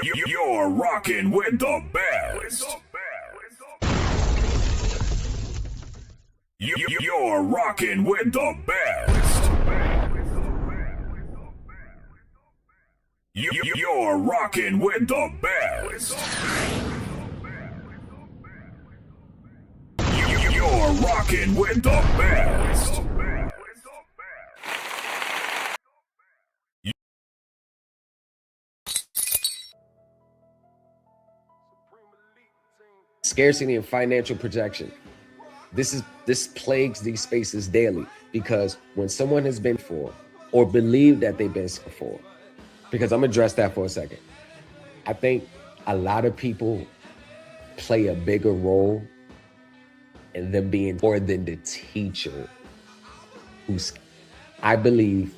You're rocking with the best. You're rocking with the best. You're rocking with the best. You're rocking with the best. Scarcity and financial projection. This plagues these spaces daily, because when someone has been for or believed that they've been for, because I'm gonna address that for a second. I think a lot of people play a bigger role in them being more than the teacher I believe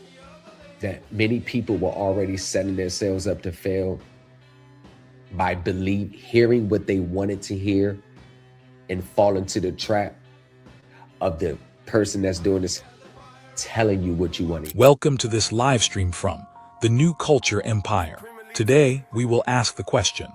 that many people were already setting themselves up to fail by hearing what they wanted to hear and fall into the trap of the person that's doing this telling you what you want to hear. Welcome to this live stream from the New Culture Empire. Today, we will ask the question,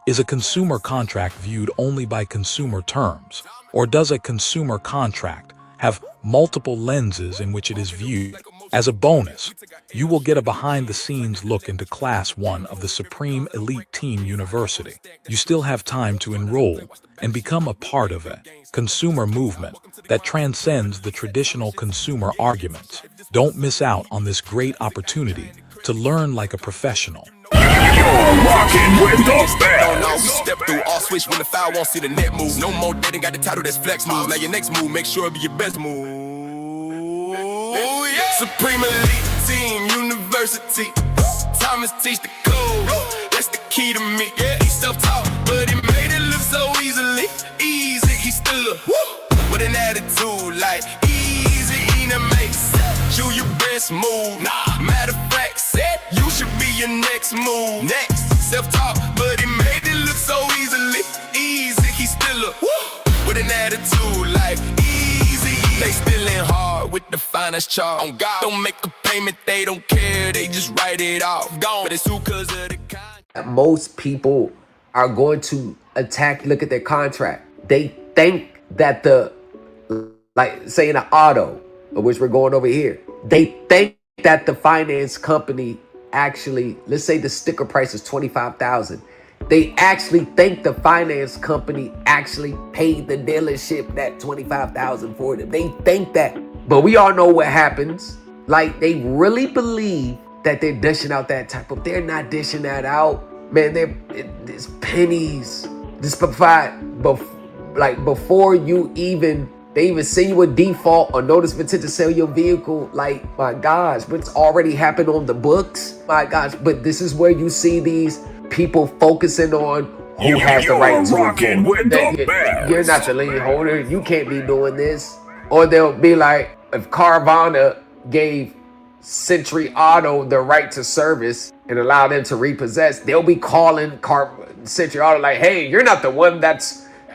is a consumer contract viewed only by consumer terms, or does a consumer contract have multiple lenses in which it is viewed? As a bonus, you will get a behind-the-scenes look into Class 1 of the Supreme Elite Team University. You still have time to enroll and become a part of a consumer movement that transcends the traditional consumer arguments. Don't miss out on this great opportunity to learn like a professional. You're rocking with the best. We step through all switch when the foul won't see the net move. No more dating, got the title that's flex move. Now your next move, make sure it be your best move. Supreme Elite Team University. Thomas teach the code. That's the key to me. He self-taught, but he made it look so easily. Easy, he stood with an attitude like easy, he done makes you your best move. Matter of fact, said you should be your next move. Next, self-taught, but he made it look so easily. Easy, he still with an attitude like easy. They still in hard with the finest chart. On God, don't make a payment, they don't care, they just write it off. Gone, but it's who cause of the kind. Most people are going to look at their contract. They think that say in an auto, of which we're going over here, they think that the finance company actually, let's say the sticker price is $25,000. They actually think the finance company actually paid the dealership that $25,000 for them. They think that, but we all know what happens. Like, they really believe that they're dishing out that type of, they're not dishing that out. Man, it's pennies. This provide, before they even send you a default or notice of intent to sell your vehicle. Like, my gosh, but it's already happened on the books. My gosh, but this is where you see these people focusing on who has the right to enforce. You're not the lien holder. You can't be doing this. Or they'll be like, if Carvana gave Century Auto the right to service and allow them to repossess, they'll be calling Century Auto like, hey, you're not the one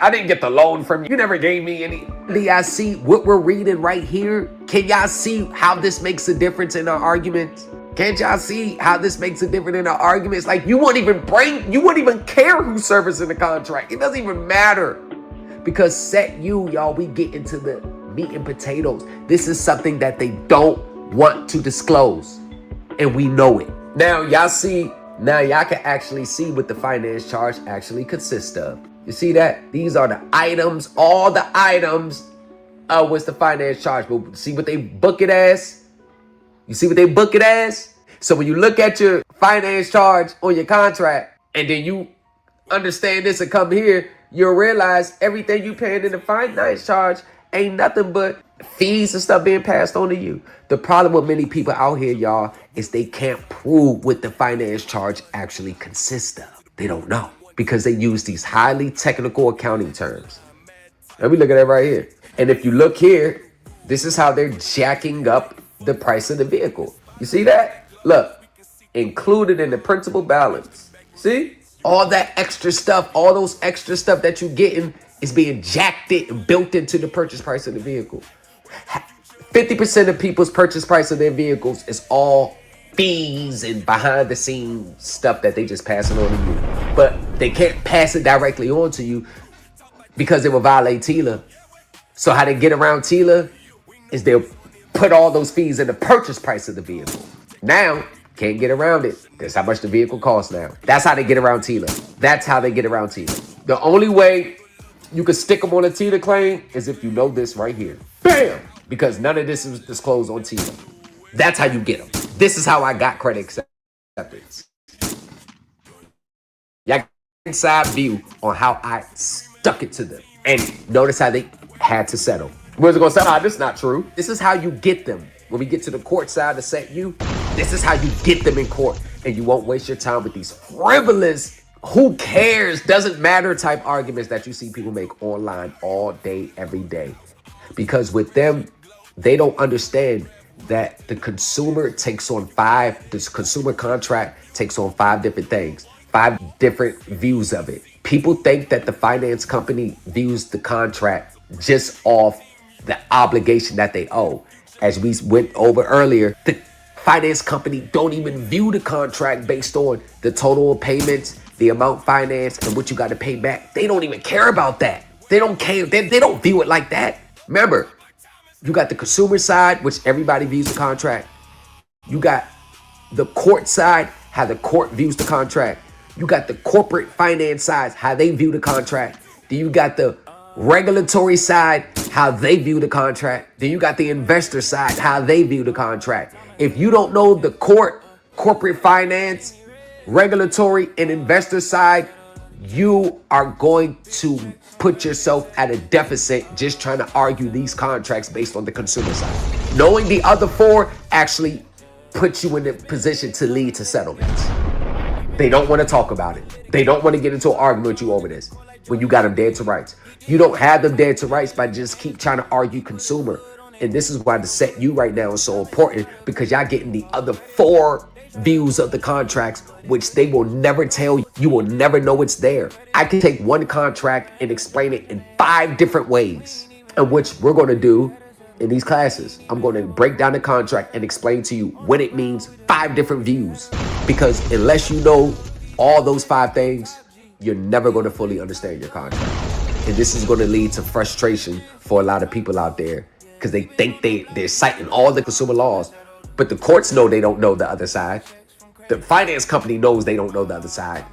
I didn't get the loan from you. You never gave me any. Do y'all see what we're reading right here? Can y'all see how this makes a difference in our arguments? Can't y'all see how this makes a difference in our arguments? Like, you wouldn't even care who's servicing the contract. It doesn't even matter. Because SETU, y'all, we get into the meat and potatoes. This is something that they don't want to disclose. And we know it. Now y'all can actually see what the finance charge actually consists of. You see that? These are the items, all the items of what's the finance charge. But see what they book it as? You see what they book it as? So when you look at your finance charge on your contract and then you understand this and come here, you'll realize everything you paying in the finance charge ain't nothing but fees and stuff being passed on to you. The problem with many people out here, y'all, is they can't prove what the finance charge actually consists of. They don't know because they use these highly technical accounting terms. Let me look at that right here. And if you look here, this is how they're jacking up the price of the vehicle. You see that? Look, included in the principal balance. See? All that extra stuff, all those extra stuff that you're getting is being jacked in and built into the purchase price of the vehicle. 50% of people's purchase price of their vehicles is all fees and behind the scenes stuff that they just pass it on to you. But they can't pass it directly on to you because it will violate TILA. So how they get around TILA is they'll put all those fees in the purchase price of the vehicle. Now, can't get around it. That's how much the vehicle costs now. That's how they get around TILA. That's how they get around TILA. The only way you can stick them on a TILA claim is if you know this right here. Bam! Because none of this is disclosed on TILA. That's how you get them. This is how I got credit acceptance. Y'all get inside view on how I stuck it to them. And notice how they had to settle. Where's it gonna say, this is not true. This is how you get them. When we get to the court side to set you, this is how you get them in court. And you won't waste your time with these frivolous, who cares, doesn't matter type arguments that you see people make online all day, every day. Because with them, they don't understand that the consumer takes on this consumer contract takes on 5 different things, 5 different views of it. People think that the finance company views the contract just off the obligation that they owe. As we went over earlier, the finance company don't even view the contract based on the total of payments, the amount financed, and what you got to pay back. They don't even care about that. They don't care. They don't view it like that. Remember, you got the consumer side, which everybody views the contract. You got the court side, how the court views the contract. You got the corporate finance side, how they view the contract. Then you got the regulatory side, how they view the contract. Then you got the investor side, how they view the contract. If you don't know the corporate finance, regulatory, and investor side, you are going to put yourself at a deficit just trying to argue these contracts based on the consumer side. Knowing the other 4 actually puts you in a position to lead to settlements. They don't want to talk about it. They don't want to get into an argument with you over this when you got them dead to rights. You don't have them dead to rights by just keep trying to argue consumer. And this is why the SETU right now is so important, because y'all getting the other 4 views of the contracts, which they will never tell you. You will never know it's there. I can take one contract and explain it in 5 different ways, and which we're going to do in these classes. I'm going to break down the contract and explain to you what it means, 5 different views, because unless you know all those 5 things, you're never going to fully understand your contract. And this is going to lead to frustration for a lot of people out there, because they think they're citing all the consumer laws, but the courts know they don't know the other side. The finance company knows they don't know the other side.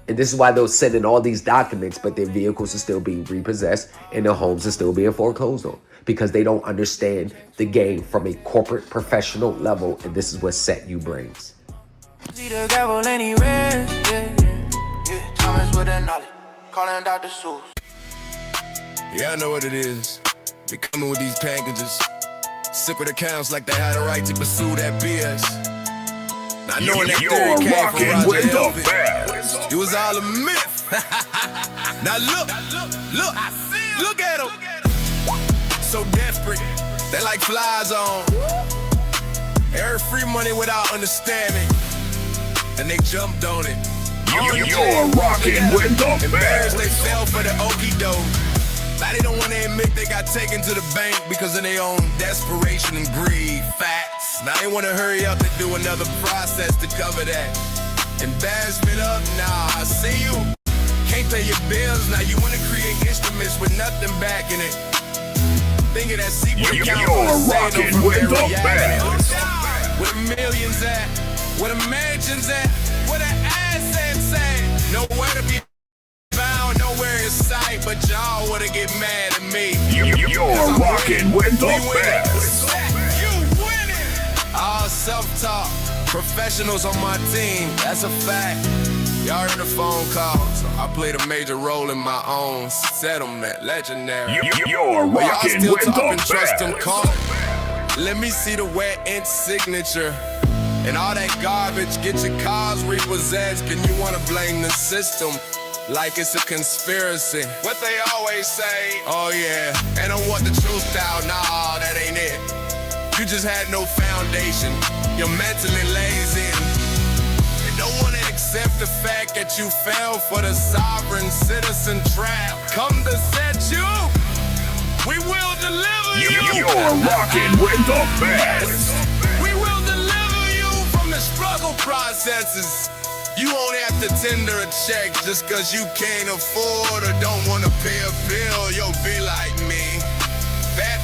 And this is why they'll send in all these documents, but their vehicles are still being repossessed and their homes are still being foreclosed on, because they don't understand the game from a corporate professional level. And this is what SETU brings. See the gavel and he red, yeah. Thomas with the knowledge, calling Dr. Seuss. Yeah, I know what it is. Be coming with these packages. Secret accounts like they had a right to pursue that BS. Now knowing that theory came from Roger Elvis, it was all a myth. Now look at them. So desperate, they like flies on. Earn free money without understanding, and they jumped on it. You're rocking with the Embarrassed, best. they fell for the okie doke. Now they don't want to admit they got taken to the bank because of their own desperation and greed. Facts. Now they want to hurry up and do another process to cover that. Embarrassment up, nah, I see you. Can't pay your bills, now you want to create instruments with nothing backing it. Think of that secret account You're rocking with the best. Where the millions at? Where the mansions at? Where the assets at? Nowhere to be found, nowhere in sight, but y'all wanna get mad at me. You're rocking with the best. You winning. All self-talk, professionals on my team, that's a fact. Y'all heard the phone call, so I played a major role in my own settlement. Legendary. You're But y'all rocking still with talking the trust and best. call. Let me see the wet ink signature. And all that garbage, get your cars repossessed. Can you wanna blame the system like it's a conspiracy? What they always say, oh yeah, and I want the truth out, nah, that ain't it. You just had no foundation, you're mentally lazy. And don't wanna accept the fact that you fell for the sovereign citizen trap. Come to set you, we will deliver you. You're rocking with the best. We will deliver you from the struggle processes. You won't have to tender a check just cause you can't afford or don't wanna pay a bill. You'll be like me. That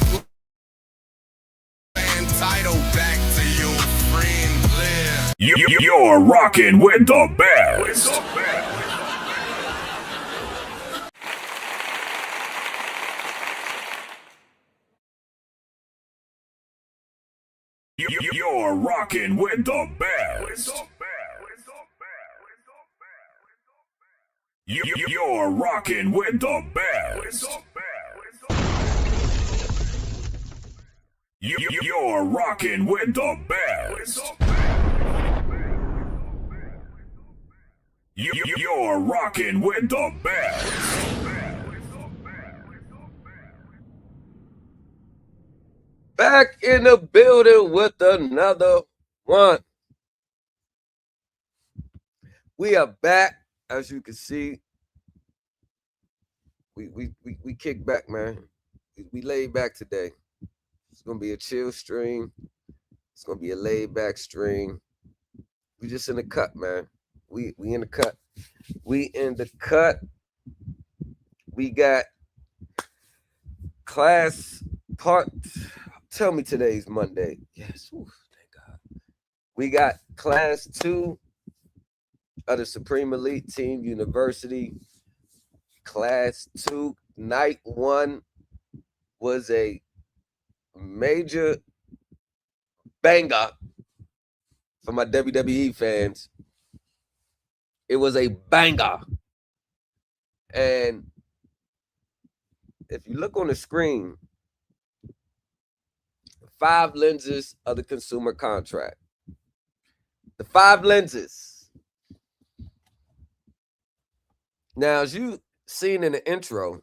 entitled back to your friend live. You're rocking with the best. You're rocking with the best. You're rocking with the best. You're rocking with the best. You're rocking with the best. Back in the building with another one. We are back, as you can see. We kick back, man. We laid back today. It's gonna be a chill stream. It's gonna be a laid back stream. We just in the cut, man. We in the cut. We in the cut. We got class part. Tell me today's Monday. Yes. Ooh, thank God. We got class 2 of the Supreme Elite Team University. Class 2, night 1 was a major banger for my WWE fans. It was a banger. And if you look on the screen, 5 lenses of the consumer contract. The 5 lenses. Now, as you seen in the intro,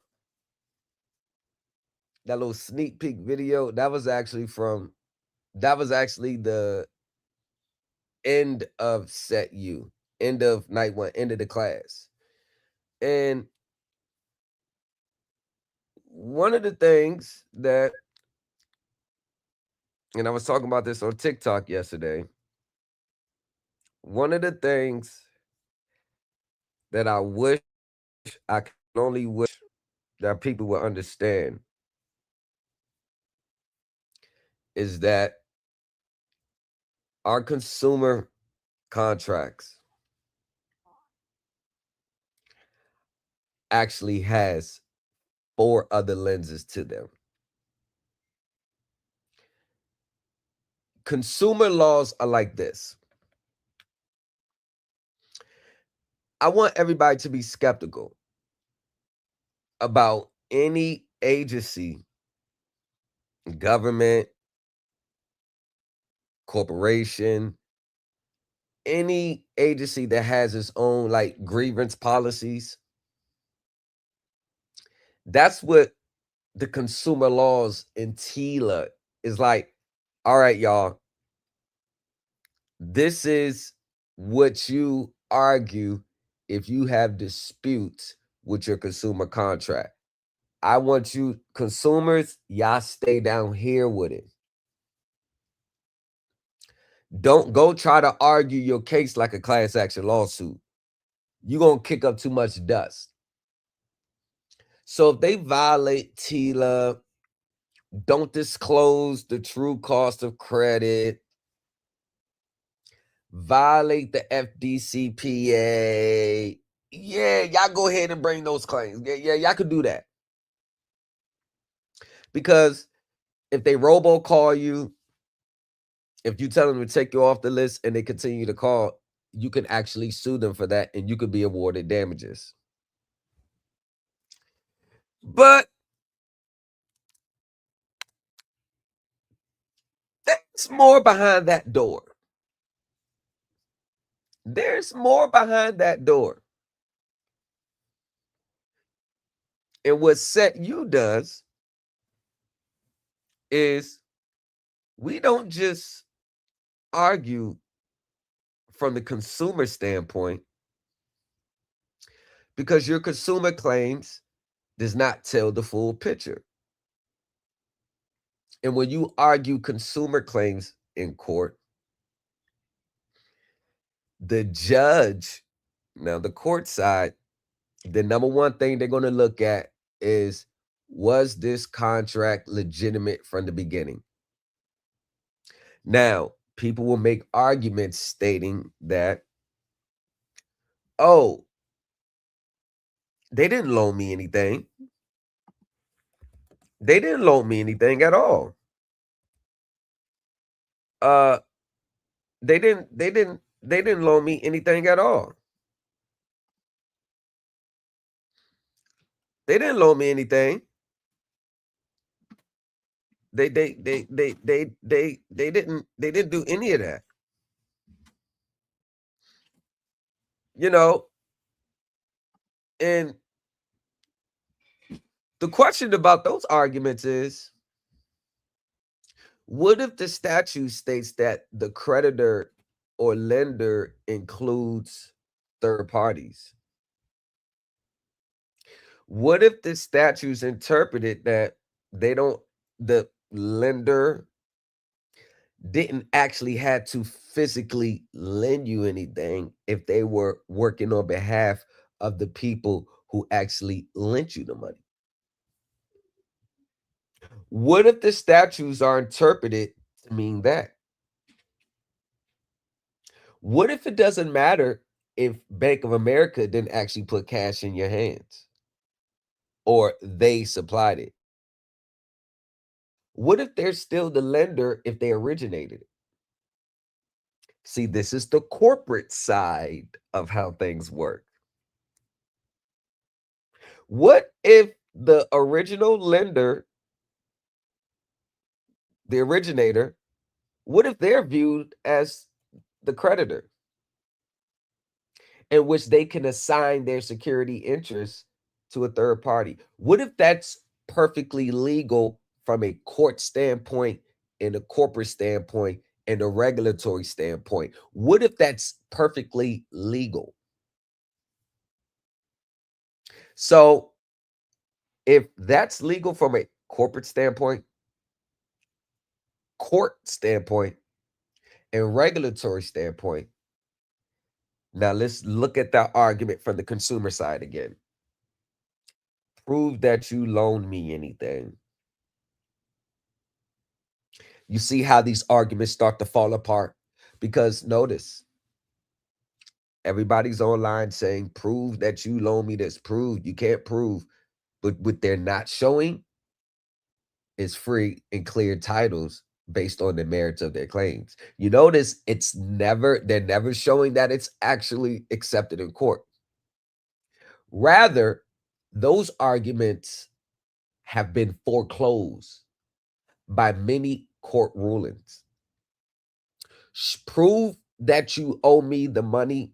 that little sneak peek video, that was actually the end of SETU, end of night 1, end of the class. And one of the things that, and I was talking about this on TikTok yesterday, one of the things that I can only wish that people would understand is that our consumer contracts actually has 4 other lenses to them. Consumer laws are like this. I want everybody to be skeptical about any agency, government, corporation, any agency that has its own like grievance policies. That's what the consumer laws in TILA is like. All right, y'all, this is what you argue if you have disputes with your consumer contract. I want you consumers, y'all stay down here with it. Don't go try to argue your case like a class action lawsuit. You're going to kick up too much dust. So if they violate TILA, don't disclose the true cost of credit, violate the FDCPA, yeah, y'all go ahead and bring those claims. Yeah, y'all could do that. Because if they robocall you, if you tell them to take you off the list and they continue to call, you can actually sue them for that and you could be awarded damages. But there's more behind that door. There's more behind that door. And what SETU does is we don't just argue from the consumer standpoint, because your consumer claims does not tell the full picture. And when you argue consumer claims in court, The judge, now the court side, the number one thing they're going to look at is, was this contract legitimate from the beginning? Now, people will make arguments stating that, oh, they didn't loan me anything. They didn't loan me anything at all. They didn't loan me anything at all. They didn't loan me anything. They didn't do any of that. You know, and the question about those arguments is, what if the statute states that the creditor or lender includes third parties? What if the statute's interpreted that the lender didn't actually have to physically lend you anything if they were working on behalf of the people who actually lent you the money? What if the statutes are interpreted to mean that? What if it doesn't matter if Bank of America didn't actually put cash in your hands or they supplied it? What if they're still the lender if they originated it? See, this is the corporate side of how things work. What if the original lender, the originator, what if they're viewed as the creditor, in which they can assign their security interest to a third party? What if that's perfectly legal from a court standpoint, and a corporate standpoint, and a regulatory standpoint? What if that's perfectly legal? So if that's legal from a corporate standpoint, court standpoint, and regulatory standpoint, now let's look at that argument from the consumer side again. Prove that you loaned me anything. You see how these arguments start to fall apart? Because notice, everybody's online saying, prove that you loan me this. Prove. You can't prove. But what they're not showing is free and clear titles based on the merits of their claims. You notice they're never showing that it's actually accepted in court. Rather, those arguments have been foreclosed by many court rulings. Prove that you owe me the money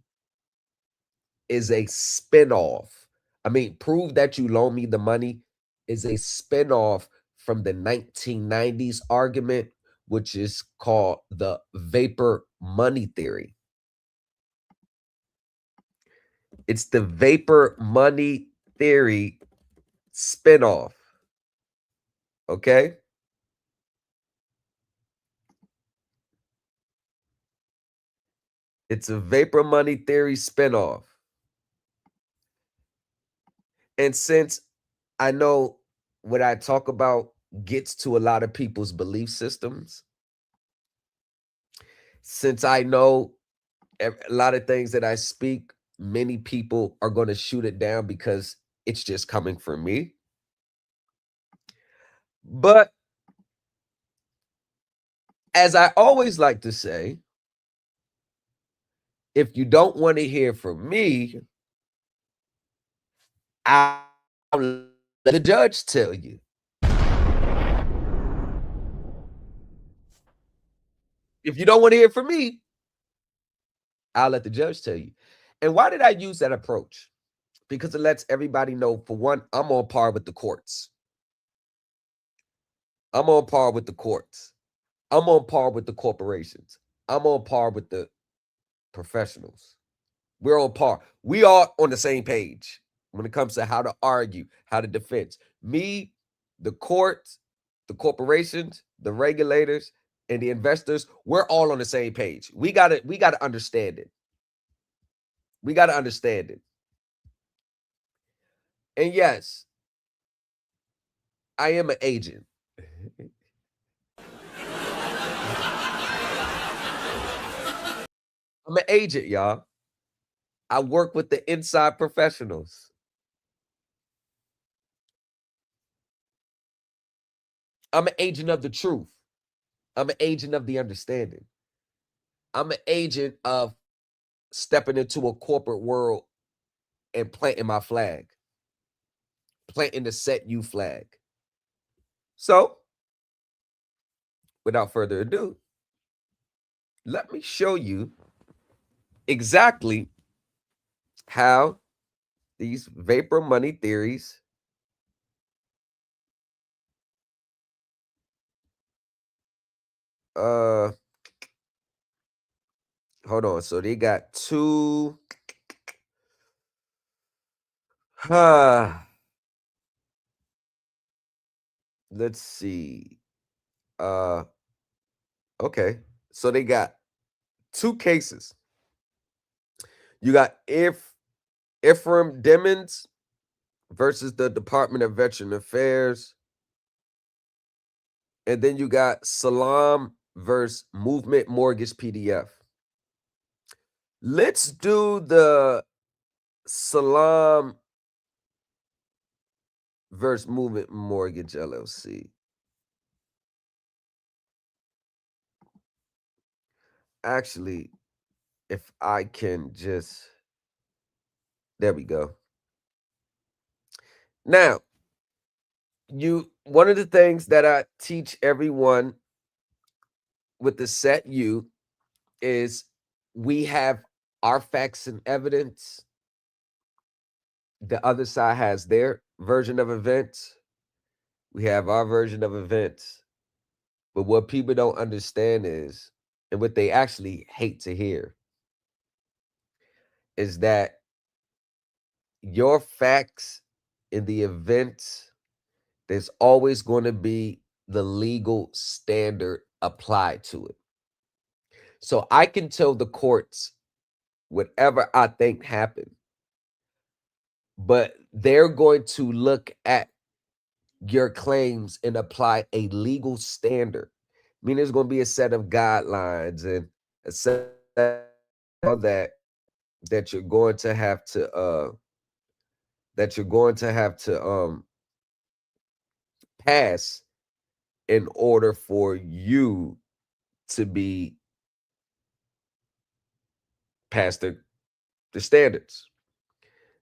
is a spinoff. Prove that you loan me the money is a spinoff from the 1990s argument, which is called the vapor money theory. It's the vapor money theory spinoff. Okay? It's a vapor money theory spinoff. And since I know what I talk about gets to a lot of people's belief systems, since I know a lot of things that I speak, many people are going to shoot it down because it's just coming from me. But as I always like to say, if you don't want to hear from me, I'll let the judge tell you. If you don't want to hear from me, I'll let the judge tell you. And why did I use that approach? Because it lets everybody know, for one, I'm on par with the courts. I'm on par with the courts. I'm on par with the corporations. I'm on par with the professionals. We're on par. We are on the same page when it comes to how to argue, how to defend. Me, the courts, the corporations, the regulators, and the investors, we're all on the same page. We gotta understand it. We got to understand it. And yes, I am an agent. I'm an agent, y'all. I work with the inside professionals. I'm an agent of the truth. I'm an agent of the understanding. I'm an agent of stepping into a corporate world and planting my flag, planting the SETU flag. So, without further ado, let me show you exactly how these vapor money theories hold on. So they got two let's see. Okay. So they got two cases. You got Ephraim Demons versus the Department of Veteran Affairs. And then you got Salam versus Movement Mortgage PDF. Let's do the Salam versus Movement Mortgage LLC. Actually, if I can just, there we go. Now, one of the things that I teach everyone with the SETU is we have our facts and evidence. The other side has their version of events. We have our version of events. But what people don't understand is, and what they actually hate to hear, is that your facts in the events, there's always going to be the legal standard applied to it. So I can tell the courts whatever I think happened, but they're going to look at your claims and apply a legal standard. I mean, there's going to be a set of guidelines and a set of that you're going to have to pass in order for you to be past the standards.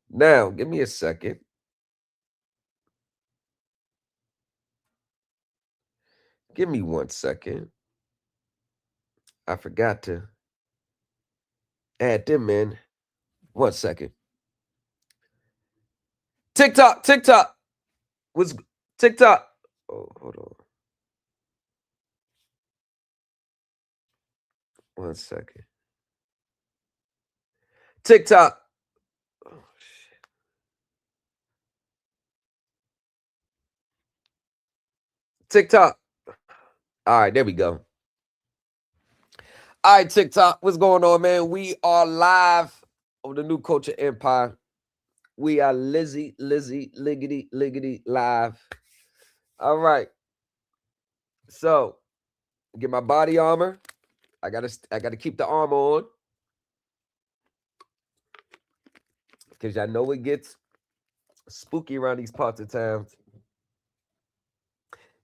Now, give me a second. Give me 1 second. I forgot to add them in. 1 second. TikTok was TikTok. Oh, hold on. 1 second. TikTok. Oh, shit. TikTok. All right, there we go. All right, TikTok. What's going on, man? We are live on the New Culture Empire. We are Liggity, live. All right. So, get my body armor. I gotta keep the armor on. Because y'all know it gets spooky around these parts of town.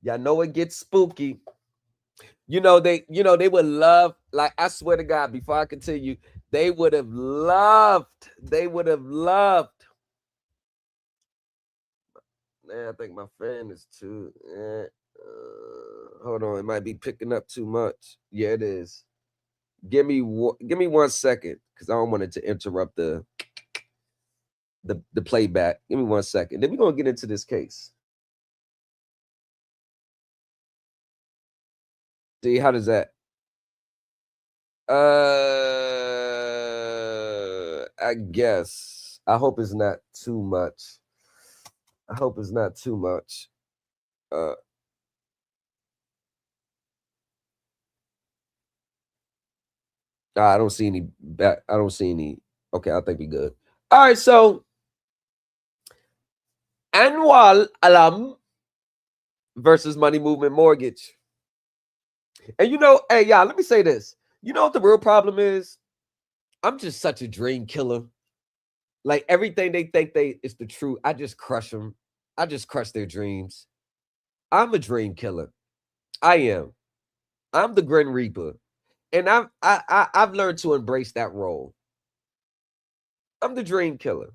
Y'all know it gets spooky. They would love, like, I swear to God, before I continue, they would have loved. Man, I think my fan is too. Hold on, it might be picking up too much. Yeah, it is. Give me 1 second, because I don't want it to interrupt the playback. Give me 1 second. Then we're gonna get into this case. See, how does that? I guess. I hope it's not too much. I don't see any back. I don't see any Okay, I think we good. All right, so annual alam versus money movement mortgage. And you know, hey, y'all, let me say this. You know what the real problem is? I'm just such a dream killer. Like everything they think is the truth, I just crush them. I just crush their dreams. I'm a dream killer. I am. I'm the Grim Reaper. And I've learned to embrace that role. I'm the dream killer.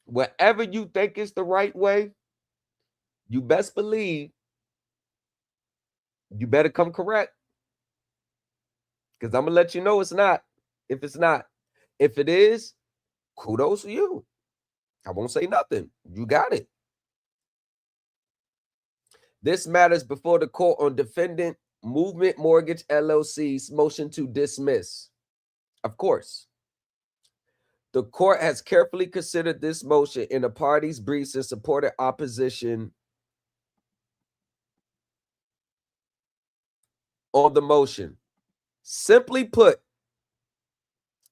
Whatever you think is the right way, you best believe you better come correct. Because I'm gonna let you know it's not. If it's not. If it is, kudos to you. I won't say nothing. You got it. This matters before the court on defendant Movement Mortgage LLC's motion to dismiss. Of course. The court has carefully considered this motion in the parties' briefs and supported opposition on the motion. Simply put,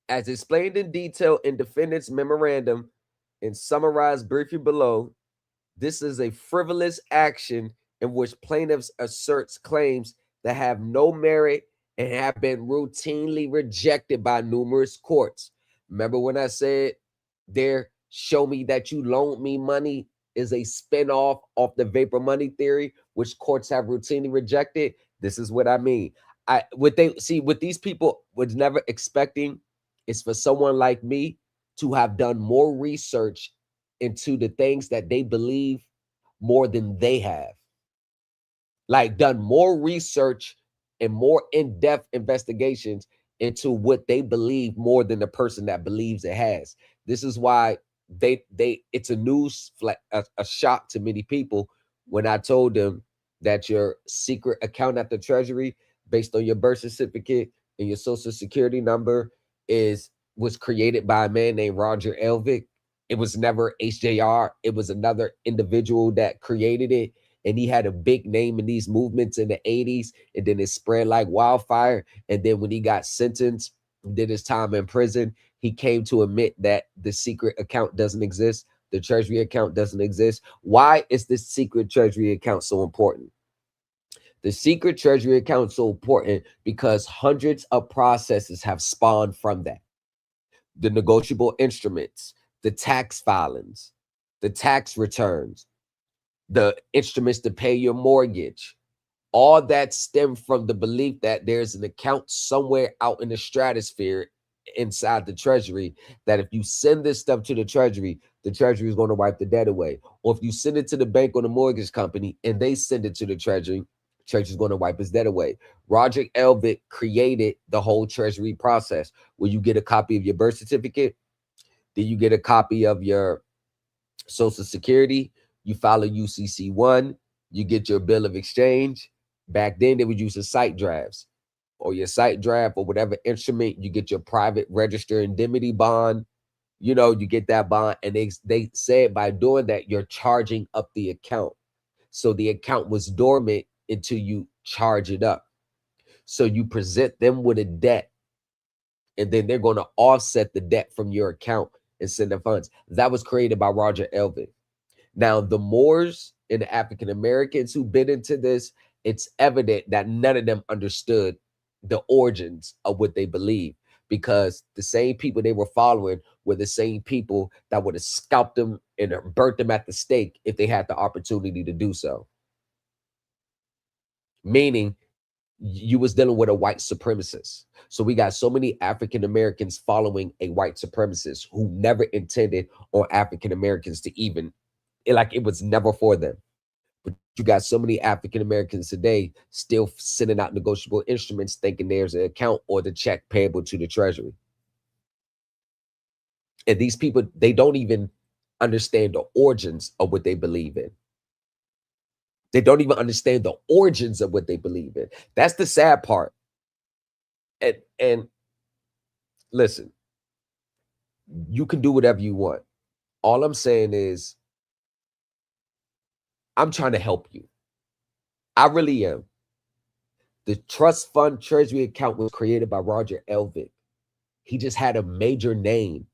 as explained in detail in defendant's memorandum and summarized briefly below, this is a frivolous action in which plaintiffs asserts claims that have no merit and have been routinely rejected by numerous courts. Remember when I said there, show me that you loaned me money is a spinoff of the vapor money theory, which courts have routinely rejected? This is what I mean. What these people was never expecting is for someone like me to have done more research into the things that they believe more than they have. Like done more research and more in-depth investigations into what they believe more than the person that believes it has. This is why it's a news a shock to many people when I told them that your secret account at the Treasury based on your birth certificate and your social security number was created by a man named Roger Elvick. It was never HJR. It was another individual that created it. And he had a big name in these movements in the 80s. And then it spread like wildfire. And then when he got sentenced, did his time in prison, he came to admit that the secret account doesn't exist. The Treasury account doesn't exist. Why is this secret Treasury account so important? The secret Treasury account is so important because hundreds of processes have spawned from that. The negotiable instruments, the tax filings, the tax returns, the instruments to pay your mortgage, all that stem from the belief that there's an account somewhere out in the stratosphere inside the Treasury that if you send this stuff to the Treasury is going to wipe the debt away. Or if you send it to the bank or the mortgage company and they send it to the Treasury is going to wipe his debt away. Roger Elvick created the whole Treasury process where you get a copy of your birth certificate, then you get a copy of your Social Security, you file a UCC-1, you get your bill of exchange. Back then, they would use the site drafts or your site draft or whatever instrument. You get your private register indemnity bond. You know, you get that bond. And they said by doing that, you're charging up the account. So the account was dormant until you charge it up. So you present them with a debt, and then they're going to offset the debt from your account and send the funds. That was created by Roger Elvick. Now, the Moors and the African Americans who bit into this, it's evident that none of them understood the origins of what they believed, because the same people they were following were the same people that would have scalped them and burnt them at the stake if they had the opportunity to do so. Meaning, you was dealing with a white supremacist. So we got so many African Americans following a white supremacist who never intended on African Americans to even, like it was never for them. But you got so many African Americans today still sending out negotiable instruments thinking there's an account or the check payable to the Treasury. And these people, they don't even understand the origins of what they believe in. They don't even understand the origins of what they believe in. That's the sad part. And listen, you can do whatever you want. All I'm saying is, I'm trying to help you. I really am. The trust fund treasury account was created by Roger Elvick. He just had a major name.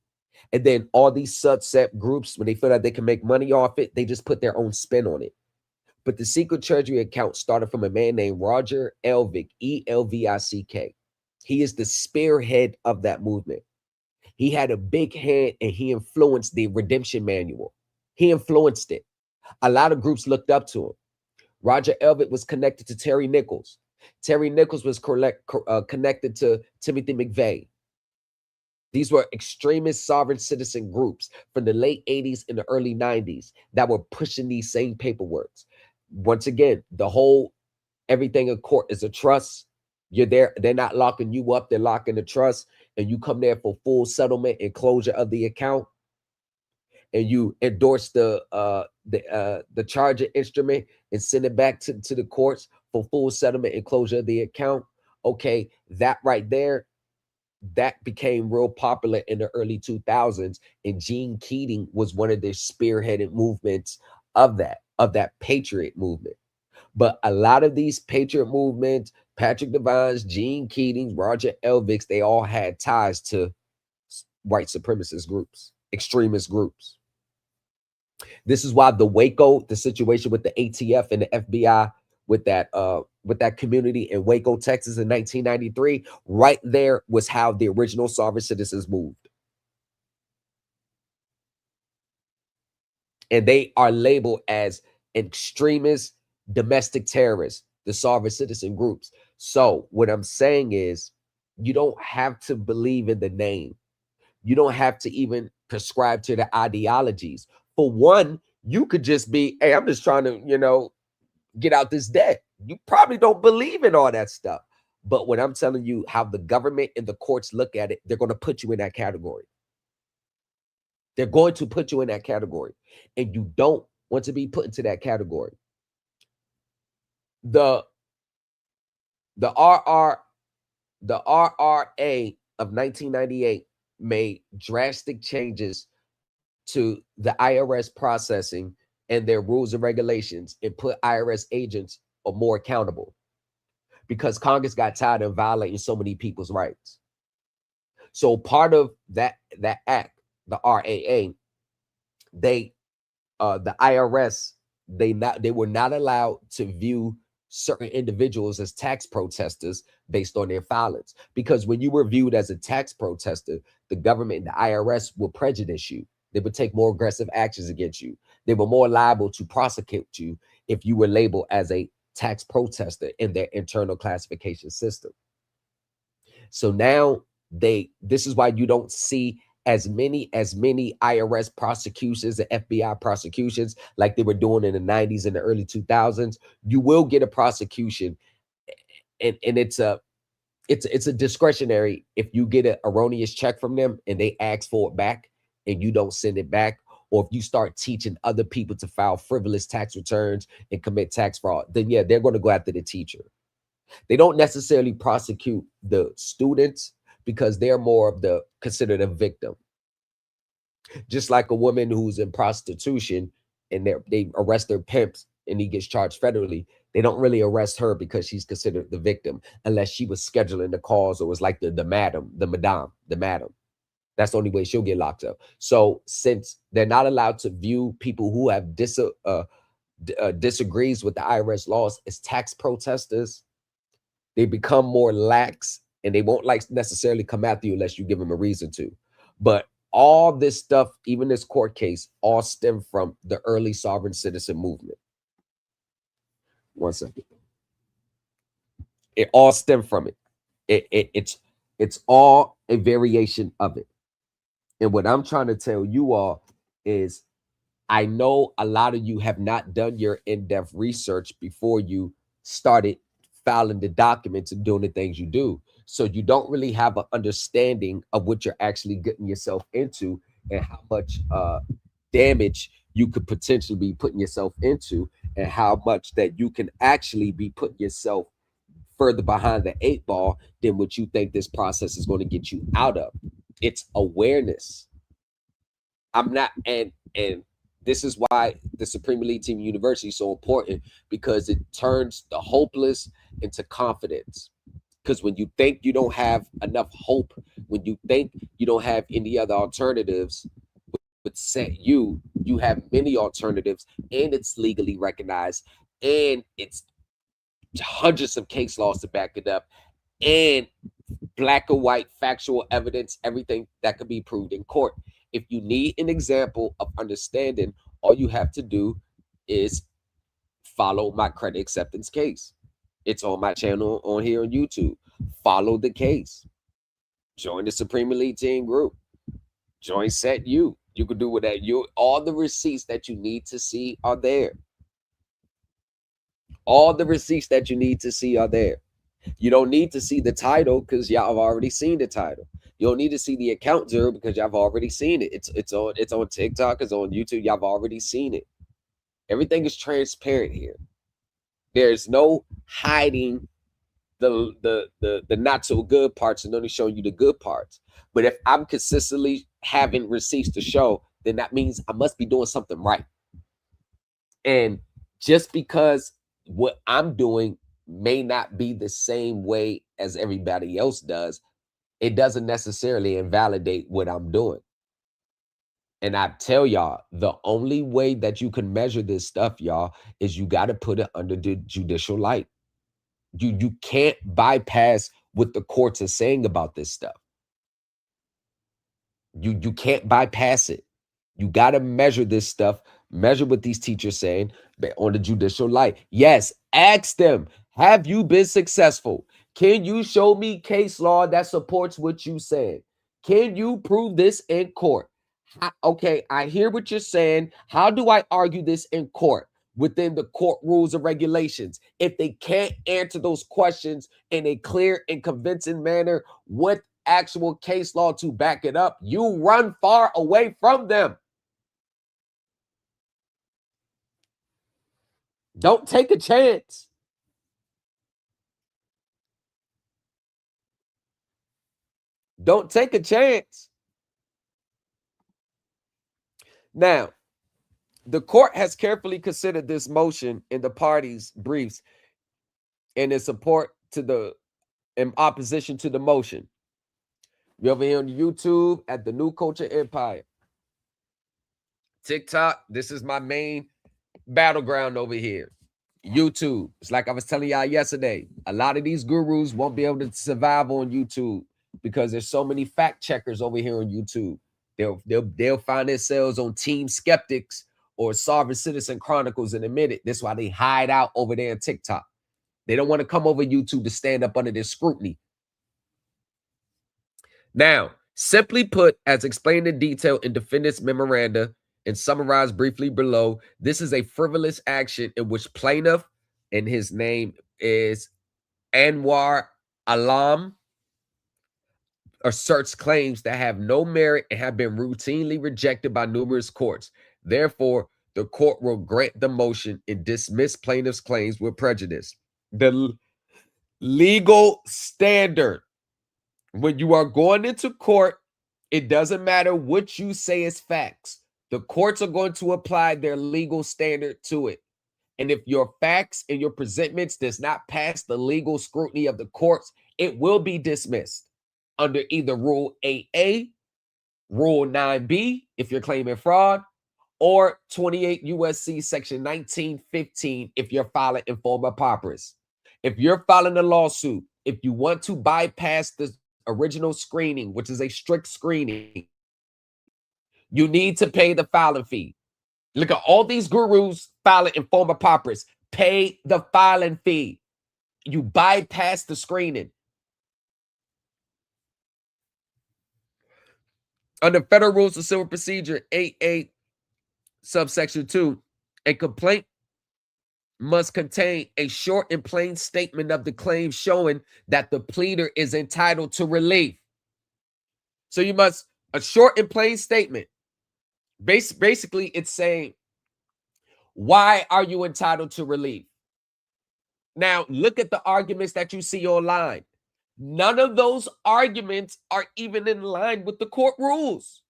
And then all these subset groups, when they feel like they can make money off it, they just put their own spin on it. But the secret treasury account started from a man named Roger Elvick, Elvick. He is the spearhead of that movement. He had a big hand and he influenced the redemption manual. He influenced it. A lot of groups looked up to him. Roger Elvick was connected to Terry Nichols. Terry Nichols was connected to Timothy McVeigh. These were extremist sovereign citizen groups from the late 80s and the early 90s that were pushing these same paperwork. Once again, the whole everything in court is a trust. You're there. They're not locking you up. They're locking the trust. And you come there for full settlement and closure of the account. And you endorse the charger instrument and send it back to the courts for full settlement and closure of the account. Okay, that right there, that became real popular in the early 2000s. And Gene Keating was one of the spearheaded movements of that patriot movement. But a lot of these patriot movements, Patrick Devines, Gene Keating, Roger Elvick, they all had ties to white supremacist groups, extremist groups. This is why the Waco, the situation with the ATF and the FBI with that community in Waco, Texas in 1993, right there was how the original sovereign citizens moved. And they are labeled as extremist domestic terrorists, the sovereign citizen groups. So what I'm saying is, you don't have to believe in the name. You don't have to even prescribe to the ideologies. For one, you could just be, hey, I'm just trying to, get out this debt. You probably don't believe in all that stuff. But when I'm telling you how the government and the courts look at it, they're going to put you in that category. They're going to put you in that category. And you don't want to be put into that category. The RRA of 1998 made drastic changes to the IRS processing and their rules and regulations and put IRS agents more accountable because Congress got tired of violating so many people's rights. So part of that act, the RAA, the IRS, they were not allowed to view certain individuals as tax protesters based on their filings, because when you were viewed as a tax protester, the government and the IRS will prejudice you. They would take more aggressive actions against you. They were more liable to prosecute you if you were labeled as a tax protester in their internal classification system. So now this is why you don't see as many IRS prosecutions and FBI prosecutions like they were doing in the 90s and the early 2000s. You will get a prosecution, and it's a discretionary. If you get an erroneous check from them and they ask for it back and you don't send it back, or if you start teaching other people to file frivolous tax returns and commit tax fraud, then yeah, they're going to go after the teacher. They don't necessarily prosecute the students because they're more of considered a victim. Just like a woman who's in prostitution and they arrest their pimps and he gets charged federally, they don't really arrest her because she's considered the victim unless she was scheduling the calls or was like the madam. That's the only way she'll get locked up. So since they're not allowed to view people who have disagrees with the IRS laws as tax protesters, they become more lax and they won't necessarily come after you unless you give them a reason to. But all this stuff, even this court case, all stem from the early sovereign citizen movement. One second. It all stemmed from it. It's all a variation of it. And what I'm trying to tell you all is, I know a lot of you have not done your in-depth research before you started filing the documents and doing the things you do. So you don't really have an understanding of what you're actually getting yourself into and how much damage you could potentially be putting yourself into, and how much that you can actually be putting yourself further behind the 8 ball than what you think this process is going to get you out of. It's awareness. I'm not, and This is why the Supreme Elite Team University is so important, because it turns the hopeless into confidence. Because when you think you don't have enough hope, when you think you don't have any other alternatives, with SETU, you have many alternatives, and it's legally recognized, and it's hundreds of case laws to back it up, and black or white factual evidence, everything that could be proved in court. If you need an example of understanding, all you have to do is follow my credit acceptance case. It's on my channel on here on YouTube. Follow the case. Join the Supreme Elite Team group. Join SETU. You can do whatever. All the receipts that you need to see are there. All the receipts that you need to see are there. You don't need to see the title because y'all have already seen the title. You don't need to see the account zero because y'all have already seen it. It's on TikTok, it's on YouTube. Y'all have already seen it. Everything is transparent here. There's no hiding the not so good parts and only showing you the good parts. But if I'm consistently having receipts to show, then that means I must be doing something right. And just because what I'm doing may not be the same way as everybody else does, it doesn't necessarily invalidate what I'm doing. And I tell y'all, the only way that you can measure this stuff, y'all, is you got to put it under the judicial light. You can't bypass what the courts are saying about this stuff. You can't bypass it. You got to measure this stuff, measure what these teachers saying on the judicial light. Yes, ask them, have you been successful? Can you show me case law that supports what you said? Can you prove this in court? Okay, I hear what you're saying. How do I argue this in court within the court rules and regulations? If they can't answer those questions in a clear and convincing manner with actual case law to back it up, you run far away from them. Don't take a chance. Don't take a chance. Now, the court has carefully considered this motion in the parties' briefs and in support to the in opposition to the motion. We're over here on YouTube at the New Culture Empire. TikTok, this is my main battleground over here. YouTube, it's like I was telling y'all yesterday, a lot of these gurus won't be able to survive on YouTube because there's so many fact checkers over here on YouTube. They'll find themselves on Team Skeptics or Sovereign Citizen Chronicles in a minute. That's why they hide out over there on TikTok. They don't want to come over YouTube to stand up under this scrutiny. Now, simply put, as explained in detail in defendant's memoranda and summarized briefly below, this is a frivolous action in which plaintiff, and his name is Anwar Alam, asserts claims that have no merit and have been routinely rejected by numerous courts. Therefore, the court will grant the motion and dismiss plaintiff's claims with prejudice. The legal standard when you are going into court, it doesn't matter what you say is facts. The courts are going to apply their legal standard to it. And if your facts and your presentments does not pass the legal scrutiny of the courts, it will be dismissed under either Rule 8A, Rule 9B, if you're claiming fraud, or 28 USC Section 1915, if you're filing in forma pauperis. If you're filing a lawsuit, if you want to bypass the original screening, which is a strict screening, you need to pay the filing fee. Look at all these gurus filing in forma pauperis. Pay the filing fee. You bypass the screening. Under Federal Rules of Civil Procedure 8A subsection 2, a complaint must contain a short and plain statement of the claim showing that the pleader is entitled to relief. So you must, a short and plain statement. Basically, it's saying, why are you entitled to relief? Now, look at the arguments that you see online. None of those arguments are even in line with the court rules.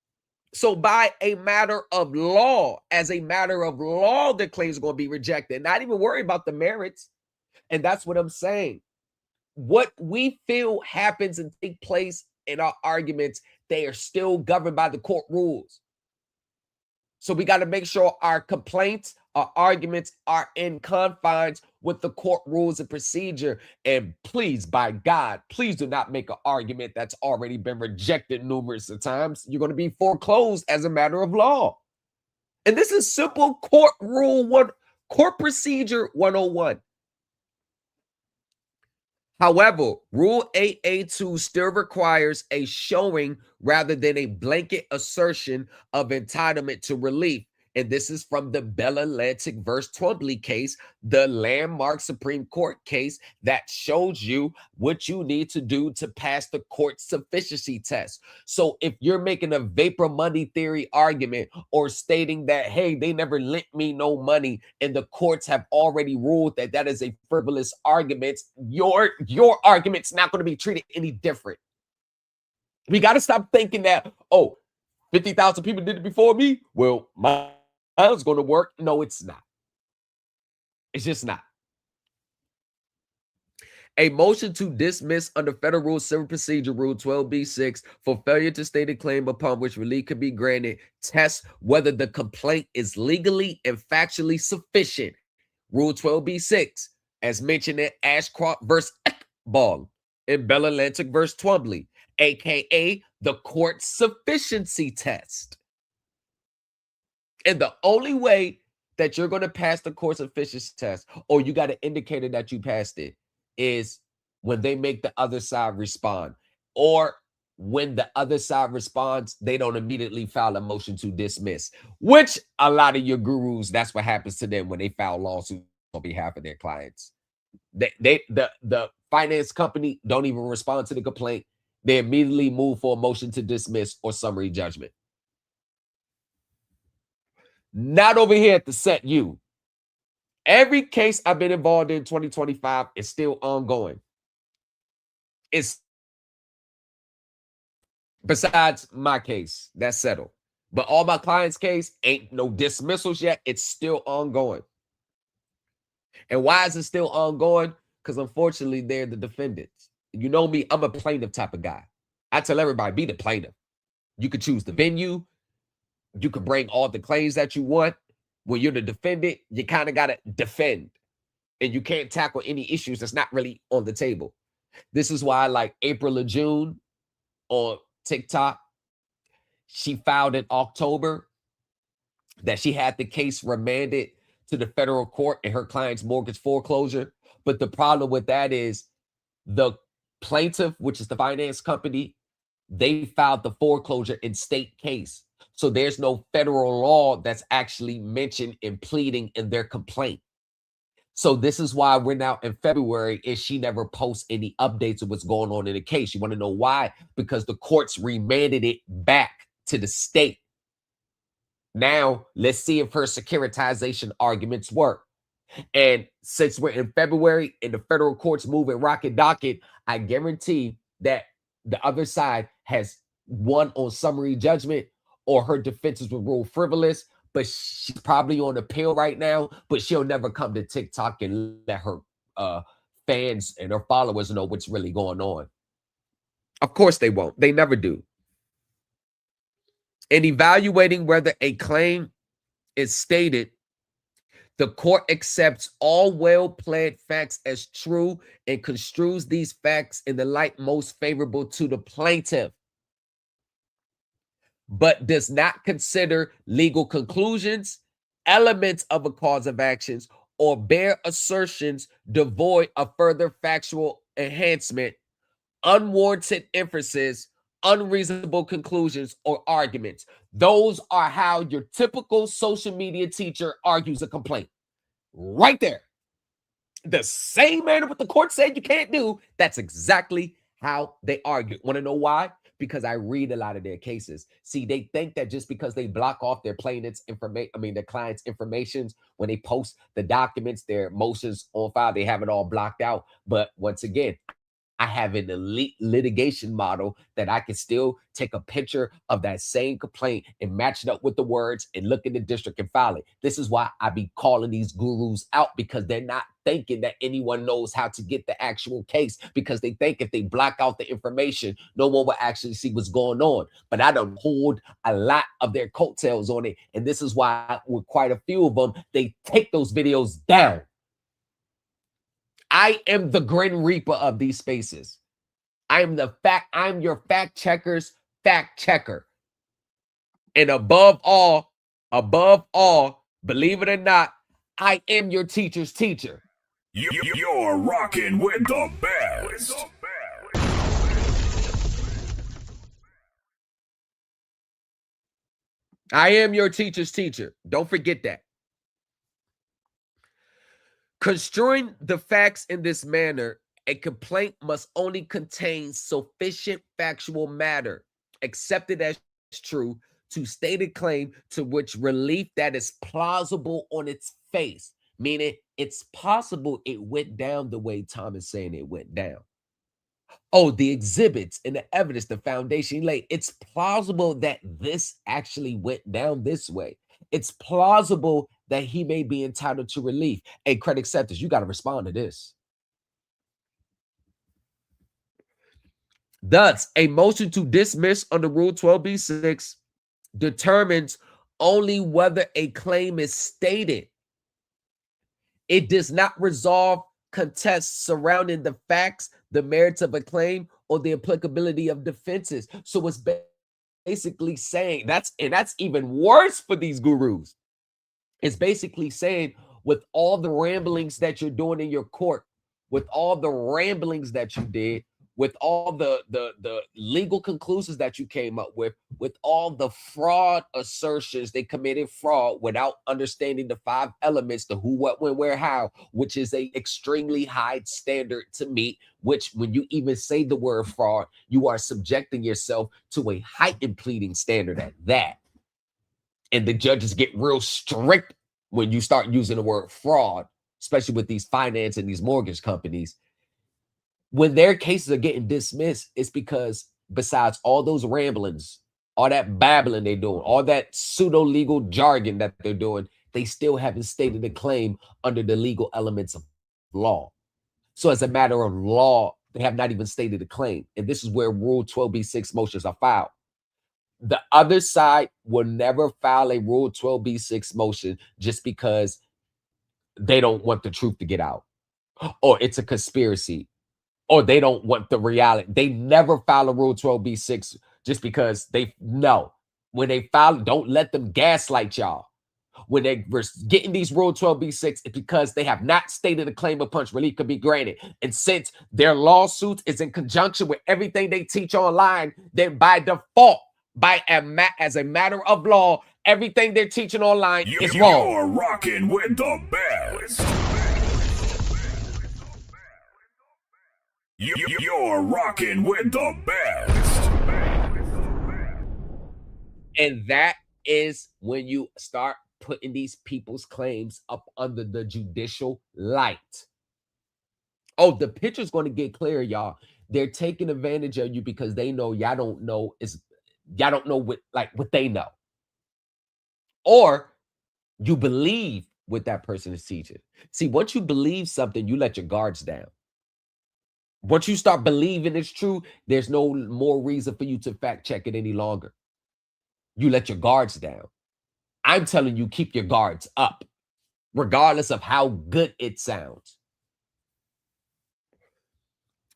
So by a matter of law, as a matter of law, the claims are going to be rejected. Not even worry about the merits. And that's what I'm saying. What we feel happens and take place in our arguments, they are still governed by the court rules. So we got to make sure our complaints, our arguments are in confines with the court rules and procedure. And please, by God, please do not make an argument that's already been rejected numerous of times. You're going to be foreclosed as a matter of law. And this is simple court procedure 101. However, Rule 8A2 still requires a showing rather than a blanket assertion of entitlement to relief. And this is from the Bell Atlantic versus Twombly case, the landmark Supreme Court case that shows you what you need to do to pass the court sufficiency test. So if you're making a vapor money theory argument or stating that, hey, they never lent me no money, and the courts have already ruled that that is a frivolous argument, your argument's not going to be treated any different. We got to stop thinking that, oh, 50,000 people did it before me. Well, mine's going to work. No, it's not. It's just not. A motion to dismiss under Federal Rule Civil Procedure Rule 12b-6 for failure to state a claim upon which relief can be granted tests whether the complaint is legally and factually sufficient. Rule 12b-6, as mentioned in Ashcroft versus Ekbal in Bell Atlantic versus Twombly, aka the court sufficiency test. And the only way that you're going to pass the court sufficiency test, or you got an indicator that you passed it, is when they make the other side respond, or when the other side responds, they don't immediately file a motion to dismiss, which a lot of your gurus, that's what happens to them when they file lawsuits on behalf of their clients. The finance company don't even respond to the complaint. They immediately move for a motion to dismiss or summary judgment. Not over here at the SETU. Every case I've been involved in 2025 is still ongoing. It's besides my case, that's settled. But all my clients' case ain't no dismissals yet. It's still ongoing. And why is it still ongoing? Because unfortunately, they're the defendants. You know me, I'm a plaintiff type of guy. I tell everybody, be the plaintiff. You could choose the venue. You could bring all the claims that you want. When you're the defendant, you kind of got to defend. And you can't tackle any issues that's not really on the table. This is why, like April or June on TikTok, she filed in October that she had the case remanded to the federal court in her client's mortgage foreclosure. But the problem with that is the plaintiff, which is the finance company, they filed the foreclosure in state case. So there's no federal law that's actually mentioned in pleading in their complaint. So this is why we're now in February and she never posts any updates of what's going on in the case. You want to know why? Because the courts remanded it back to the state. Now, let's see if her securitization arguments work. And since we're in February and the federal courts move at rocket docket, I guarantee that the other side has won on summary judgment, or her defenses will rule frivolous, but she's probably on appeal right now, but she'll never come to TikTok and let her fans and her followers know what's really going on. Of course they won't. They never do. In evaluating whether a claim is stated, the court accepts all well-pled facts as true and construes these facts in the light most favorable to the plaintiff, but does not consider legal conclusions, elements of a cause of actions, or bare assertions devoid of further factual enhancement, unwarranted inferences, unreasonable conclusions, or arguments. Those are how your typical social media teacher argues a complaint. Right there. The same manner what the court said you can't do, that's exactly how they argue. Want to know why? Because I read a lot of their cases. See, they think that just because they block off their plaintiff's information, their client's information, when they post the documents, their motions on file, they have it all blocked out. But once again, I have an elite litigation model that I can still take a picture of that same complaint and match it up with the words and look in the district and file it. This is why I be calling these gurus out, because they're not thinking that anyone knows how to get the actual case, because they think if they block out the information, no one will actually see what's going on. But I done pulled a lot of their coattails on it. And this is why with quite a few of them, they take those videos down. I am the Grim Reaper of these spaces. I'm your fact checker's fact checker. And above all, believe it or not, I am your teacher's teacher. You're rocking with the best. I am your teacher's teacher. Don't forget that. Construing the facts in this manner, a complaint must only contain sufficient factual matter accepted as true to state a claim to which relief that is plausible on its face, meaning it's possible it went down the way Tom is saying it went down. Oh, the exhibits and the evidence, the foundation laid. It's plausible that this actually went down this way. It's plausible that he may be entitled to relief. Hey, credit acceptors, you got to respond to this. Thus, a motion to dismiss under Rule 12b-6 determines only whether a claim is stated. It does not resolve contests surrounding the facts, the merits of a claim, or the applicability of defenses. So it's basically saying that's even worse for these gurus. It's basically saying, with all the ramblings that you're doing in your court, with all the ramblings that you did, with all the legal conclusions that you came up with all the fraud assertions, they committed fraud without understanding the 5 elements, the who, what, when, where, how, which is a extremely high standard to meet, which when you even say the word fraud, you are subjecting yourself to a heightened pleading standard at that. And the judges get real strict when you start using the word fraud, especially with these finance and these mortgage companies. When their cases are getting dismissed, it's because besides all those ramblings, all that babbling they're doing, all that pseudo-legal jargon that they're doing, they still haven't stated a claim under the legal elements of law. So as a matter of law, they have not even stated a claim. And this is where Rule 12b-6 motions are filed. The other side will never file a Rule 12b-6 motion just because they don't want the truth to get out, or it's a conspiracy, or they don't want the reality. They never file a Rule 12b-6 just because they know. When they file, don't let them gaslight y'all. When they were getting these Rule 12b-6, it's because they have not stated a claim upon which relief could be granted. And since their lawsuit is in conjunction with everything they teach online, then by default, as a matter of law, everything they're teaching online is wrong. You're rocking with the best. You're rocking with the best. And that is when you start putting these people's claims up under the judicial light. Oh, the picture's going to get clear, y'all. They're taking advantage of you because they know y'all don't know what they know. Or you believe what that person is teaching. See, once you believe something, you let your guards down. Once you start believing it's true, there's no more reason for you to fact check it any longer. You let your guards down. I'm telling you, keep your guards up, regardless of how good it sounds.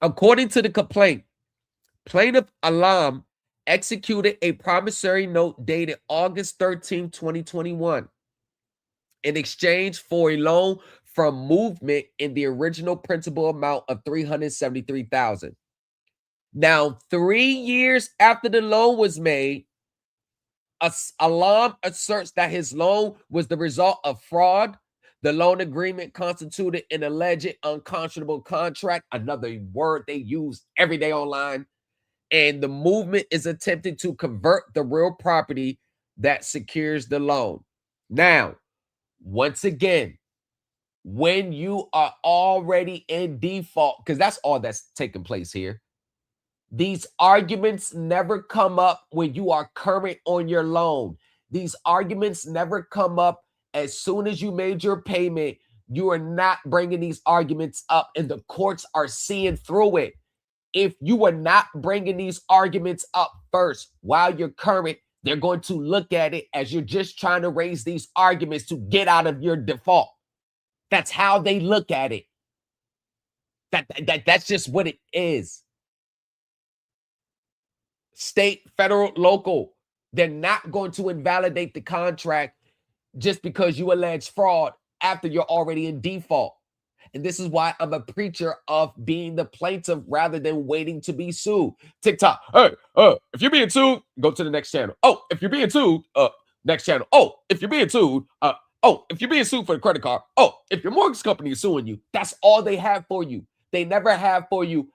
According to the complaint, plaintiff Alam executed a promissory note dated August 13, 2021 in exchange for a loan from Movement in the original principal amount of $373,000. Now, 3 years after the loan was made, Alam asserts that his loan was the result of fraud. The loan agreement constituted an alleged unconscionable contract, another word they use every day online. And the Movement is attempting to convert the real property that secures the loan. Now, once again, when you are already in default, because that's all that's taking place here. These arguments never come up when you are current on your loan. These arguments never come up as soon as you made your payment. You are not bringing these arguments up, and the courts are seeing through it. If you are not bringing these arguments up first while you're current, they're going to look at it as you're just trying to raise these arguments to get out of your default. That's how they look at it. That's just what it is. State, federal, local, they're not going to invalidate the contract just because you allege fraud after you're already in default. And this is why I'm a preacher of being the plaintiff rather than waiting to be sued. TikTok, hey, if you're being sued, go to the next channel. Oh, if you're being sued, next channel. Oh, if you're being sued, if you're being sued for the credit card. Oh, if your mortgage company is suing you. That's all they have for you. They never have for you.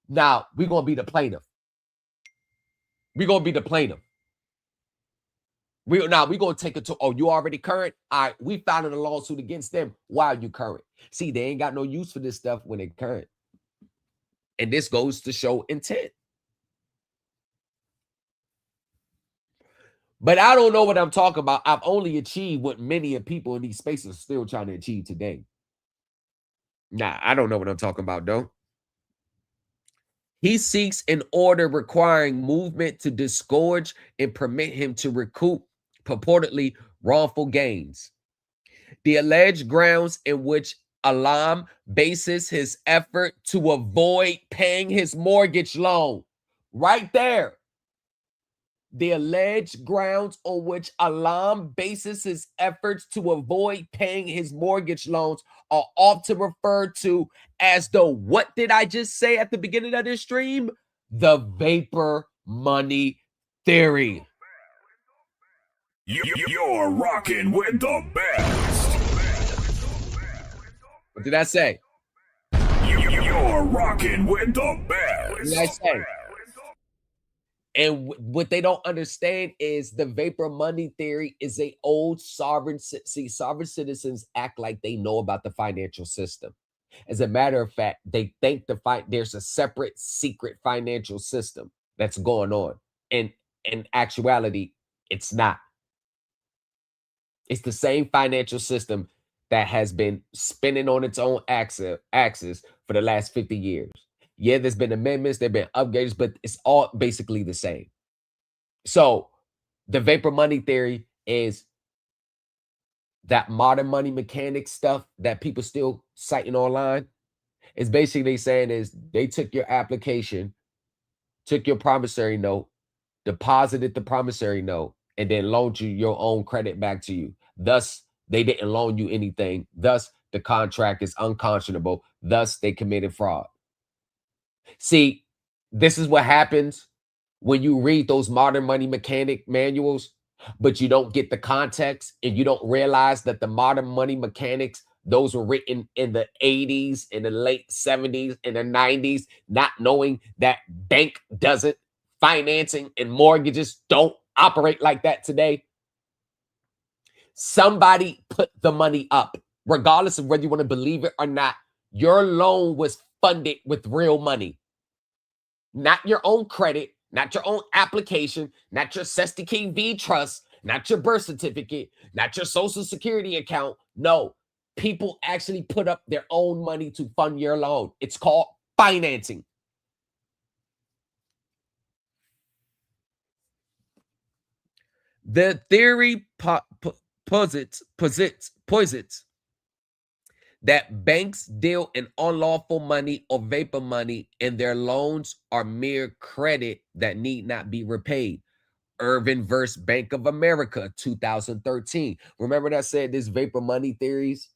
Now, we're going to be the plaintiff. We're going to be the plaintiff. We're going to take it to, oh, you already current? All right, we filed a lawsuit against them while you current. See, they ain't got no use for this stuff when they're current. And this goes to show intent. But I don't know what I'm talking about. I've only achieved what many of people in these spaces are still trying to achieve today. Nah, I don't know what I'm talking about, though. He seeks an order requiring movement to disgorge and permit him to recoup purportedly wrongful gains. The alleged grounds in which Alam bases his effort to avoid paying his mortgage loan. Right there. The alleged grounds on which Alam bases his efforts to avoid paying his mortgage loans are often referred to as the, what did I just say at the beginning of this stream? The vapor money theory. You're rocking with the best. What did I say? You're rocking with the best. What did I say? And what they don't understand is the vapor money theory is a old sovereign. See, sovereign citizens act like they know about the financial system. As a matter of fact, they think there's a separate secret financial system that's going on. And in actuality, it's not. It's the same financial system that has been spinning on its own axis for the last 50 years. Yeah, there's been amendments, there've been upgrades, but it's all basically the same. So the vapor money theory is that modern money mechanics stuff that people still citing online. It's basically saying is they took your application, took your promissory note, deposited the promissory note, and then loaned you your own credit back to you. Thus, they didn't loan you anything. Thus, the contract is unconscionable. Thus, they committed fraud. See, this is what happens when you read those modern money mechanic manuals, but you don't get the context and you don't realize that the modern money mechanics, those were written in the 80s, in the late 70s, in the 90s, not knowing that bank doesn't, financing and mortgages don't operate like that today. Somebody put the money up, regardless of whether you want to believe it or not. Your loan was funded with real money, not your own credit, not your own application, not your SETU trust, not your birth certificate, not your social security account. No, people actually put up their own money to fund your loan. It's called financing. The theory posits that banks deal in unlawful money or vapor money, and their loans are mere credit that need not be repaid. Irvin versus Bank of America, 2013. Remember that I said this vapor money theories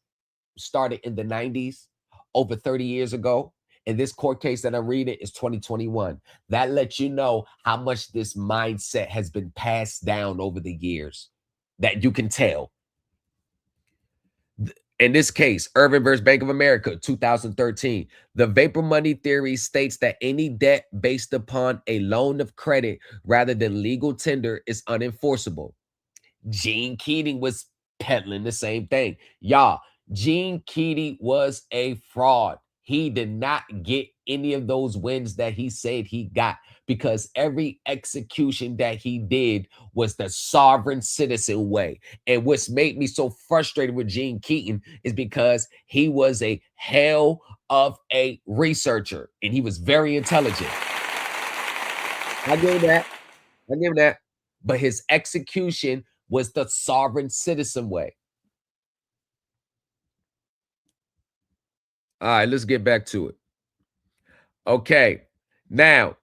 started in the 90s, over 30 years ago. And this court case that I'm reading is 2021. That lets you know how much this mindset has been passed down over the years, that you can tell. In this case, Irvin versus Bank of America, 2013, the vapor money theory states that any debt based upon a loan of credit rather than legal tender is unenforceable. Gene Keating was peddling the same thing. Y'all, Gene Keady was a fraud. He did not get any of those wins that he said he got because every execution that he did was the sovereign citizen way. And what's made me so frustrated with Gene Keaton is because he was a hell of a researcher and he was very intelligent. I give him that. I give him that. But his execution was the sovereign citizen way. All right, let's get back to it. Okay, now,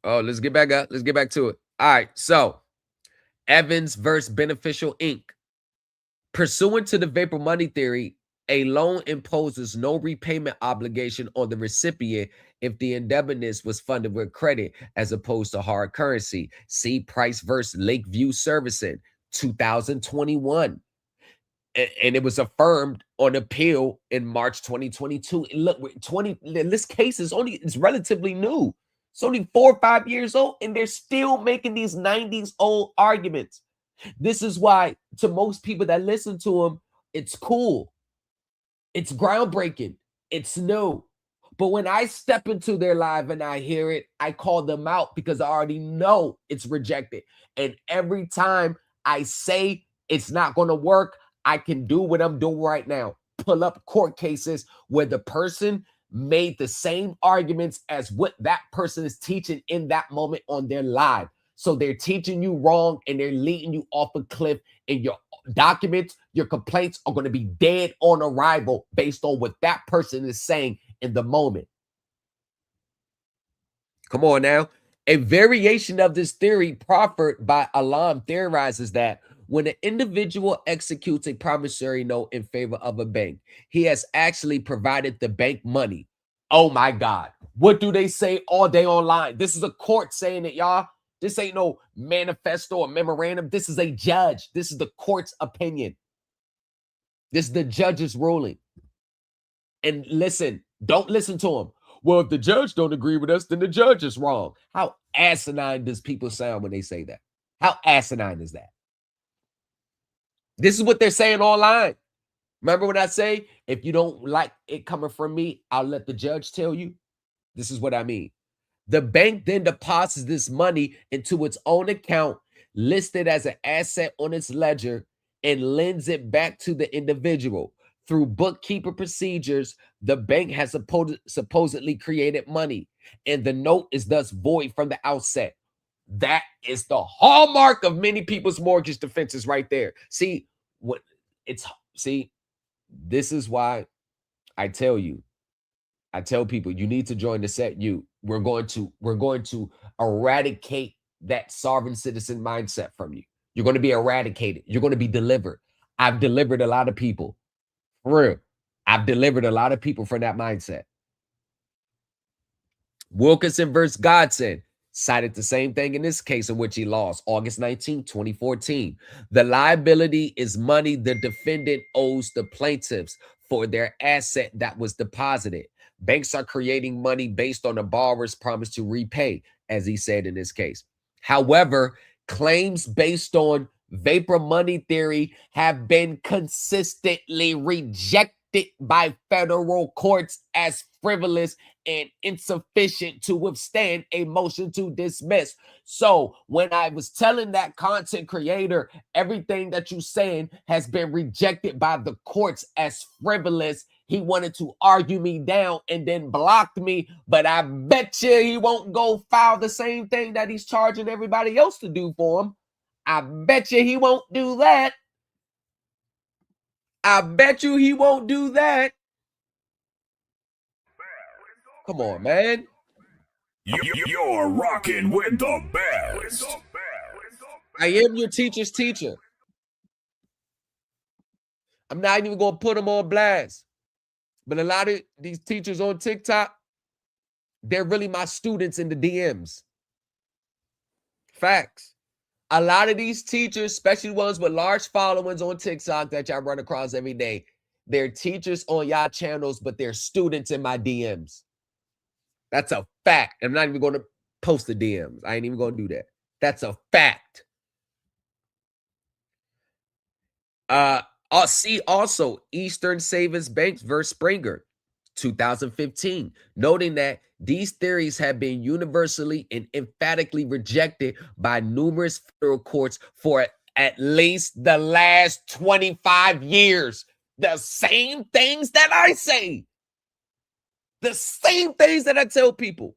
let's get back up. Let's get back to it. All right, so Evans versus Beneficial Inc. Pursuant to the vapor money theory, a loan imposes no repayment obligation on the recipient if the indebtedness was funded with credit as opposed to hard currency. See Price versus Lakeview Servicing, 2021. And it was affirmed on appeal in March 2022. And look, this case is it's relatively new. It's only 4 or 5 years old, and they're still making these 90s old arguments. This is why, to most people that listen to them, it's cool. It's groundbreaking. It's new. But when I step into their live and I hear it, I call them out because I already know it's rejected. And every time I say it's not going to work, I can do what I'm doing right now. Pull up court cases where the person made the same arguments as what that person is teaching in that moment on their live. So they're teaching you wrong and they're leading you off a cliff, and your documents, your complaints are going to be dead on arrival based on what that person is saying in the moment. Come on now. A variation of this theory proffered by Alam theorizes that when an individual executes a promissory note in favor of a bank, he has actually provided the bank money. Oh my God. What do they say all day online? This is a court saying it, y'all. This ain't no manifesto or memorandum. This is a judge. This is the court's opinion. This is the judge's ruling. And listen, don't listen to him. Well, if the judge don't agree with us, then the judge is wrong. How asinine does people sound when they say that? How asinine is that? This is what they're saying online. Remember when I say, if you don't like it coming from me, I'll let the judge tell you? This is what I mean. The bank then deposits this money into its own account, listed as an asset on its ledger, and lends it back to the individual. Through bookkeeper procedures, the bank has supposedly created money, and the note is thus void from the outset. That is the hallmark of many people's mortgage defenses right there. See, this is why I tell people you need to join the SETU. We're going to eradicate that sovereign citizen mindset from you. You're going to be eradicated. You're going to be delivered. I've delivered a lot of people. For real. I've delivered a lot of people from that mindset. Wilkinson versus Godson cited the same thing in this case, in which he lost August 19, 2014. The liability is money the defendant owes the plaintiffs for their asset that was deposited. Banks are creating money based on the borrower's promise to repay, as he said in this case. However, claims based on vapor money theory have been consistently rejected by federal courts as frivolous and insufficient to withstand a motion to dismiss. So when I was telling that content creator, everything that you're saying has been rejected by the courts as frivolous, he wanted to argue me down and then blocked me. But I bet you he won't go file the same thing that he's charging everybody else to do for him. I bet you he won't do that. I bet you he won't do that. Come on, man. You're rocking with the best. I am your teacher's teacher. I'm not even going to put them on blast. But a lot of these teachers on TikTok, they're really my students in the DMs. Facts. A lot of these teachers, especially ones with large followings on TikTok that y'all run across every day, they're teachers on y'all channels, but they're students in my DMs. That's a fact. I'm not even going to post the DMs. I ain't even going to do that. That's a fact. See also Eastern Savings Banks versus Springer, 2015, noting that these theories have been universally and emphatically rejected by numerous federal courts for at least the last 25 years. The same things that I say, the same things that I tell people.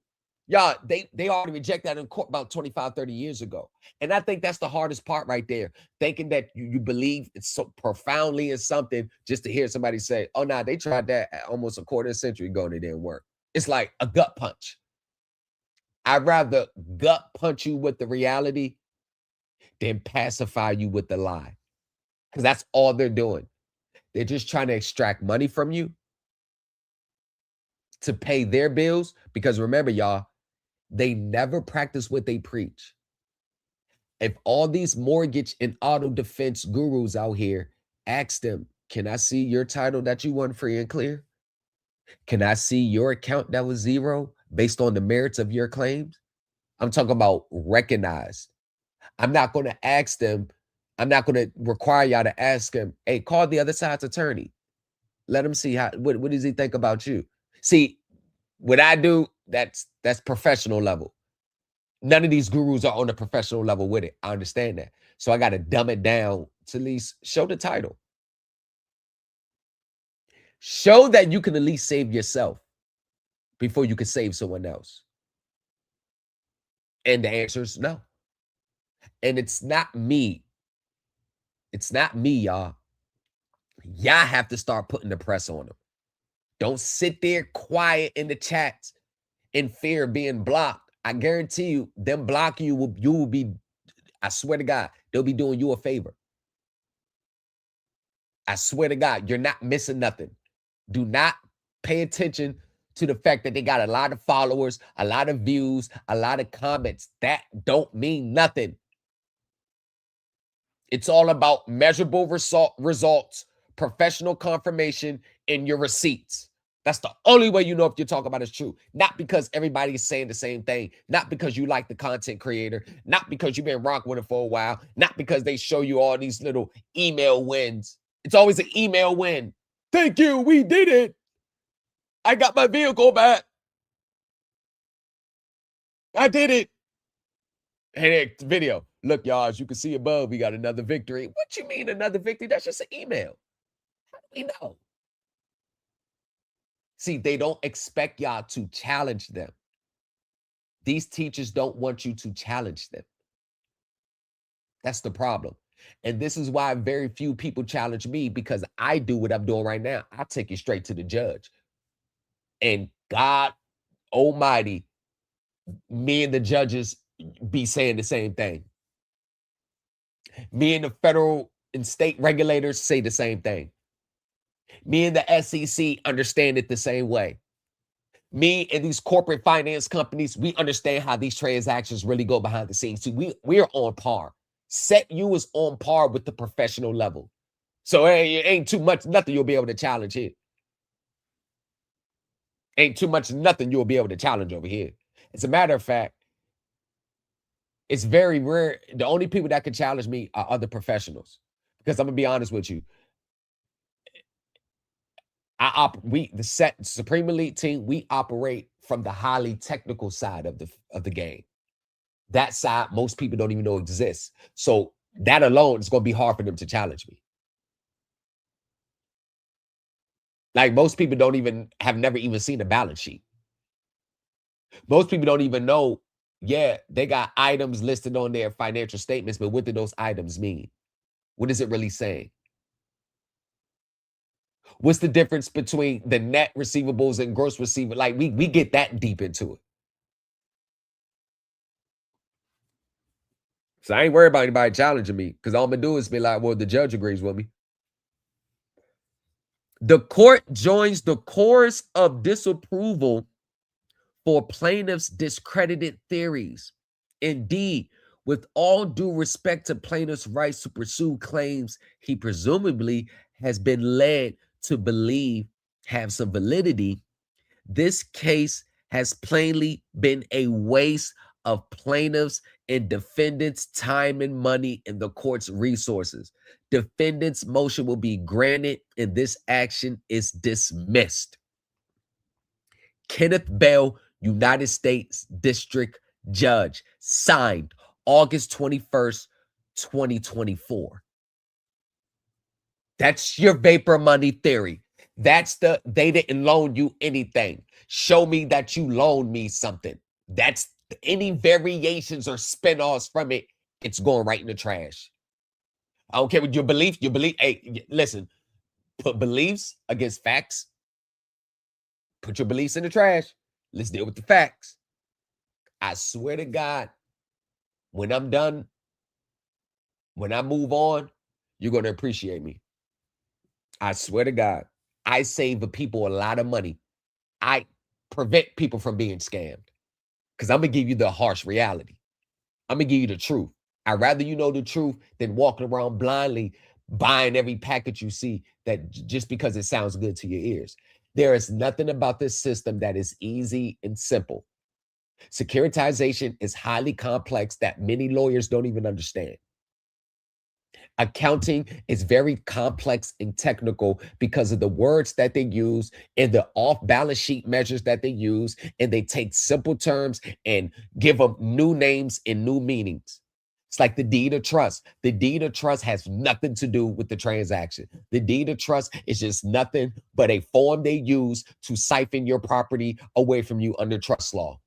Y'all, they already reject that in court about 25, 30 years ago. And I think that's the hardest part right there. Thinking that you believe it's so profoundly in something just to hear somebody say, oh, nah, they tried that almost a quarter century ago and it didn't work. It's like a gut punch. I'd rather gut punch you with the reality than pacify you with the lie. Because that's all they're doing. They're just trying to extract money from you to pay their bills. Because remember, y'all, they never practice what they preach. If all these mortgage and auto defense gurus out here, ask them, can I see your title that you won free and clear? Can I see your account that was zero based on the merits of your claims? I'm talking about recognized. I'm not going to ask them. I'm not going to require y'all to ask them, hey, call the other side's attorney. Let him see what does he think about you? See, what I do, that's professional level. None of these gurus are on the professional level with it. I understand that. So I got to dumb it down to at least show the title. Show that you can at least save yourself before you can save someone else. And the answer is no. And it's not me. It's not me, y'all. Y'all have to start putting the press on them. Don't sit there quiet in the chats in fear of being blocked. I guarantee you, them blocking you will be, I swear to God, they'll be doing you a favor. I swear to God, you're not missing nothing. Do not pay attention to the fact that they got a lot of followers, a lot of views, a lot of comments. That don't mean nothing. It's all about measurable results, professional confirmation, and your receipts. That's the only way you know if you're talking about it's true. Not because everybody is saying the same thing. Not because you like the content creator. Not because you've been rocking with it for a while. Not because they show you all these little email wins. It's always an email win. Thank you, we did it. I got my vehicle back. I did it. Hey, video. Look, y'all, as you can see above, we got another victory. What you mean another victory? That's just an email. How do we know? See, they don't expect y'all to challenge them. These teachers don't want you to challenge them. That's the problem. And this is why very few people challenge me, because I do what I'm doing right now. I take it straight to the judge. And God Almighty, me and the judges be saying the same thing. Me and the federal and state regulators say the same thing. Me and the SEC understand it the same way. Me and these corporate finance companies, we understand how these transactions really go behind the scenes. See, we're on par. SETU is on par with the professional level. So hey, it ain't too much, nothing you'll be able to challenge here. Ain't too much, nothing you'll be able to challenge over here. As a matter of fact, it's very rare. The only people that can challenge me are other professionals. Because I'm gonna be honest with you. The Supreme Elite team, we operate from the highly technical side of the game. That side, most people don't even know exists. So that alone is gonna be hard for them to challenge me. Like most people have never even seen a balance sheet. Most people don't even know, yeah, they got items listed on their financial statements, but what do those items mean? What is it really saying? What's the difference between the net receivables and gross receivables? Like we get that deep into it. So I ain't worried about anybody challenging me, because all I'm gonna do is be like, well, the judge agrees with me. The court joins the chorus of disapproval for plaintiffs' discredited theories. Indeed, with all due respect to plaintiffs' rights to pursue claims he presumably has been led to believe have some validity, this case has plainly been a waste of plaintiffs' and defendants' time and money and the court's resources. Defendant's motion will be granted and this action is dismissed. Kenneth Bell, United States District Judge, signed August 21st, 2024. That's your vapor money theory. That's they didn't loan you anything. Show me that you loaned me something. That's any variations or spin-offs from it, it's going right in the trash. I don't care what your belief, hey, listen, put beliefs against facts. Put your beliefs in the trash. Let's deal with the facts. I swear to God, when I'm done, when I move on, you're going to appreciate me. I swear to God, I save the people a lot of money. I prevent people from being scammed because I'm going to give you the harsh reality. I'm going to give you the truth. I'd rather you know the truth than walking around blindly buying every package you see that just because it sounds good to your ears. There is nothing about this system that is easy and simple. Securitization is highly complex that many lawyers don't even understand. Accounting is very complex and technical because of the words that they use and the off-balance sheet measures that they use, and they take simple terms and give them new names and new meanings. It's like the deed of trust. The deed of trust has nothing to do with the transaction. The deed of trust is just nothing but a form they use to siphon your property away from you under trust law.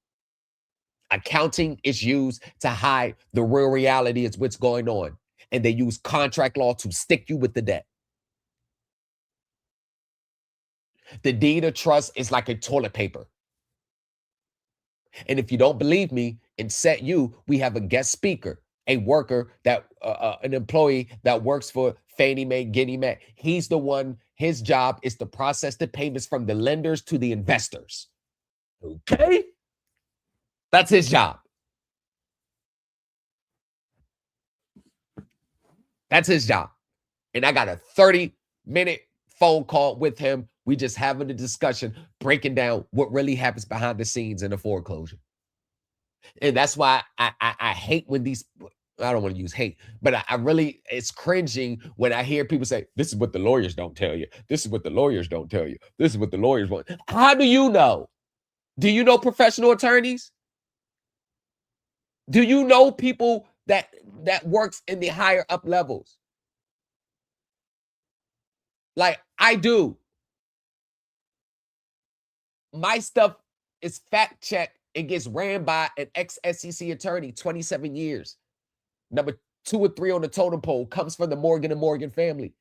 Accounting is used to hide the real reality of what's going on. And they use contract law to stick you with the debt. The deed of trust is like a toilet paper. And if you don't believe me, in SETU, we have a guest speaker, a worker that an employee that works for Fannie Mae, Ginnie Mae. He's the one, his job is to process the payments from the lenders to the investors. Okay? That's his job. That's his job. And I got a 30-minute phone call with him. We just having a discussion, breaking down what really happens behind the scenes in a foreclosure. And that's why I hate when these, I don't want to use hate, but I really, it's cringing when I hear people say, this is what the lawyers don't tell you. This is what the lawyers don't tell you. This is what the lawyers want. How do you know? Do you know professional attorneys? Do you know people that works in the higher up levels? Like I do. My stuff is fact checked and gets ran by an ex-SEC attorney, 27 years. Number 2 or 3 on the totem pole, comes from the Morgan & Morgan family.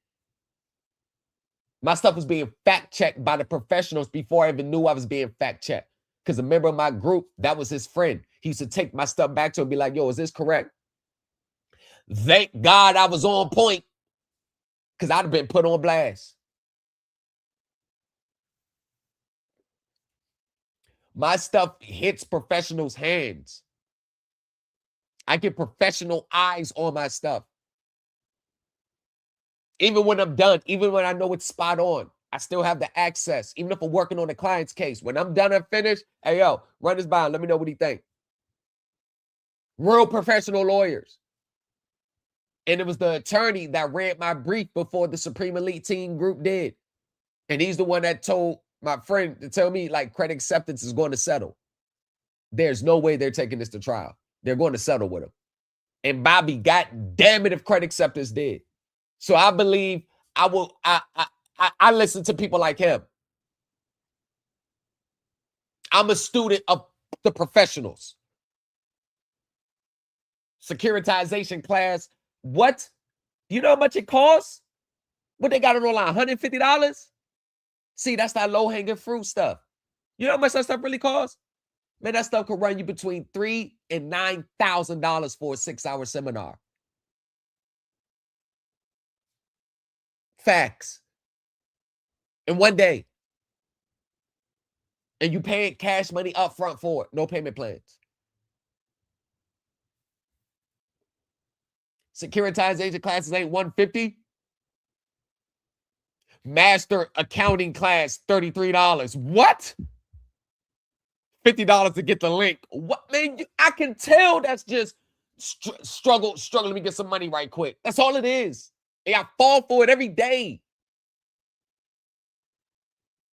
My stuff was being fact checked by the professionals before I even knew I was being fact checked. Because a member of my group, that was his friend. He used to take my stuff back to him and be like, yo, is this correct? Thank God I was on point, because I'd have been put on blast. My stuff hits professionals' hands. I get professional eyes on my stuff. Even when I'm done, even when I know it's spot on, I still have the access. Even if I'm working on a client's case, when I'm done and finished, hey, yo, run this by him. Let me know what he think. Real professional lawyers. And it was the attorney that read my brief before the Supreme Elite Team group did. And he's the one that told my friend to tell me, like, credit acceptance is going to settle. There's no way they're taking this to trial. They're going to settle with him. And Bobby, God damn it, if credit acceptance did. So I believe I listen to people like him. I'm a student of the professionals. Securitization class. What? You know how much it costs? What they got it online? $150? See, that's that low-hanging fruit stuff. You know how much that stuff really costs? Man, that stuff could run you between $3,000 and $9,000 for a 6-hour seminar. Facts. In one day. And you pay cash money up front for it. No payment plans. Securitization classes ain't $150. Master accounting class, $33. What? $50 to get the link. What, man? I can tell that's just struggling to get some money right quick. That's all it is. And I fall for it every day.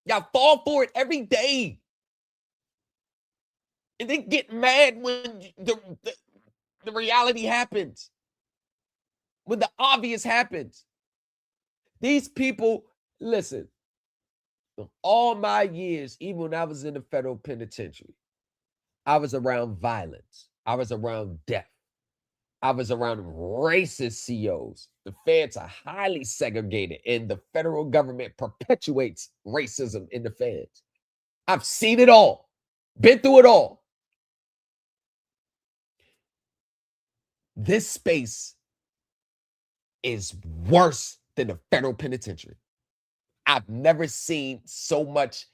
Y'all fall for it every day. And then get mad when the reality happens. When the obvious happens. These people, listen, all my years, even when I was in the federal penitentiary, I was around violence. I was around death. I was around racist COs. The feds are highly segregated, and the federal government perpetuates racism in the feds. I've seen it all, been through it all. This space is worse than the federal penitentiary. I've never seen so much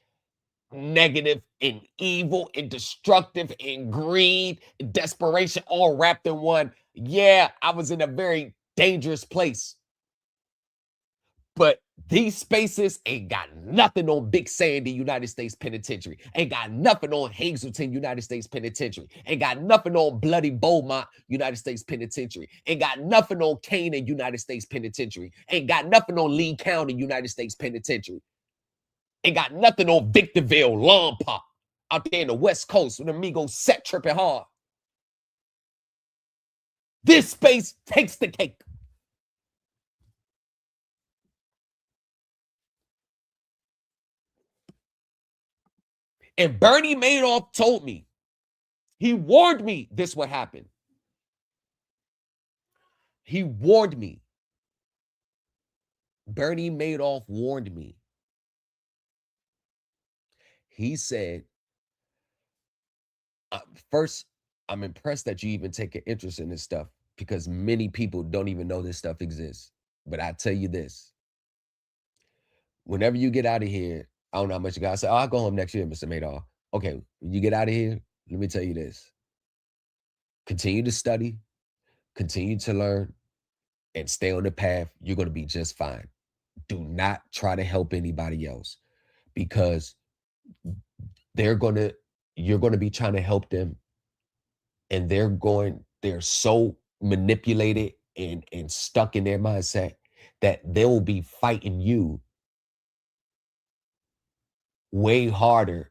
negative and evil and destructive and greed and desperation all wrapped in one. Yeah, I was in a very dangerous place. But these spaces ain't got nothing on Big Sandy United States Penitentiary. Ain't got nothing on Hazleton United States Penitentiary. Ain't got nothing on Bloody Beaumont United States Penitentiary. Ain't got nothing on Canaan United States Penitentiary. Ain't got nothing on Lee County United States Penitentiary. Ain't got nothing on Victorville, Lompoc, out there in the West Coast with amigos set tripping hard. This space takes the cake. And Bernie Madoff told me, he warned me this would happen. He warned me. Bernie Madoff warned me. He said, first, I'm impressed that you even take an interest in this stuff because many people don't even know this stuff exists. But I tell you this, whenever you get out of here, I don't know how much you guys say, oh, I'll go home next year, Mr. Madoff. Okay, when you get out of here, let me tell you this. Continue to study, continue to learn, and stay on the path. You're going to be just fine. Do not try to help anybody else because you're going to be trying to help them, and they're so manipulated and stuck in their mindset that they'll be fighting you way harder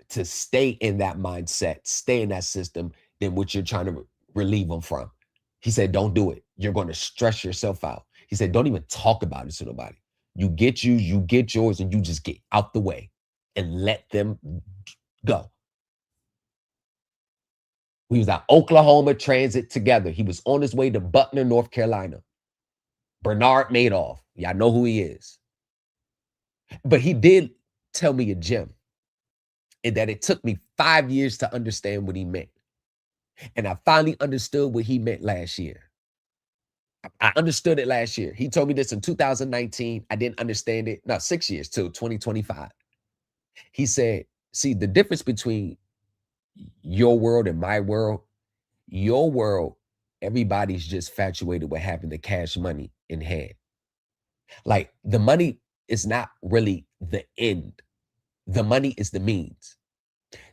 to stay in that mindset, stay in that system than what you're trying to relieve them from. He said, don't do it. You're going to stress yourself out. He said, don't even talk about it to nobody. You get yours, and you just get out the way and let them go. We was at Oklahoma Transit together. He was on his way to Butner, North Carolina. Bernard Madoff. Y'all know who he is. But he did tell me a gem, and that it took me 5 years to understand what he meant. And I finally understood what he meant last year. I understood it last year. He told me this in 2019. I didn't understand it. No, 6 years till 2025. He said, see, the difference between your world and my world, your world, everybody's just infatuated with having the cash money in hand. Like the money is not really the end. The money is the means.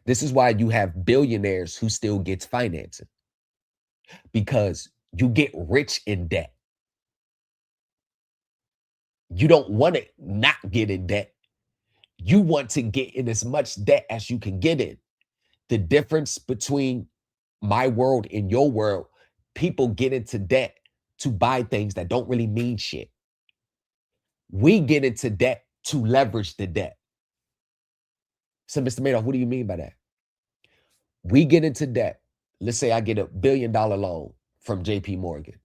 This is why you have billionaires who still gets financing, because you get rich in debt. You don't want to not get in debt. You want to get in as much debt as you can get in. The difference between my world and your world, people get into debt to buy things that don't really mean shit. We get into debt to leverage the debt. So, Mr. Madoff, what do you mean by that? We get into debt. Let's say I get $1 billion loan from JP Morgan.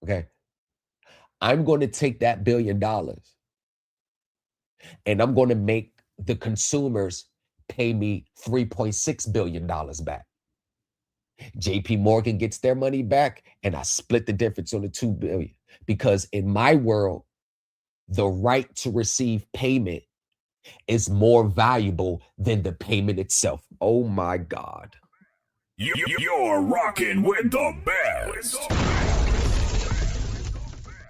Okay. I'm going to take that $1 billion and I'm going to make the consumers pay me $3.6 billion back. JP Morgan gets their money back and I split the difference on the $2 billion, because in my world, the right to receive payment is more valuable than the payment itself. Oh my God. You're rocking with the best.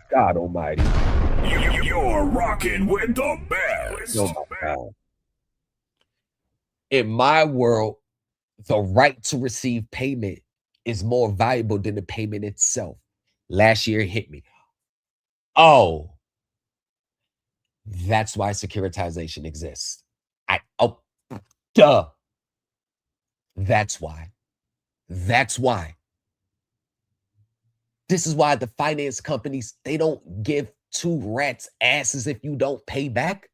God almighty. You're rocking with the best. Oh my God. In my world, the right to receive payment is more valuable than the payment itself. Last year it hit me. Oh, that's why securitization exists. Oh, duh. That's why. That's why. This is why the finance companies, they don't give two rats asses if you don't pay back.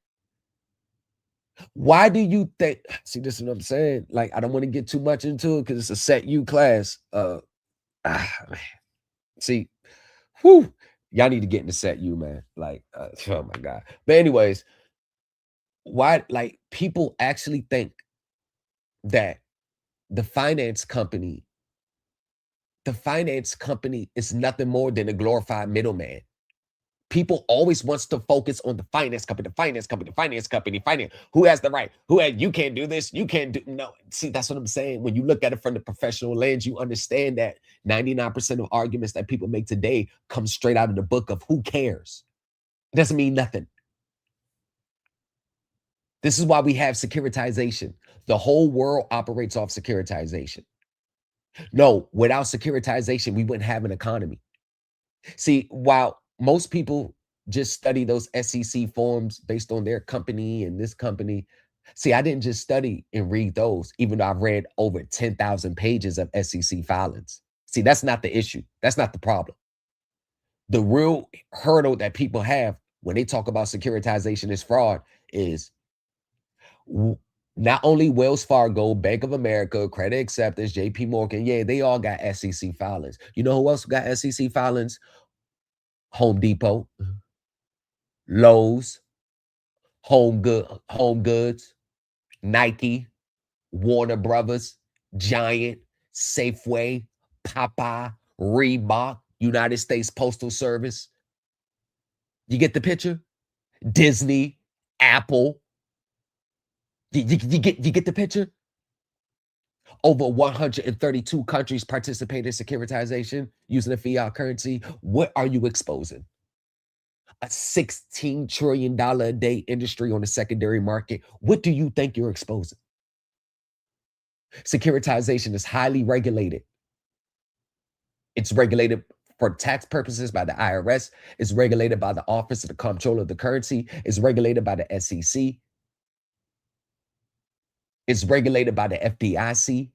Why do you think? See, this is what I'm saying. Like, I don't want to get too much into it because it's a SETU class. Man. See, whew, y'all need to get into SETU, man. Like, oh my God. But anyways, why, like, people actually think that the finance company is nothing more than a glorified middleman. People always wants to focus on the finance company, who has the right, you can't do this, you can't do, no. See, that's what I'm saying. When you look at it from the professional lens, you understand that 99% of arguments that people make today come straight out of the book of who cares. It doesn't mean nothing. This is why we have securitization. The whole world operates off securitization. No, without securitization, we wouldn't have an economy. See, while most people just study those SEC forms based on their company and this company. See, I didn't just study and read those, even though I've read over 10,000 pages of SEC filings. See, that's not the issue. That's not the problem. The real hurdle that people have when they talk about securitization is fraud is not only Wells Fargo, Bank of America, Credit Acceptance, JP Morgan, yeah, they all got SEC filings. You know who else got SEC filings? Home Depot, Lowe's, Home Goods, Nike, Warner Brothers, Giant, Safeway, Popeye, Reebok, United States Postal Service. You get the picture? Disney, Apple. You get the picture? Over 132 countries participate in securitization using a fiat currency. What are you exposing? A $16 trillion a day industry on the secondary market. What do you think you're exposing? Securitization is highly regulated. It's regulated for tax purposes by the IRS. It's regulated by the Office of the Comptroller of the Currency. It's regulated by the SEC. It's regulated by the FDIC.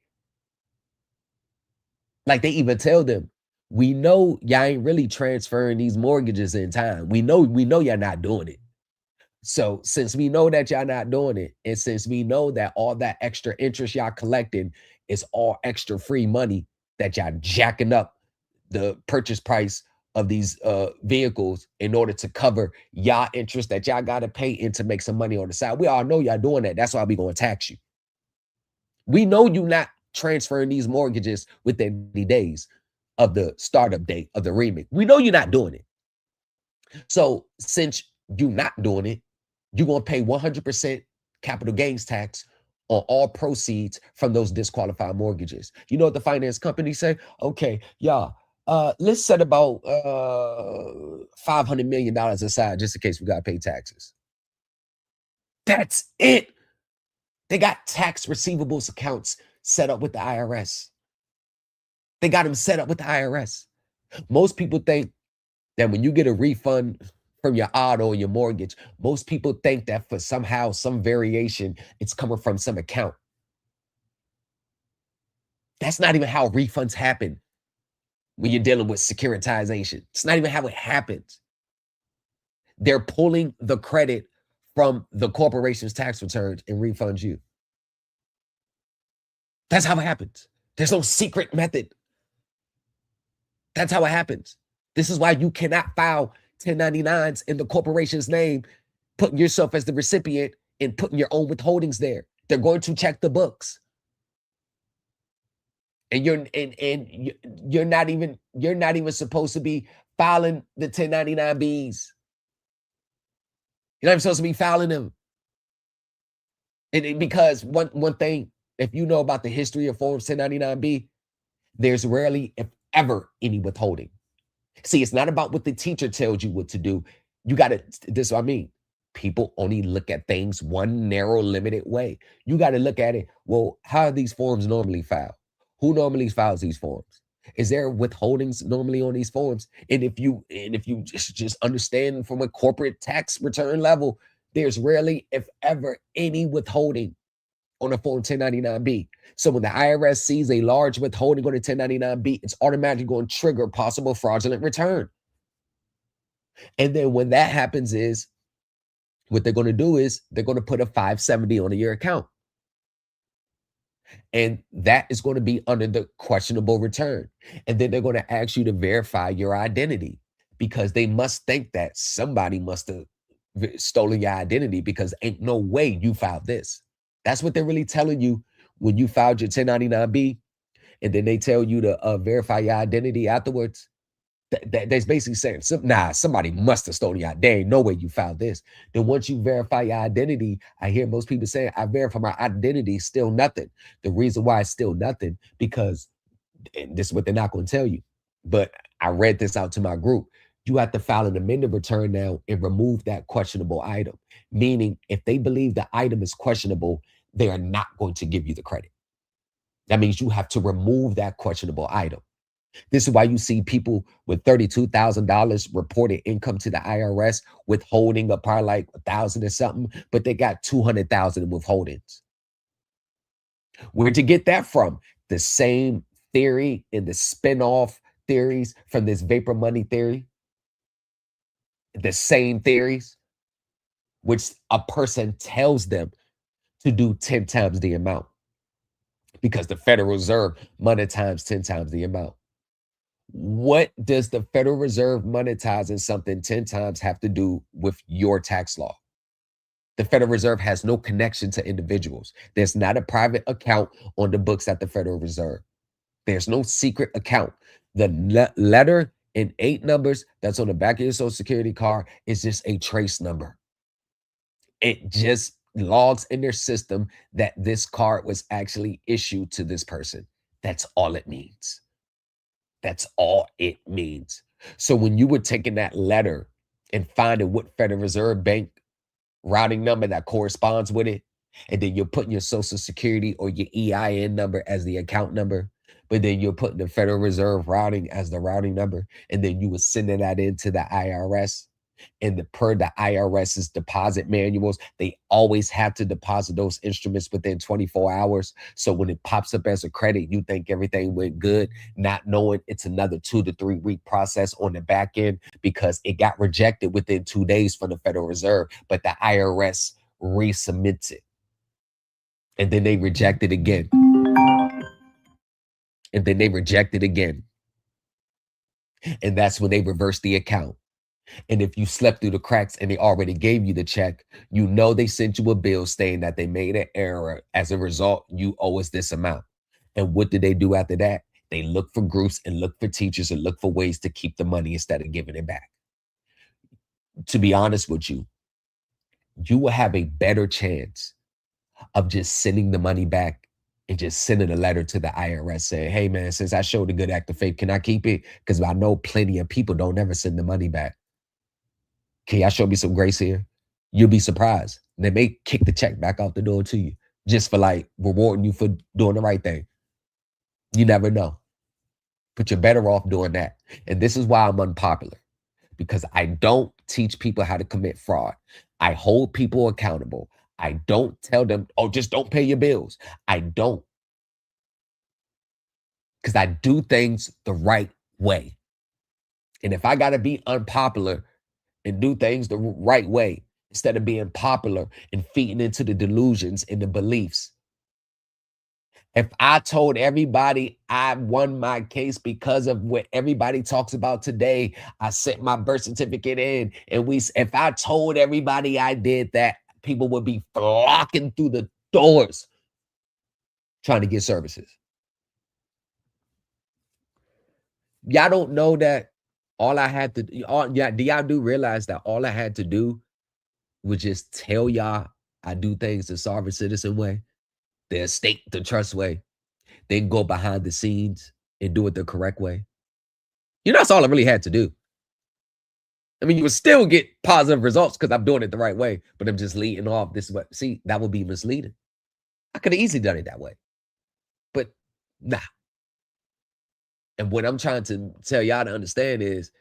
Like, they even tell them, we know y'all ain't really transferring these mortgages in time. We know y'all not doing it. So since we know that y'all not doing it, and since we know that all that extra interest y'all collecting is all extra free money that y'all jacking up the purchase price of these vehicles in order to cover y'all interest that y'all got to pay and to make some money on the side. We all know y'all doing that. That's why we going to tax you. We know you not transferring these mortgages within the days of the startup date of the remake. We know you're not doing it. So since you're not doing it, you're going to pay 100% capital gains tax on all proceeds from those disqualified mortgages. You know what the finance companies say? Okay, y'all, let's set about $500 million aside just in case we got to pay taxes. That's it. They got tax receivables accounts set up with the IRS. They got them set up with the IRS. Most people think that when you get a refund from your auto or your mortgage, most people think that for somehow, some variation, it's coming from some account. That's not even how refunds happen when you're dealing with securitization. It's not even how it happens. They're pulling the credit from the corporation's tax returns and refund you. That's how it happens. There's no secret method. That's how it happens. This is why you cannot file 1099s in the corporation's name, putting yourself as the recipient and putting your own withholdings there. They're going to check the books. And you're not even supposed to be filing the 1099Bs. You're not even supposed to be filing them. And because one thing, if you know about the history of Forms 1099B, there's rarely, if ever, any withholding. See, it's not about what the teacher tells you what to do. You got to, this is what I mean. people only look at things one narrow, limited way. You got to look at it. Well, how are these forms normally filed? Who normally files these forms? Is there withholdings normally on these forms? And if you just understand from a corporate tax return level, there's rarely, if ever, any withholding on a Form 1099-B. So when the IRS sees a large withholding on a 1099-B, it's automatically going to trigger possible fraudulent return. And then when that happens is, what they're going to do is they're going to put a 570 on your account. And that is going to be under the questionable return. And then they're going to ask you to verify your identity, because they must think that somebody must have stolen your identity, because ain't no way you filed this. That's what they're really telling you when you filed your 1099-B, and then they tell you to verify your identity afterwards. That's basically saying, somebody must have stolen your identity. There ain't no way you filed this. Then once you verify your identity, I hear most people saying, I verify my identity, still nothing. The reason why it's still nothing, because, and this is what they're not going to tell you, but I read this out to my group. You have to file an amended return now and remove that questionable item. Meaning, if they believe the item is questionable, they are not going to give you the credit. That means you have to remove that questionable item. This is why you see people with $32,000 reported income to the IRS withholding up probably like 1,000 or something, but they got 200,000 in withholdings. Where'd you get that from? The same theory and the spin-off theories from this vapor money theory. The same theories, which a person tells them to do 10 times the amount, because the Federal Reserve monetizes 10 times the amount. What does the Federal Reserve monetizing something 10 times have to do with your tax law? The Federal Reserve has no connection to individuals. There's not a private account on the books at the Federal Reserve. There's no secret account. The letter and 8 numbers that's on the back of your Social Security card is just a trace number. It just logs in their system that this card was actually issued to this person. That's all it means. That's all it means. So when you were taking that letter and finding what Federal Reserve Bank routing number that corresponds with it, and then you're putting your Social Security or your EIN number as the account number, but then you're putting the Federal Reserve routing as the routing number, and then you were sending that into the IRS. And per the IRS's deposit manuals, they always have to deposit those instruments within 24 hours. So when it pops up as a credit, you think everything went good, not knowing it's another 2 to 3 week process on the back end, because it got rejected within 2 days from the Federal Reserve, but the IRS resubmits it. And then they reject it again. And then they reject it again. And that's when they reverse the account. And if you slept through the cracks and they already gave you the check, you know they sent you a bill saying that they made an error. As a result, you owe us this amount. And what did they do after that? They look for groups and look for teachers and look for ways to keep the money instead of giving it back. To be honest with you, you will have a better chance of just sending the money back and just sending a letter to the IRS saying, hey man, since I showed a good act of faith, can I keep it? Because I know plenty of people don't ever send the money back. Can y'all show me some grace here? You'll be surprised. They may kick the check back out the door to you just for like rewarding you for doing the right thing. You never know. But you're better off doing that. And this is why I'm unpopular, because I don't teach people how to commit fraud. I hold people accountable. I don't tell them, oh, just don't pay your bills. I don't. Because I do things the right way. And if I got to be unpopular and do things the right way, instead of being popular and feeding into the delusions and the beliefs. If I told everybody I won my case because of what everybody talks about today, I sent my birth certificate in, and if I told everybody I did that, people would be flocking through the doors trying to get services. Y'all don't know that all I had to do, do y'all do realize that all I had to do was just tell y'all I do things the sovereign citizen way, the estate, the trust way, then go behind the scenes and do it the correct way? You know, that's all I really had to do. I mean, you will still get positive results because I'm doing it the right way, but I'm just leading off this way. See, that would be misleading. I could have easily done it that way, but nah. And what I'm trying to tell y'all to understand is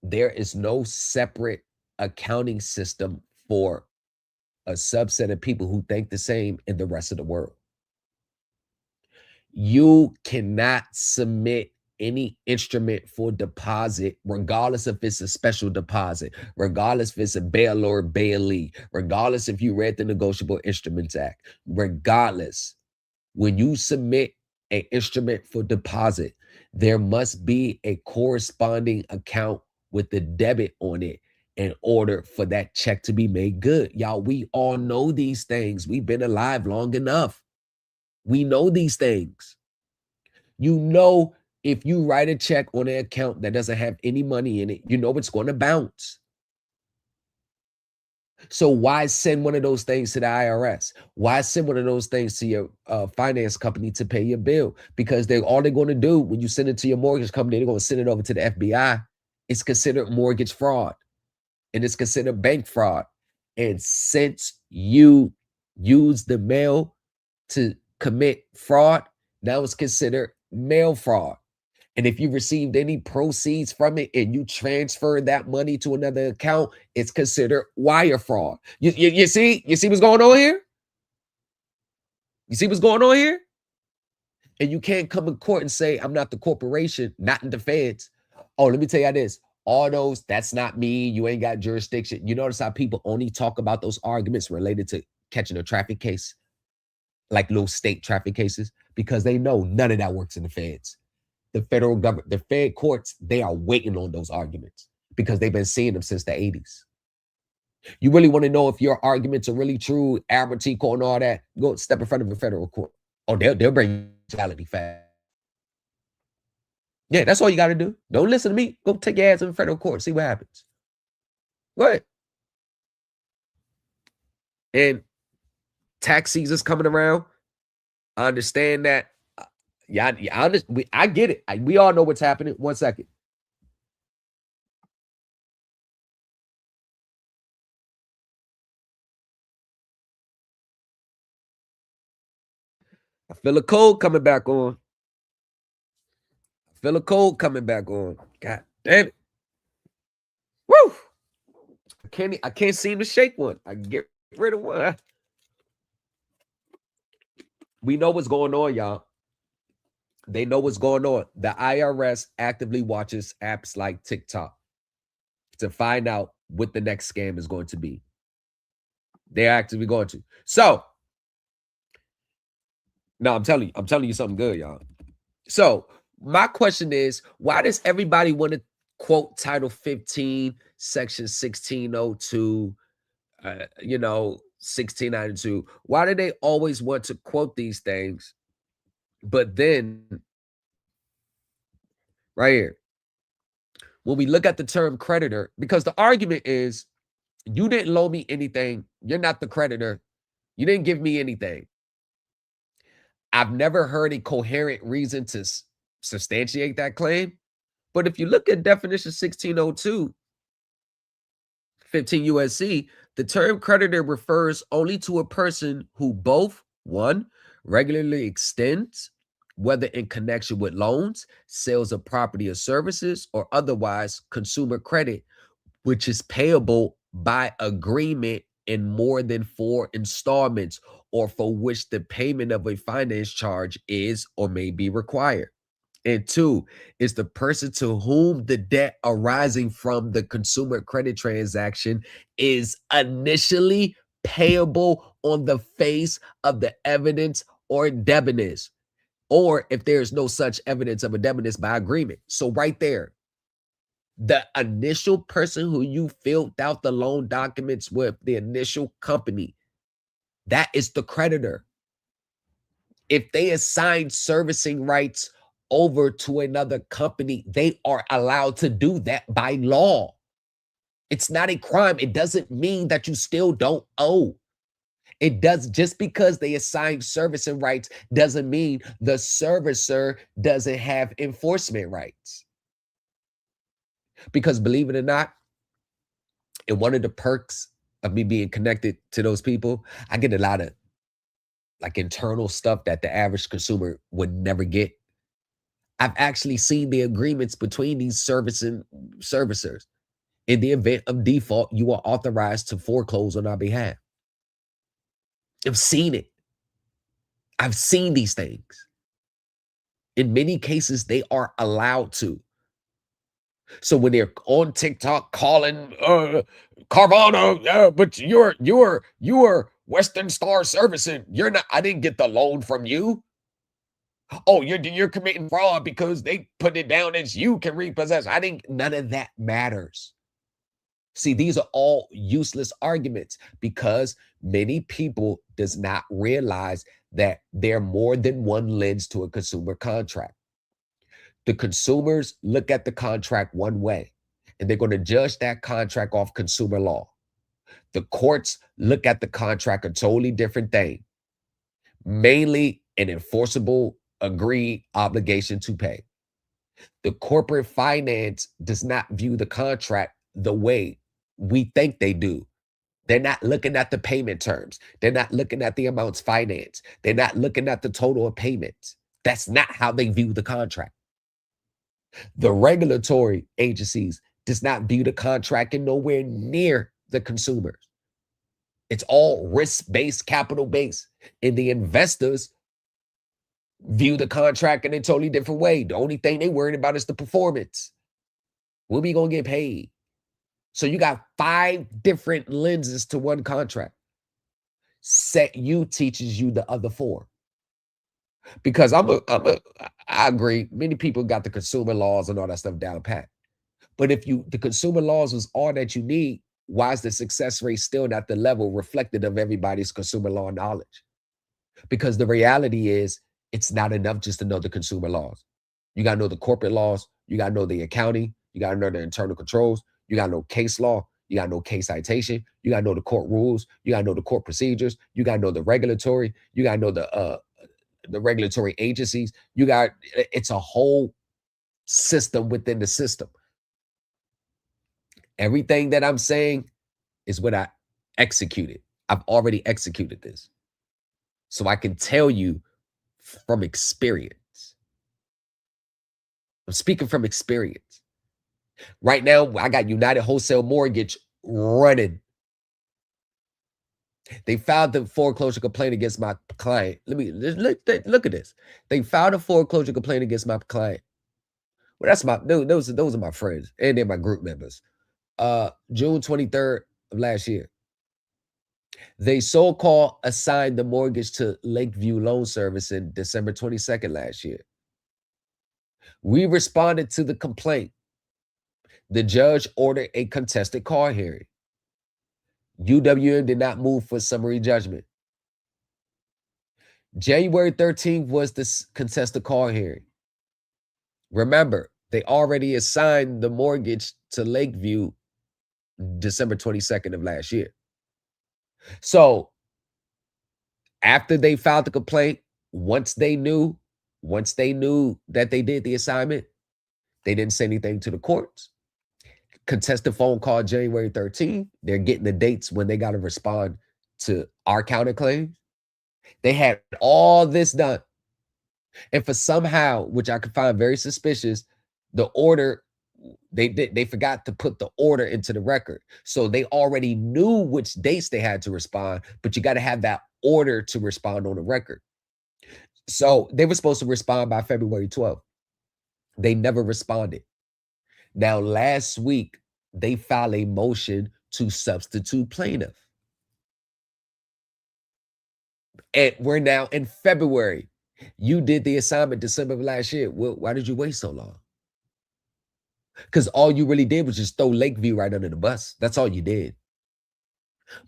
there is no separate accounting system for a subset of people who think the same in the rest of the world. You cannot submit any instrument for deposit, regardless if it's a special deposit, regardless if it's a bail or bailee, regardless if you read the Negotiable Instruments Act, regardless, when you submit an instrument for deposit, there must be a corresponding account with the debit on it in order for that check to be made good. Y'all, we all know these things. We've been alive long enough. We know these things. You know, if you write a check on an account that doesn't have any money in it, you know it's going to bounce. So why send one of those things to the IRS? Why send one of those things to your finance company to pay your bill? Because all they're going to do when you send it to your mortgage company, they're going to send it over to the FBI. It's considered mortgage fraud, and it's considered bank fraud. And since you use the mail to commit fraud, now it's considered mail fraud. And if you received any proceeds from it and you transfer that money to another account, it's considered wire fraud. You see what's going on here? You see what's going on here? And you can't come in court and say, I'm not the corporation, not in defense. Oh, let me tell you this. All those, that's not me. You ain't got jurisdiction. You notice how people only talk about those arguments related to catching a traffic case, like little state traffic cases, because they know none of that works in the feds. The federal government, the Fed courts, they are waiting on those arguments because they've been seeing them since the 80s. You really want to know if your arguments are really true, admiralty court and all that, go step in front of a federal court. Oh, they'll bring reality fast. Yeah, that's all you got to do. Don't listen to me. Go take your ass in federal court, see what happens. Go ahead. And tax season's coming around. I understand that. Yeah, I get it. We all know what's happening. 1 second. I feel a cold coming back on. I feel a cold coming back on. God damn it. Woo! I can't seem to shake one. I can get rid of one. We know what's going on, y'all. They know what's going on. The IRS actively watches apps like TikTok to find out what the next scam is going to be. They're actively going to. So, no, I'm telling you something good, y'all. So, my question is, why does everybody want to quote Title 15, Section 1602, 1692? Why do they always want to quote these things? But then, right here, when we look at the term creditor, because the argument is, you didn't loan me anything. You're not the creditor. You didn't give me anything. I've never heard a coherent reason to substantiate that claim. But if you look at definition 1602, 15 USC, the term creditor refers only to a person who both, one, regularly extends, whether in connection with loans, sales of property or services, or otherwise consumer credit, which is payable by agreement in more than 4 installments, or for which the payment of a finance charge is or may be required. And 2 is the person to whom the debt arising from the consumer credit transaction is initially payable on the face of the evidence or indebtedness, or if there is no such evidence of indebtedness by agreement. So right there, the initial person who you filled out the loan documents with, the initial company, that is the creditor. If they assign servicing rights over to another company, they are allowed to do that by law. It's not a crime. It doesn't mean that you still don't owe. It does, just because they assign servicing rights doesn't mean the servicer doesn't have enforcement rights. Because believe it or not, And one of the perks of me being connected to those people, I get a lot of like internal stuff that the average consumer would never get. I've actually seen the agreements between these servicers. In the event of default, you are authorized to foreclose on our behalf. I've seen it. I've seen these things. In many cases, they are allowed to. So when they're on TikTok calling Carvana, but you're Western Star Servicing. You're not. I didn't get the loan from you. Oh, you're committing fraud because they put it down as you can repossess. I didn't. None of that matters. See, these are all useless arguments because many people does not realize that there are more than one lens to a consumer contract. The consumers look at the contract one way, and they're going to judge that contract off consumer law. The courts look at the contract a totally different thing, mainly an enforceable agreed obligation to pay. The corporate finance does not view the contract the way we think they do. They're not looking at the payment terms. They're not looking at the amounts financed. They're not looking at the total of payments. That's not how they view the contract. The regulatory agencies does not view the contract in nowhere near the consumers. It's all risk-based, capital-based. And the investors view the contract in a totally different way. The only thing they worried about is the performance. When we gonna get paid? So you got 5 different lenses to one contract. SETU teaches you the other 4. Because I agree, many people got the consumer laws and all that stuff down pat. But if the consumer laws was all that you need, why is the success rate still not the level reflected of everybody's consumer law knowledge? Because the reality is it's not enough just to know the consumer laws. You got to know the corporate laws. You got to know the accounting. You got to know the internal controls. You got to know case law. You got to know case citation. You got to know the court rules. You got to know the court procedures. You got to know the regulatory. You got to know the regulatory agencies. It's a whole system within the system. Everything that I'm saying is what I executed. I've already executed this. So I can tell you from experience. I'm speaking from experience. Right now, I got United Wholesale Mortgage running. They filed the foreclosure complaint against my client. Look at this. They filed a foreclosure complaint against my client. Well, those are my friends and they're my group members. June 23rd of last year. They so-called assigned the mortgage to Lakeview Loan Service in December 22nd last year. We responded to the complaint. The judge ordered a contested call hearing. UWM did not move for summary judgment. January 13th was the contested call hearing. Remember, they already assigned the mortgage to Lakeview December 22nd of last year. So after they filed the complaint, once they knew that they did the assignment, they didn't say anything to the courts. Contested phone call January 13th. They're getting the dates when they got to respond to our counterclaims. They had all this done. And for somehow, which I could find very suspicious, the order, they forgot to put the order into the record. So they already knew which dates they had to respond, but you got to have that order to respond on the record. So they were supposed to respond by February 12th. They never responded. Now, last week, they filed a motion to substitute plaintiff. And we're now in February. You did the assignment December of last year. Well, why did you wait so long? Because all you really did was just throw Lakeview right under the bus. That's all you did.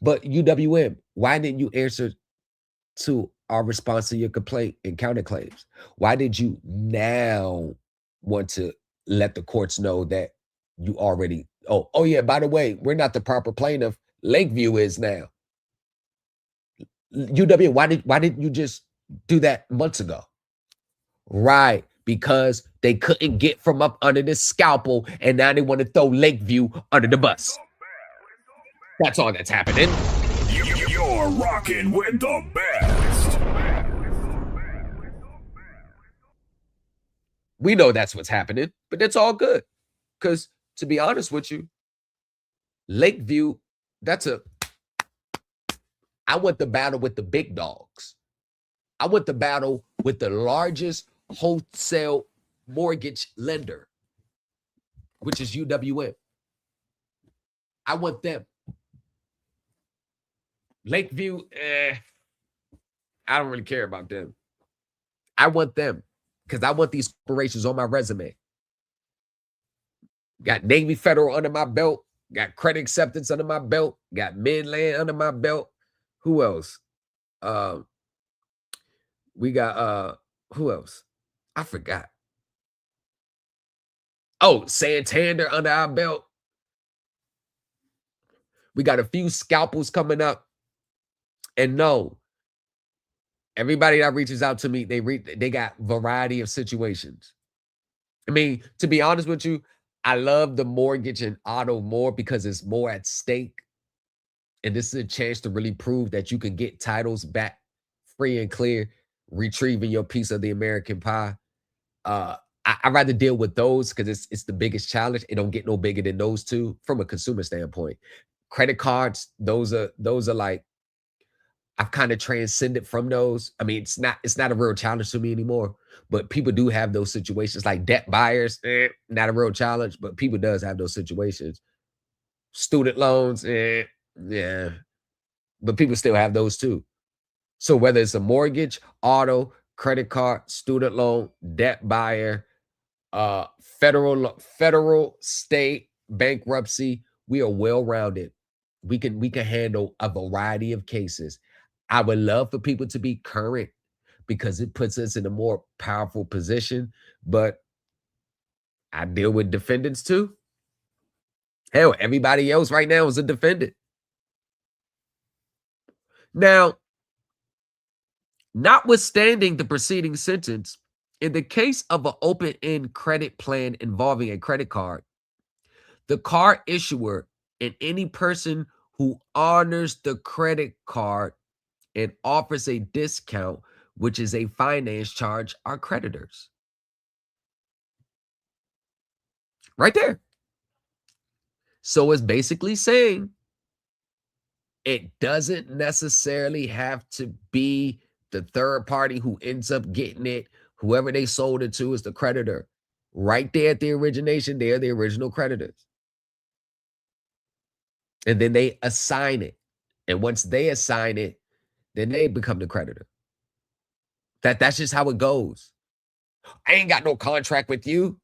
But UWM, why didn't you answer to our response to your complaint and counterclaims? Why did you now want to let the courts know that you already, oh yeah, by the way, we're not the proper plaintiff. Lakeview is now. UWM, why didn't you just do that months ago? Right, because they couldn't get from up under this scalpel, and now they want to throw Lakeview under the bus. That's all that's happening. You're rocking with the best. We know that's what's happening, but it's all good. Because to be honest with you, Lakeview, I want the battle with the big dogs. I want the battle with the largest wholesale mortgage lender, which is UWM. I want them. Lakeview, I don't really care about them. I want them because I want these corporations on my resume. Got Navy Federal under my belt. Got Credit Acceptance under my belt. Got Midland under my belt. Who else? We got who else? I forgot. Oh, Santander under our belt. We got a few scalpels coming up. And no, everybody that reaches out to me, they got variety of situations. I mean, to be honest with you, I love the mortgage and auto more because it's more at stake. And this is a chance to really prove that you can get titles back free and clear, retrieving your piece of the American pie. I'd rather deal with those because it's the biggest challenge. It don't get no bigger than those two from a consumer standpoint. Credit cards, those are like, I've kind of transcended from those. I mean, it's not a real challenge to me anymore, but people do have those situations like debt buyers, not a real challenge, but people does have those situations. Student loans, yeah, but people still have those too. So whether it's a mortgage, auto, credit card, student loan, debt buyer, federal, state, bankruptcy, we are well-rounded. We can handle a variety of cases. I would love for people to be current because it puts us in a more powerful position, but I deal with defendants too. Hell, everybody else right now is a defendant. Now, notwithstanding the preceding sentence, in the case of an open-end credit plan involving a credit card, the card issuer and any person who honors the credit card and offers a discount, which is a finance charge, are creditors. Right there. So it's basically saying it doesn't necessarily have to be the third party who ends up getting it. Whoever they sold it to is the creditor. Right there at the origination, they're the original creditors. And then they assign it. And once they assign it, then they become the creditor. That's just how it goes. I ain't got no contract with you.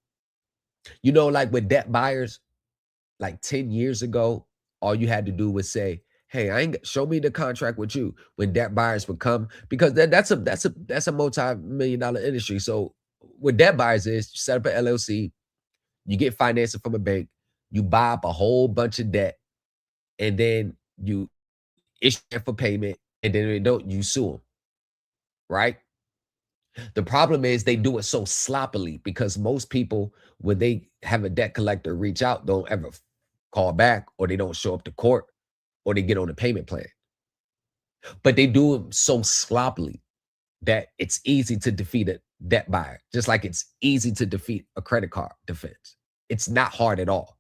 You know, like with debt buyers, like 10 years ago, all you had to do was say, hey, show me the contract with you. When debt buyers would come, because that's a multi-million-dollar industry. So what debt buyers is, you set up an LLC, you get financing from a bank, you buy up a whole bunch of debt, and then you issue it for payment, and then they don't, you sue them, right? The problem is they do it so sloppily because most people, when they have a debt collector reach out, don't ever call back, or they don't show up to court, or they get on a payment plan. But they do it so sloppily that it's easy to defeat a debt buyer, just like it's easy to defeat a credit card defense. It's not hard at all.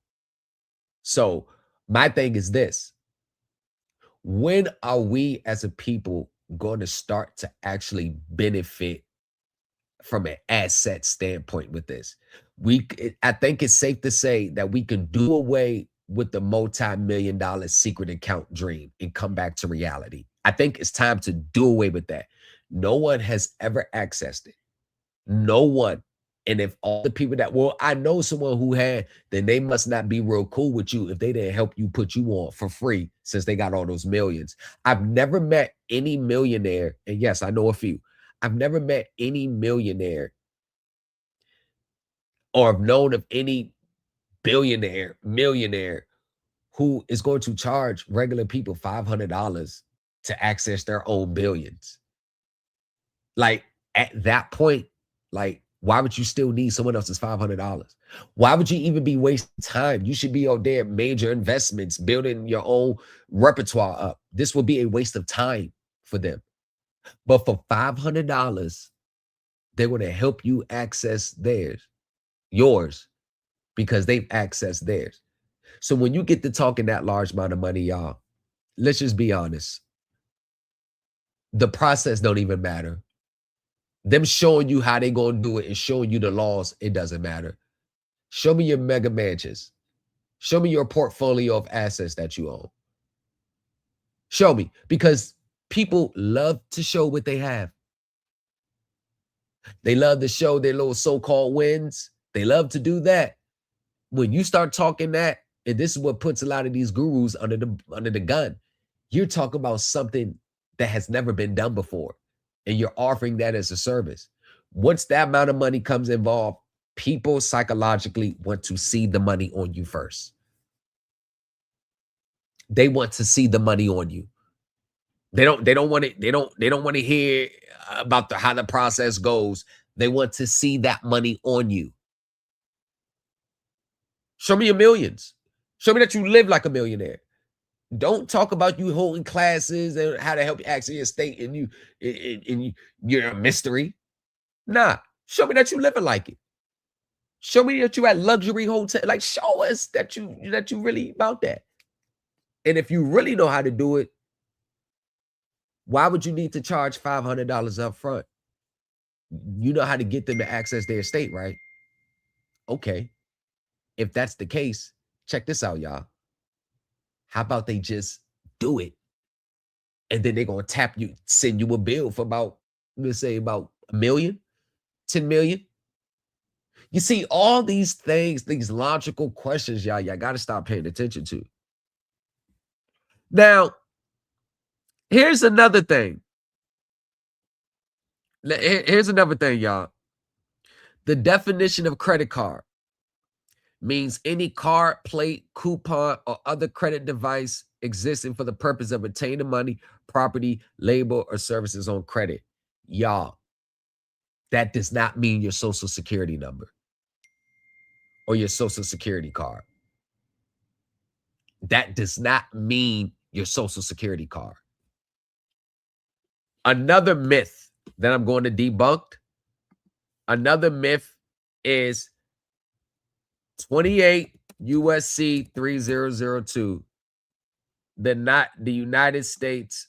So my thing is this: when are we as a people going to start to actually benefit from an asset standpoint with this? I think it's safe to say that we can do away with the multi-million-dollar secret account dream and come back to reality. I think it's time to do away with that. No one has ever accessed it. No one. And if all the people that, well, I know someone who had, then they must not be real cool with you if they didn't help you put you on for free since they got all those millions. I've never met any millionaire, and yes, I know a few. I've never met any millionaire or have known of any millionaire who is going to charge regular people $500 to access their own billions. Like at that point, like Why would you still need someone else's $500? Why would you even be wasting time? You should be out there, major investments, building your own repertoire up. This would be a waste of time for them. But for $500, they're going to help you access yours, because they've accessed theirs. So when you get to talking that large amount of money, y'all, let's just be honest. The process don't even matter. Them showing you how they going to do it and showing you the laws, it doesn't matter. Show me your mega mansions. Show me your portfolio of assets that you own. Show me, because people love to show what they have. They love to show their little so-called wins. They love to do that. When you start talking that, and this is what puts a lot of these gurus under the gun, you're talking about something that has never been done before, and you're offering that as a service. Once that amount of money comes involved, people psychologically want to see the money on you first. They want to see the money on you. They don't want to hear about how the process goes. They want to see that money on you. Show me your millions. Show me that you live like a millionaire. Don't talk about you holding classes and how to help you access your estate and you're a mystery. Nah, show me that you living like it. Show me that you at luxury hotel. Like, show us that you really about that. And if you really know how to do it, why would you need to charge $500 up front? You know how to get them to access their estate, right? Okay. If that's the case, check this out, y'all. How about they just do it? And then they're going to send you a bill for about, let's say about $1 million, 10 million. You see, all these things, these logical questions, y'all got to stop paying attention to. Now, here's another thing. Here's another thing, y'all. The definition of credit card means any card, plate, coupon, or other credit device existing for the purpose of obtaining money, property, labor, or services on credit. Y'all, that does not mean your social security number or your social security card. That does not mean your social security card. Another myth that I'm going to debunk, another myth is 28 USC 3002. The United States,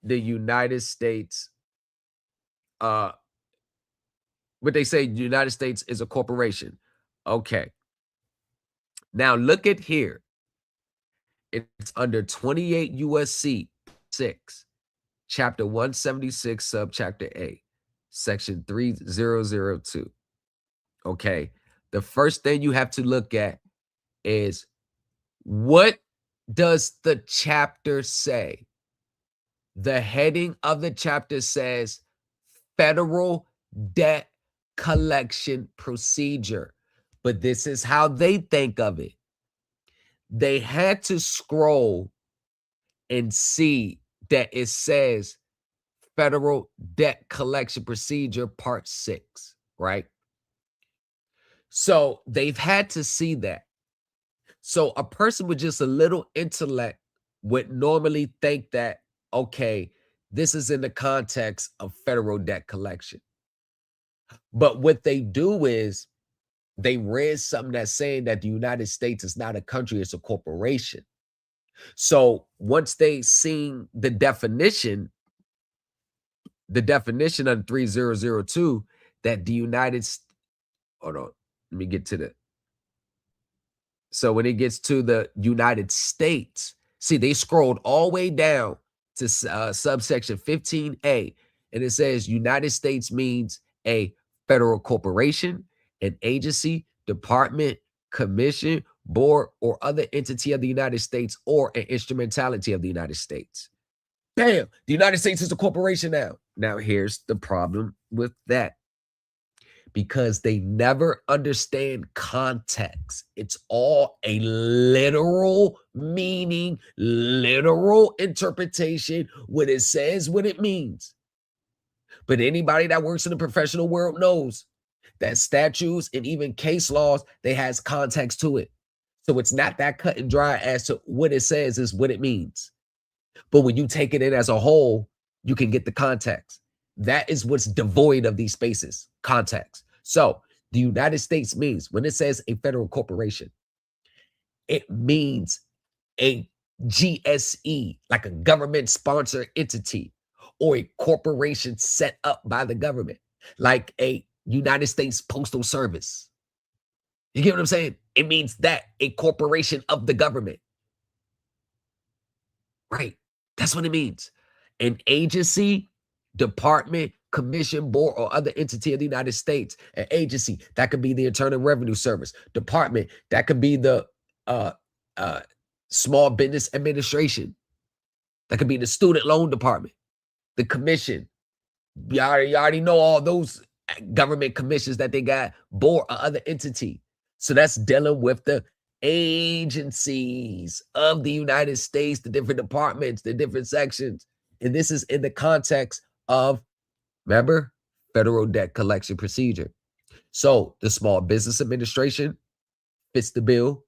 what they say, the United States is a corporation. Okay. Now look at here. It's under 28 USC 6, chapter 176, subchapter A, section 3002. Okay. The first thing you have to look at is, what does the chapter say? The heading of the chapter says Federal Debt Collection Procedure. But this is how they think of it. They had to scroll and see that it says Federal Debt Collection Procedure Part 6, right? So they've had to see that. So a person with just a little intellect would normally think that, okay, this is in the context of federal debt collection. But what they do is they read something that's saying that the United States is not a country, it's a corporation. So once they seen the definition of 3002, that the United States, hold on, let me get to the, so when it gets to the United States, see, they scrolled all the way down to subsection 15A, and it says United States means a federal corporation, an agency, department, commission, board, or other entity of the United States, or an instrumentality of the United States. Bam! The United States is a corporation now. Now, here's the problem with that. Because they never understand context. It's all a literal meaning, literal interpretation, what it says, what it means. But anybody that works in the professional world knows that statutes and even case laws, they has context to it. So it's not that cut and dry as to what it says is what it means. But when you take it in as a whole, you can get the context. That is what's devoid of these spaces, context. So the United States means, when it says a federal corporation, it means a GSE, like a government sponsored entity, or a corporation set up by the government, like a United States Postal Service. You get what I'm saying? It means that a corporation of the government. Right. That's what it means. An agency, department, commission, board, or other entity of the United States. An agency, that could be the Internal Revenue Service. Department, that could be the Small Business Administration. That could be the Student Loan Department. The commission. You already know all those government commissions that they got. Board or other entity. So that's dealing with the agencies of the United States, the different departments, the different sections. And this is in the context of, remember, federal debt collection procedure. So the Small Business Administration fits the bill.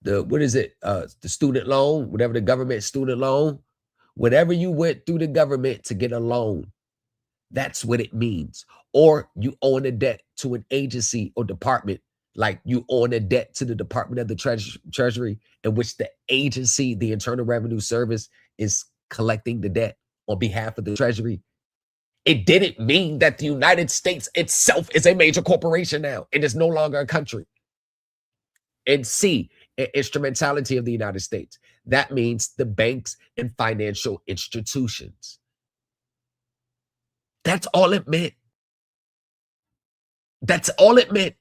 The student loan, whatever the government student loan, whenever you went through the government to get a loan, that's what it means. Or you own a debt to an agency or department, like you own a debt to the Department of the Treasury, in which the agency, the Internal Revenue Service, is collecting the debt on behalf of the Treasury. It didn't mean that the United States itself is a major corporation now. It is no longer a country. And C, instrumentality of the United States. That means the banks and financial institutions. That's all it meant. That's all it meant.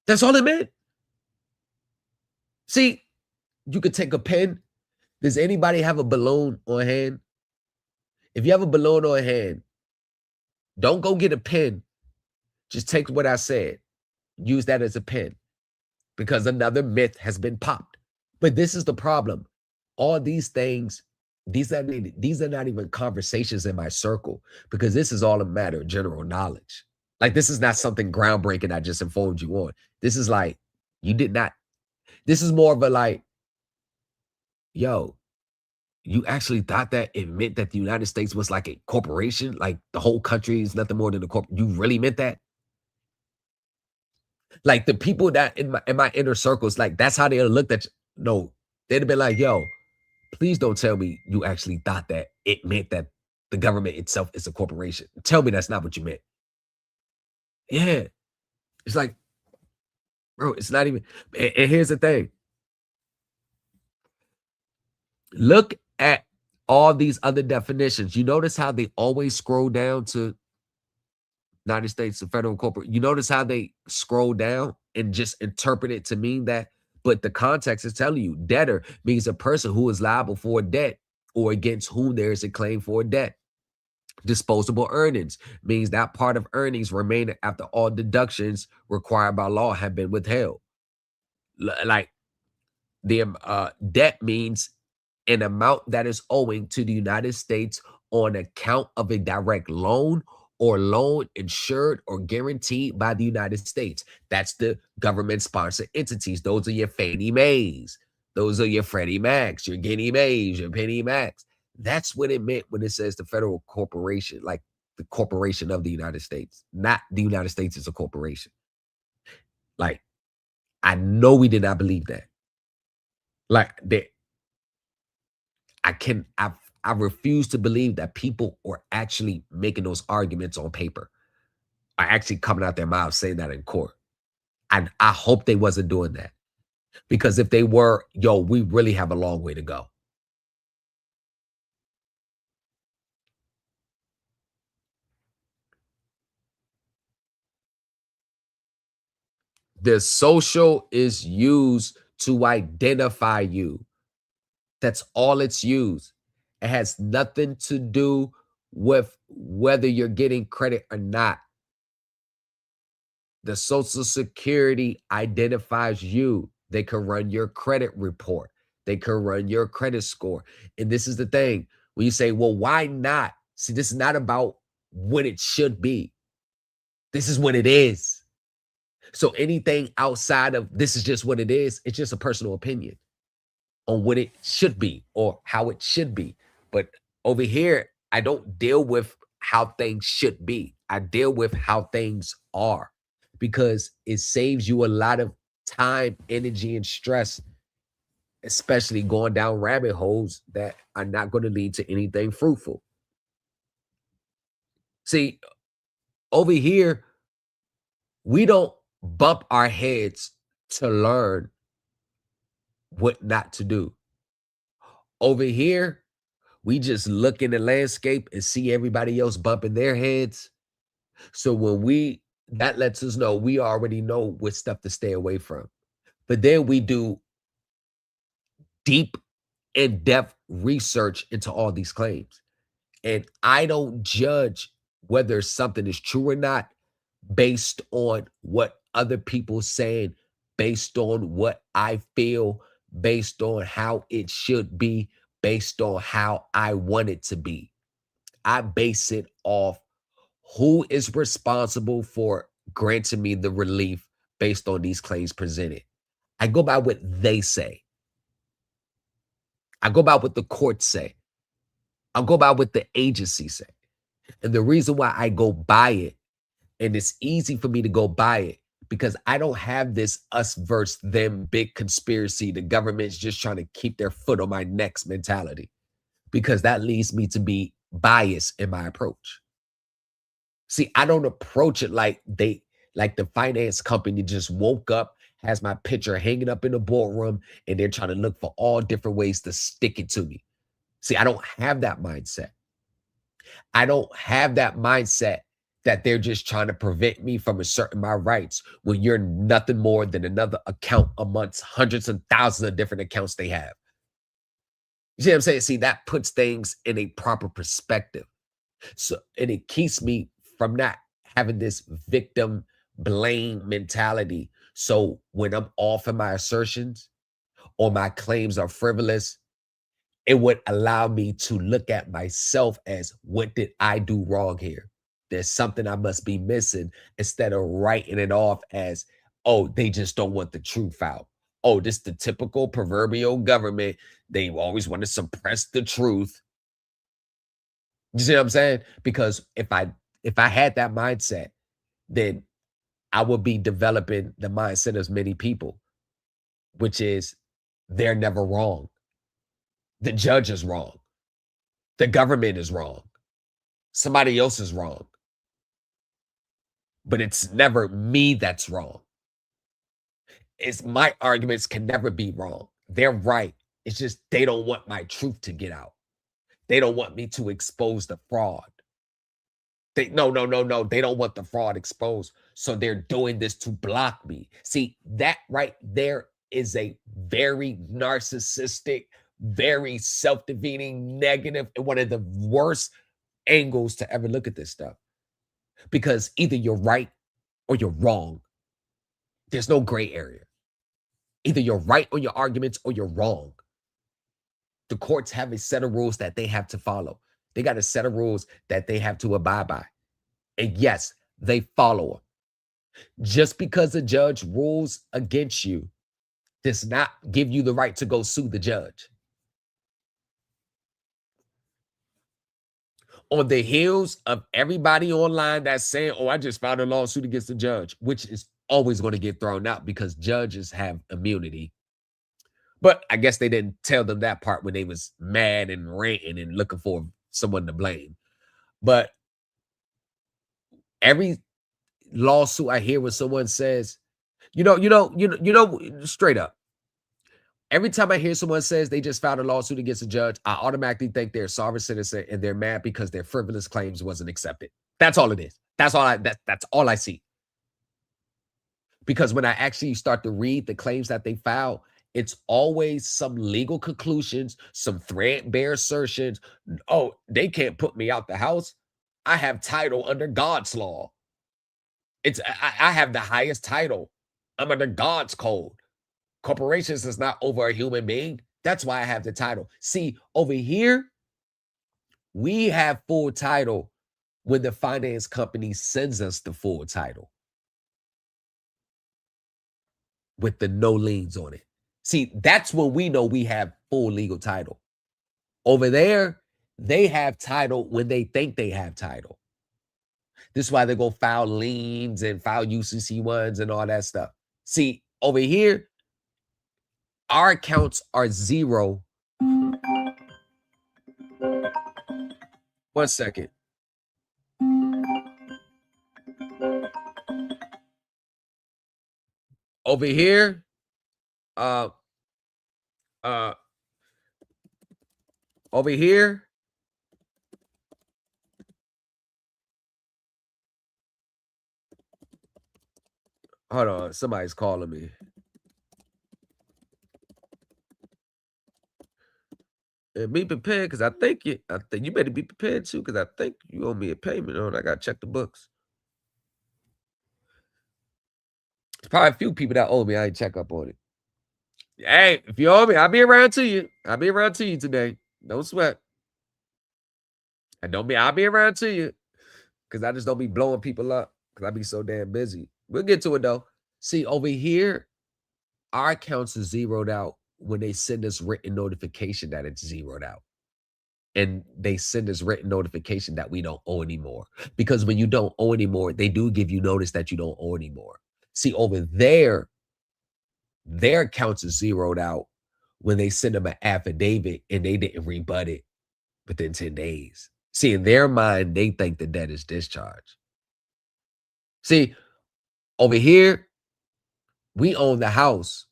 That's all it meant. See, you could take a pen. Does anybody have a balloon on hand? If you have a balloon on hand, don't go get a pen. Just take what I said. Use that as a pen, because another myth has been popped. But this is the problem. All these things, these are not even conversations in my circle, because this is all a matter of general knowledge. Like, this is not something groundbreaking I just informed you on. This is like, you did not, this is more of a like, yo, you actually thought that it meant that the United States was like a corporation? Like the whole country is nothing more than a corp? You really meant that? Like the people that in my inner circles, like that's how they looked at you. No, they'd have been like, yo, please don't tell me you actually thought that it meant that the government itself is a corporation. Tell me that's not what you meant. Yeah. It's like, bro, it's not even. And here's the thing. Look at all these other definitions. You notice how they always scroll down to United States, the federal corporate. You notice how they scroll down and just interpret it to mean that. But the context is telling you debtor means a person who is liable for a debt or against whom there is a claim for a debt. Disposable earnings means that part of earnings remaining after all deductions required by law have been withheld. Like the debt means an amount that is owing to the United States on account of a direct loan or loan insured or guaranteed by the United States. That's the government-sponsored entities. Those are your Fannie Mae's. Those are your Freddie Macs, your Ginnie Mae's, your Penny Macs. That's what it meant when it says the federal corporation, like the corporation of the United States, not the United States is a corporation. Like, I know we did not believe that. Like, I refuse to believe that people are actually making those arguments on paper, are actually coming out their mouths saying that in court. And I hope they wasn't doing that, because if they were, yo, we really have a long way to go. The social is used to identify you. That's all it's used. It has nothing to do with whether you're getting credit or not. The Social Security identifies you. They can run your credit report. They can run your credit score. And this is the thing. When you say, well, why not? See, this is not about what it should be. This is what it is. So anything outside of this is just what it is, it's just a personal opinion on what it should be or how it should be. But over here, I don't deal with how things should be. I deal with how things are because it saves you a lot of time, energy, and stress, especially going down rabbit holes that are not going to lead to anything fruitful. See, over here, we don't bump our heads to learn what not to do. Over here, we just look in the landscape and see everybody else bumping their heads. So that lets us know we already know what stuff to stay away from. But then we do deep, in-depth research into all these claims. And I don't judge whether something is true or not based on what other people saying, based on what I feel, based on how it should be, based on how I want it to be. I base it off who is responsible for granting me the relief based on these claims presented. I go by what they say. I go by what the courts say. I go by what the agency say. And the reason why I go by it, and it's easy for me to go by it, because I don't have this us versus them big conspiracy. The government's just trying to keep their foot on my neck mentality, because that leads me to be biased in my approach. See, I don't approach it like the finance company just woke up, has my picture hanging up in the boardroom, and they're trying to look for all different ways to stick it to me. See, I don't have that mindset. I don't have that mindset that they're just trying to prevent me from asserting my rights when you're nothing more than another account amongst hundreds and thousands of different accounts they have. You see what I'm saying? See, that puts things in a proper perspective. So, and it keeps me from not having this victim blame mentality. So when I'm off in my assertions or my claims are frivolous, it would allow me to look at myself as, what did I do wrong here? There's something I must be missing, instead of writing it off as, oh, they just don't want the truth out. Oh, this the typical proverbial government. They always want to suppress the truth. You see what I'm saying? Because if I had that mindset, then I would be developing the mindset of many people, which is they're never wrong. The judge is wrong. The government is wrong. Somebody else is wrong. But it's never me that's wrong. It's my arguments can never be wrong. They're right. It's just they don't want my truth to get out. They don't want me to expose the fraud. No. They don't want the fraud exposed. So they're doing this to block me. See, that right there is a very narcissistic, very self-defeating, negative, and one of the worst angles to ever look at this stuff. Because either you're right or you're wrong. There's no gray area. Either you're right on your arguments or you're wrong. The courts have a set of rules that they have to follow. They got a set of rules that they have to abide by. And yes, they follow them. Just because a judge rules against you does not give you the right to go sue the judge. On the heels of everybody online that's saying, oh, I just filed a lawsuit against the judge, which is always going to get thrown out because judges have immunity. But I guess they didn't tell them that part when they was mad and ranting and looking for someone to blame. But every lawsuit I hear when someone says, straight up, every time I hear someone says they just filed a lawsuit against a judge, I automatically think they're a sovereign citizen and they're mad because their frivolous claims wasn't accepted. That's all it is. That's all I see. Because when I actually start to read the claims that they filed, it's always some legal conclusions, some threadbare assertions. Oh, they can't put me out the house. I have title under God's law. I have the highest title. I'm under God's code. Corporations is not over a human being. That's why I have the title. See, over here, we have full title when the finance company sends us the full title with the no liens on it. See, that's when we know we have full legal title. Over there, they have title when they think they have title. This is why they go file liens and file UCC ones and all that stuff. See, over here, our accounts are zero. 1 second. Over here, over here, hold on, somebody's calling me. And be prepared, because I think you better be prepared too, because I think you owe me a payment on. I gotta check the books. There's probably a few people that owe me. I ain't check up on it. Hey, if you owe me, I'll be around to you. I'll be around to you today. Don't sweat. I'll be around to you. Because I just don't be blowing people up. Because I be so damn busy. We'll get to it though. See, over here, our accounts are zeroed out when they send us written notification that it's zeroed out. And they send us written notification that we don't owe anymore. Because when you don't owe anymore, they do give you notice that you don't owe anymore. See, over there, their accounts are zeroed out when they send them an affidavit and they didn't rebut it within 10 days. See, in their mind, they think the debt is discharged. See, over here, we own the house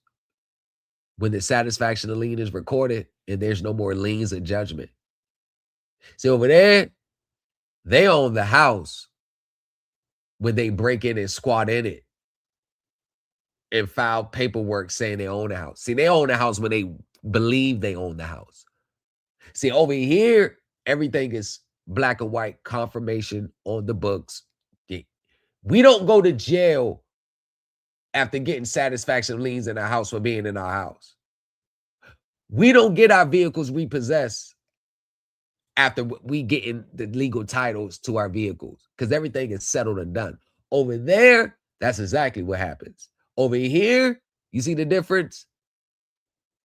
when the satisfaction of lien is recorded and there's no more liens in judgment. See, over there, they own the house when they break in and squat in it and file paperwork saying they own the house. See, they own the house when they believe they own the house. See, over here, everything is black and white confirmation on the books. We don't go to jail after getting satisfaction liens in our house for being in our house. We don't get our vehicles repossessed after we getting the legal titles to our vehicles because everything is settled and done. Over there, that's exactly what happens. Over here, you see the difference?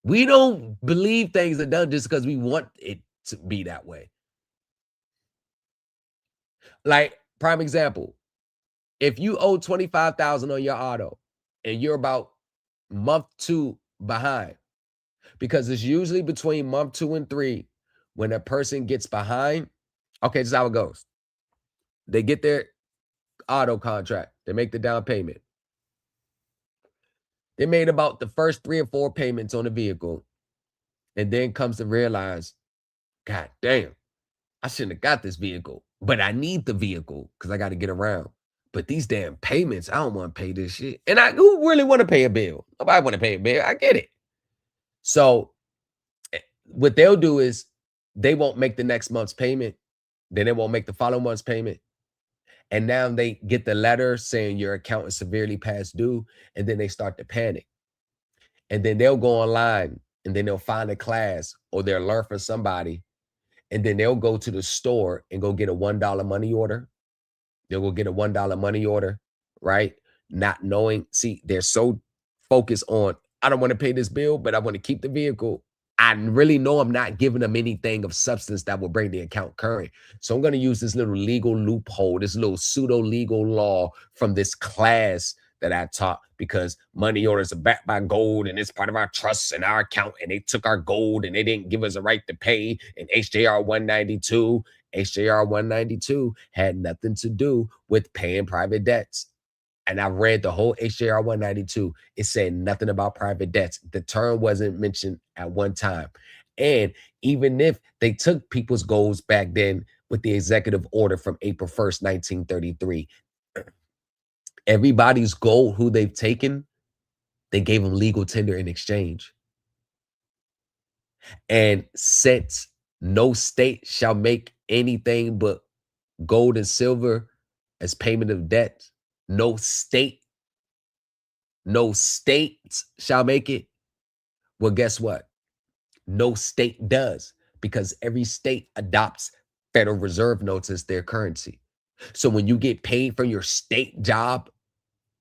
We don't believe things are done just because we want it to be that way. Like, prime example, if you owe $25,000 on your auto and you're about month 2 behind, because it's usually between month 2 and 3 when a person gets behind. Okay, this is how it goes. They get their auto contract. They make the down payment. They made about the first 3 or 4 payments on the vehicle and then comes to realize, God damn, I shouldn't have got this vehicle, but I need the vehicle because I got to get around. But these damn payments, I don't want to pay this shit. And who really want to pay a bill? Nobody want to pay a bill. I get it. So what they'll do is they won't make the next month's payment. Then they won't make the following month's payment. And now they get the letter saying your account is severely past due. And then they start to panic. And then they'll go online and then they'll find a class or they'll learn from somebody. And then they'll go to the store and go get a $1 money order. They'll go get a $1 money order, right? Not knowing, see, they're so focused on, I don't want to pay this bill, but I want to keep the vehicle. I really know I'm not giving them anything of substance that will bring the account current. So I'm going to use this little legal loophole, this little pseudo legal law from this class that I taught, because money orders are backed by gold and it's part of our trusts and our account, and they took our gold and they didn't give us a right to pay. And HJR 192 had nothing to do with paying private debts. And I read the whole HJR 192. It said nothing about private debts. The term wasn't mentioned at one time. And even if they took people's goals back then with the executive order from April 1st, 1933, everybody's gold who they've taken, they gave them legal tender in exchange. And since no state shall make anything but gold and silver as payment of debt, no state shall make it. Well, guess what? No state does, because every state adopts Federal Reserve notes as their currency. So when you get paid for your state job,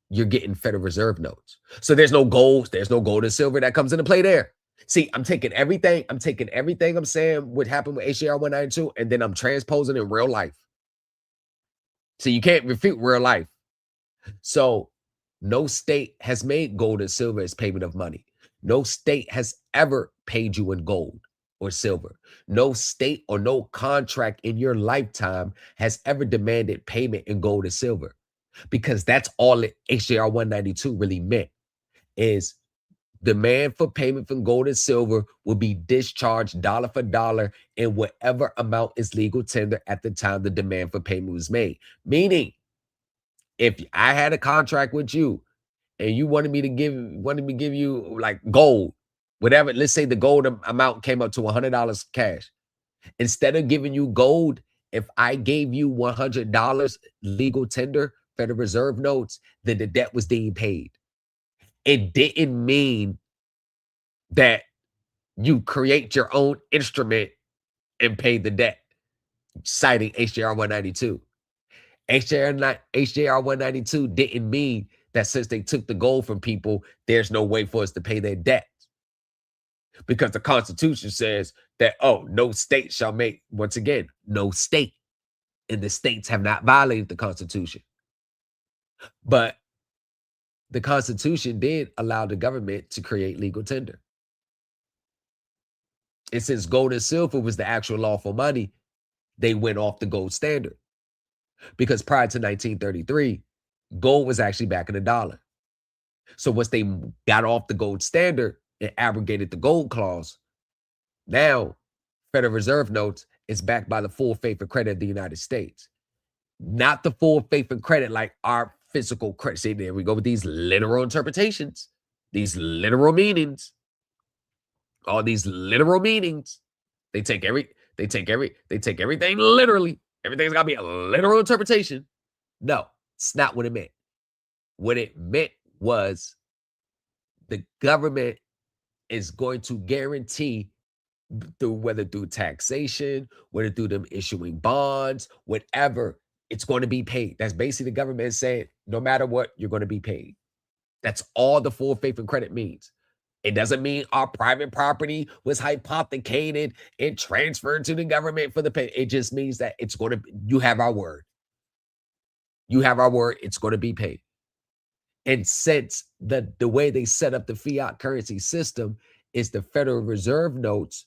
you're getting Federal Reserve notes. So there's no gold and silver that comes into play there. See, I'm taking everything I'm saying would happen with HJR 192, and then I'm transposing in real life. So you can't refute real life. So no state has made gold and silver as payment of money. No state has ever paid you in gold or silver. No state or no contract in your lifetime has ever demanded payment in gold and silver, because that's all HJR 192 really meant, is demand for payment from gold and silver will be discharged dollar for dollar in whatever amount is legal tender at the time the demand for payment was made. Meaning, if I had a contract with you and you wanted me to give you like gold, whatever, let's say the gold amount came up to $100 cash. Instead of giving you gold, if I gave you $100 legal tender, Federal Reserve notes, then the debt was deemed paid. It didn't mean that you create your own instrument and pay the debt, citing HJR 192. HJR 192 didn't mean that since they took the gold from people, there's no way for us to pay their debt. Because the Constitution says that, no state shall make, once again, no state. And the states have not violated the Constitution. But the Constitution did allow the government to create legal tender. And since gold and silver was the actual lawful money, they went off the gold standard. Because prior to 1933, gold was actually backing the dollar. So once they got off the gold standard and abrogated the gold clause, now Federal Reserve notes is backed by the full faith and credit of the United States. Not the full faith and credit like our physical credit. See, there we go with these literal interpretations, these literal meanings. All these literal meanings. They take everything literally. Everything's gotta be a literal interpretation. No, it's not what it meant. What it meant was the government is going to guarantee whether through taxation, whether through them issuing bonds, whatever, it's going to be paid. That's basically the government saying, no matter what, you're going to be paid. That's all the full faith and credit means. It doesn't mean our private property was hypothecated and transferred to the government for the pay. It just means that it's going to, you have our word. You have our word, it's going to be paid. And since the way they set up the fiat currency system is the Federal Reserve notes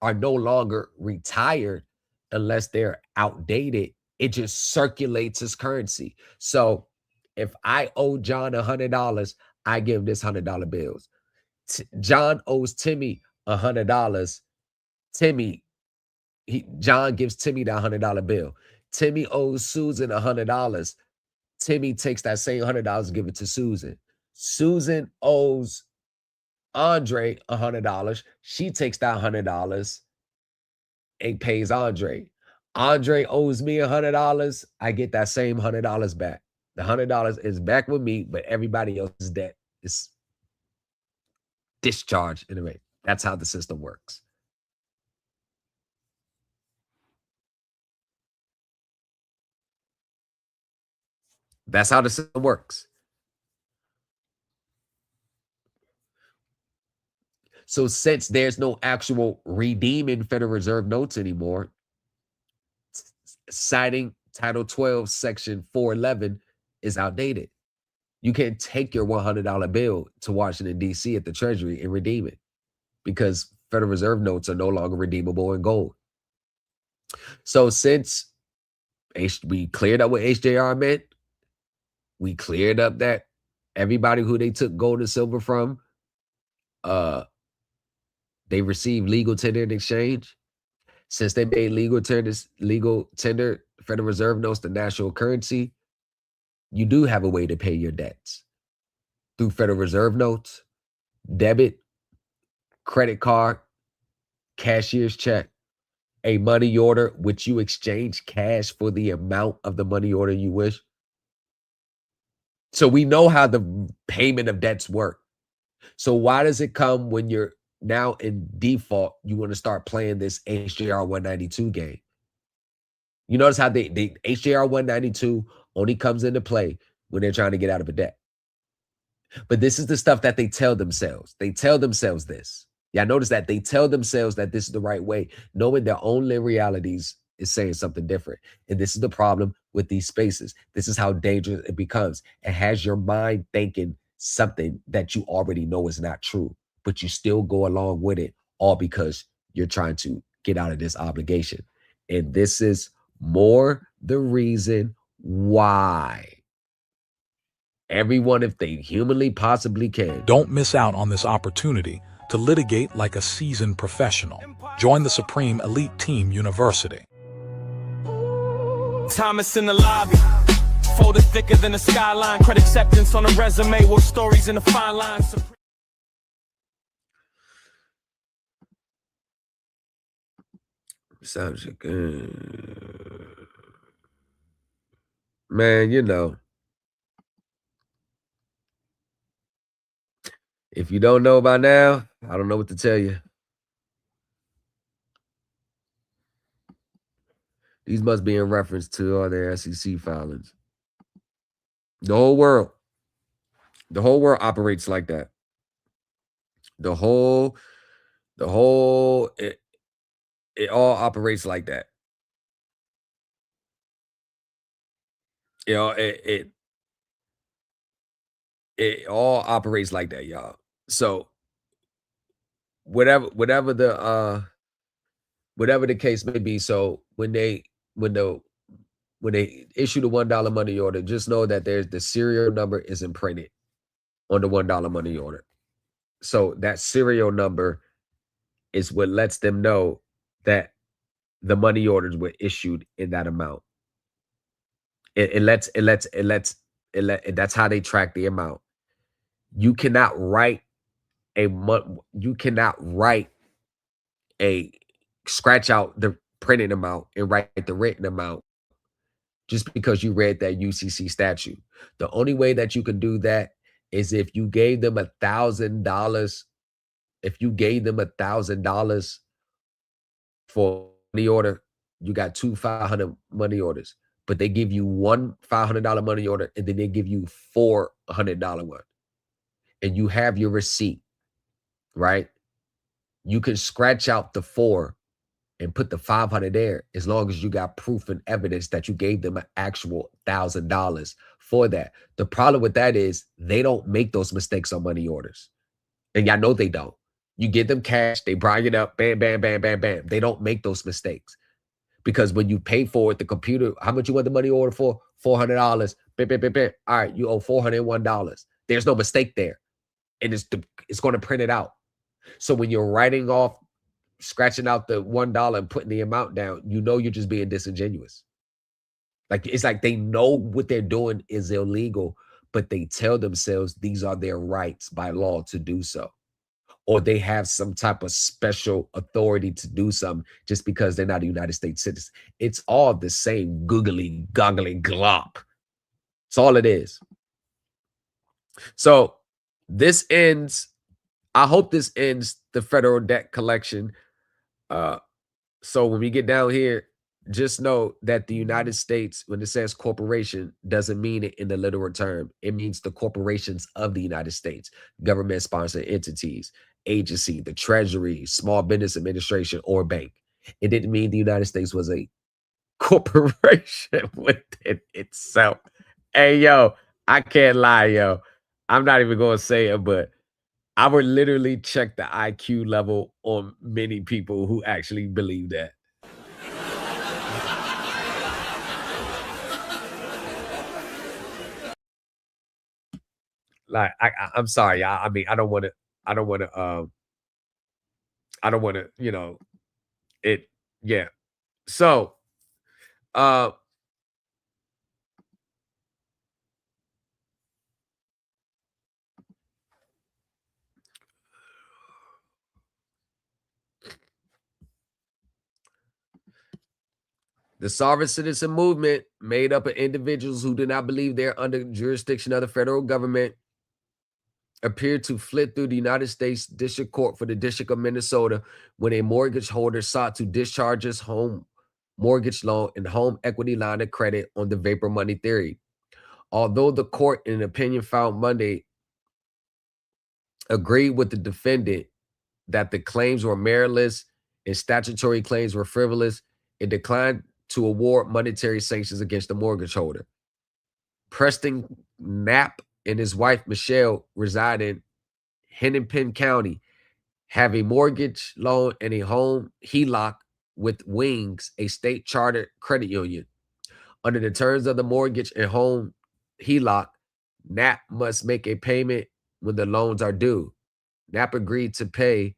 are no longer retired unless they're outdated, it just circulates as currency. So if I owe John $100, I give this $100 bills. John owes Timmy $100. John gives Timmy the $100 bill. Timmy owes Susan $100. Timmy takes that same $100 and give it to Susan. Susan owes Andre $100. She takes that $100 and pays Andre. Andre owes me $100. I get that same $100 back. The $100 is back with me, but everybody else's debt is discharged in a way. That's how the system works. That's how the system works. So since there's no actual redeeming Federal Reserve notes anymore, citing Title 12, Section 411 is outdated. You can't take your $100 bill to Washington, D.C. at the Treasury and redeem it because Federal Reserve notes are no longer redeemable in gold. So since we cleared up what HJR meant, we cleared up that everybody who they took gold and silver from, they received legal tender in exchange. Since they made legal tender, Federal Reserve notes the national currency, you do have a way to pay your debts through Federal Reserve notes, debit, credit card, cashier's check, a money order, which you exchange cash for the amount of the money order you wish. So we know how the payment of debts work. So why does it come when you're now in default, you want to start playing this HJR 192 game? You notice how the HJR 192 only comes into play when they're trying to get out of a debt. But this is the stuff that they tell themselves. They tell themselves this. Yeah, notice that they tell themselves that this is the right way, knowing their own realities is saying something different. And this is the problem with these spaces. This is how dangerous it becomes. It has your mind thinking something that you already know is not true, but you still go along with it, all because you're trying to get out of this obligation. And this is more the reason why everyone, if they humanly possibly can. Don't miss out on this opportunity to litigate like a seasoned professional. Join the Supreme Elite Team University. Thomas in the lobby, folded thicker than a skyline. Credit acceptance on a resume with stories in the fine lines. Sounds good. Man, you know, if you don't know by now, I don't know what to tell you. These must be in reference to all their SEC filings. The whole world operates like that. It all operates like that. You know, it all operates like that, y'all. So whatever the case may be, so when they issue the $1 money order, just know that there's the serial number is imprinted on the $1 money order. So that serial number is what lets them know that the money orders were issued in that amount. That's how they track the amount. You cannot write scratch out the printed amount and write the written amount just because you read that UCC statute. The only way that you can do that is if you gave them $1,000. If you gave them $1,000 for money order, you got two $500 money orders, but they give you one $500 money order and then they give you $400 one, and you have your receipt, right? You can scratch out the 4 and put the 500 there as long as you got proof and evidence that you gave them an actual $1,000 for that. The problem with that is they don't make those mistakes on money orders. And y'all know they don't. You give them cash, they bring it up, bam, bam, bam, bam, bam. They don't make those mistakes. Because when you pay for it, the computer, how much you want the money order for? $400. Bam, bam, bam, bam. All right, you owe $401. There's no mistake there. And it's going to print it out. So when you're writing off, scratching out the $1 and putting the amount down, you know you're just being disingenuous. Like, it's like they know what they're doing is illegal, but they tell themselves these are their rights by law to do so. Or they have some type of special authority to do something just because they're not a United States citizen. It's all the same googly, goggly glop. It's all it is. So this ends, I hope this ends the federal debt collection. So when we get down here, just know that the United States, when it says corporation, doesn't mean it in the literal term. It means the corporations of the United States, government-sponsored entities, agency, the Treasury, Small Business Administration, or bank. It didn't mean the United States was a corporation within itself. Hey, yo, I can't lie, yo. I'm not even going to say it, but I would literally check the IQ level on many people who actually believe that. Like, I'm sorry, y'all. I mean, I don't want to, you know, it, yeah. So, the sovereign citizen movement, made up of individuals who do not believe they're under jurisdiction of the federal government, appeared to flit through the United States District Court for the District of Minnesota when a mortgage holder sought to discharge his home mortgage loan and home equity line of credit on the vapor money theory. Although the court, in an opinion found Monday, agreed with the defendant that the claims were meritless and statutory claims were frivolous, it declined to award monetary sanctions against the mortgage holder. Preston Knapp and his wife Michelle reside in Hennepin County, have a mortgage loan and a home HELOC with Wings, a state chartered credit union. Under the terms of the mortgage and home HELOC, Knapp must make a payment when the loans are due. Knapp agreed to pay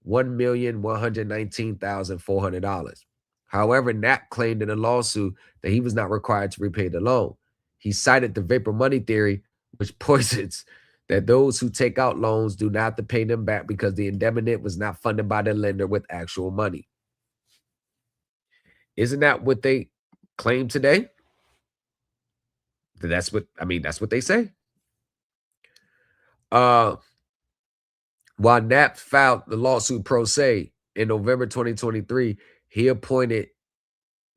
$1,119,400. However, Knapp claimed in a lawsuit that he was not required to repay the loan. He cited the vapor money theory, which posits that those who take out loans do not have to pay them back because the indemnity was not funded by the lender with actual money. Isn't that what they claim today? That's what they say. While Knapp filed the lawsuit pro se in November 2023, he appointed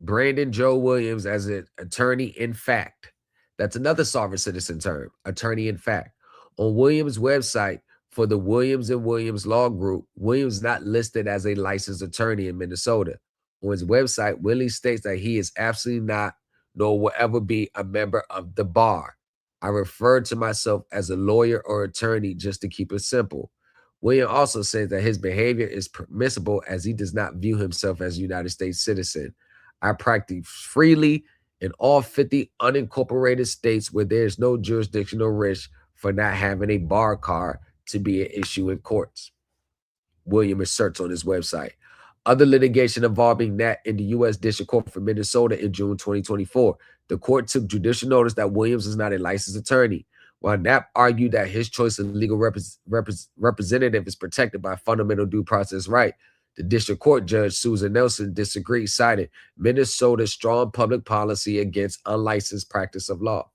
Brandon Joe Williams as an attorney in fact. That's another sovereign citizen term, attorney in fact. On Williams' website for the Williams & Williams Law Group, Williams is not listed as a licensed attorney in Minnesota. On his website, Willie states that he is absolutely not, nor will ever be, a member of the bar. I refer to myself as a lawyer or attorney just to keep it simple. William also says that his behavior is permissible as he does not view himself as a United States citizen. I practice freely in all 50 unincorporated states where there is no jurisdictional risk for not having a bar card to be an issue in courts. William asserts on his website. Other litigation involving Knapp in the U.S. District Court for Minnesota in June 2024. The court took judicial notice that Williams is not a licensed attorney. While Knapp argued that his choice of legal representative is protected by fundamental due process right, the district court judge, Susan Nelson, disagreed, citing Minnesota's strong public policy against unlicensed practice of law.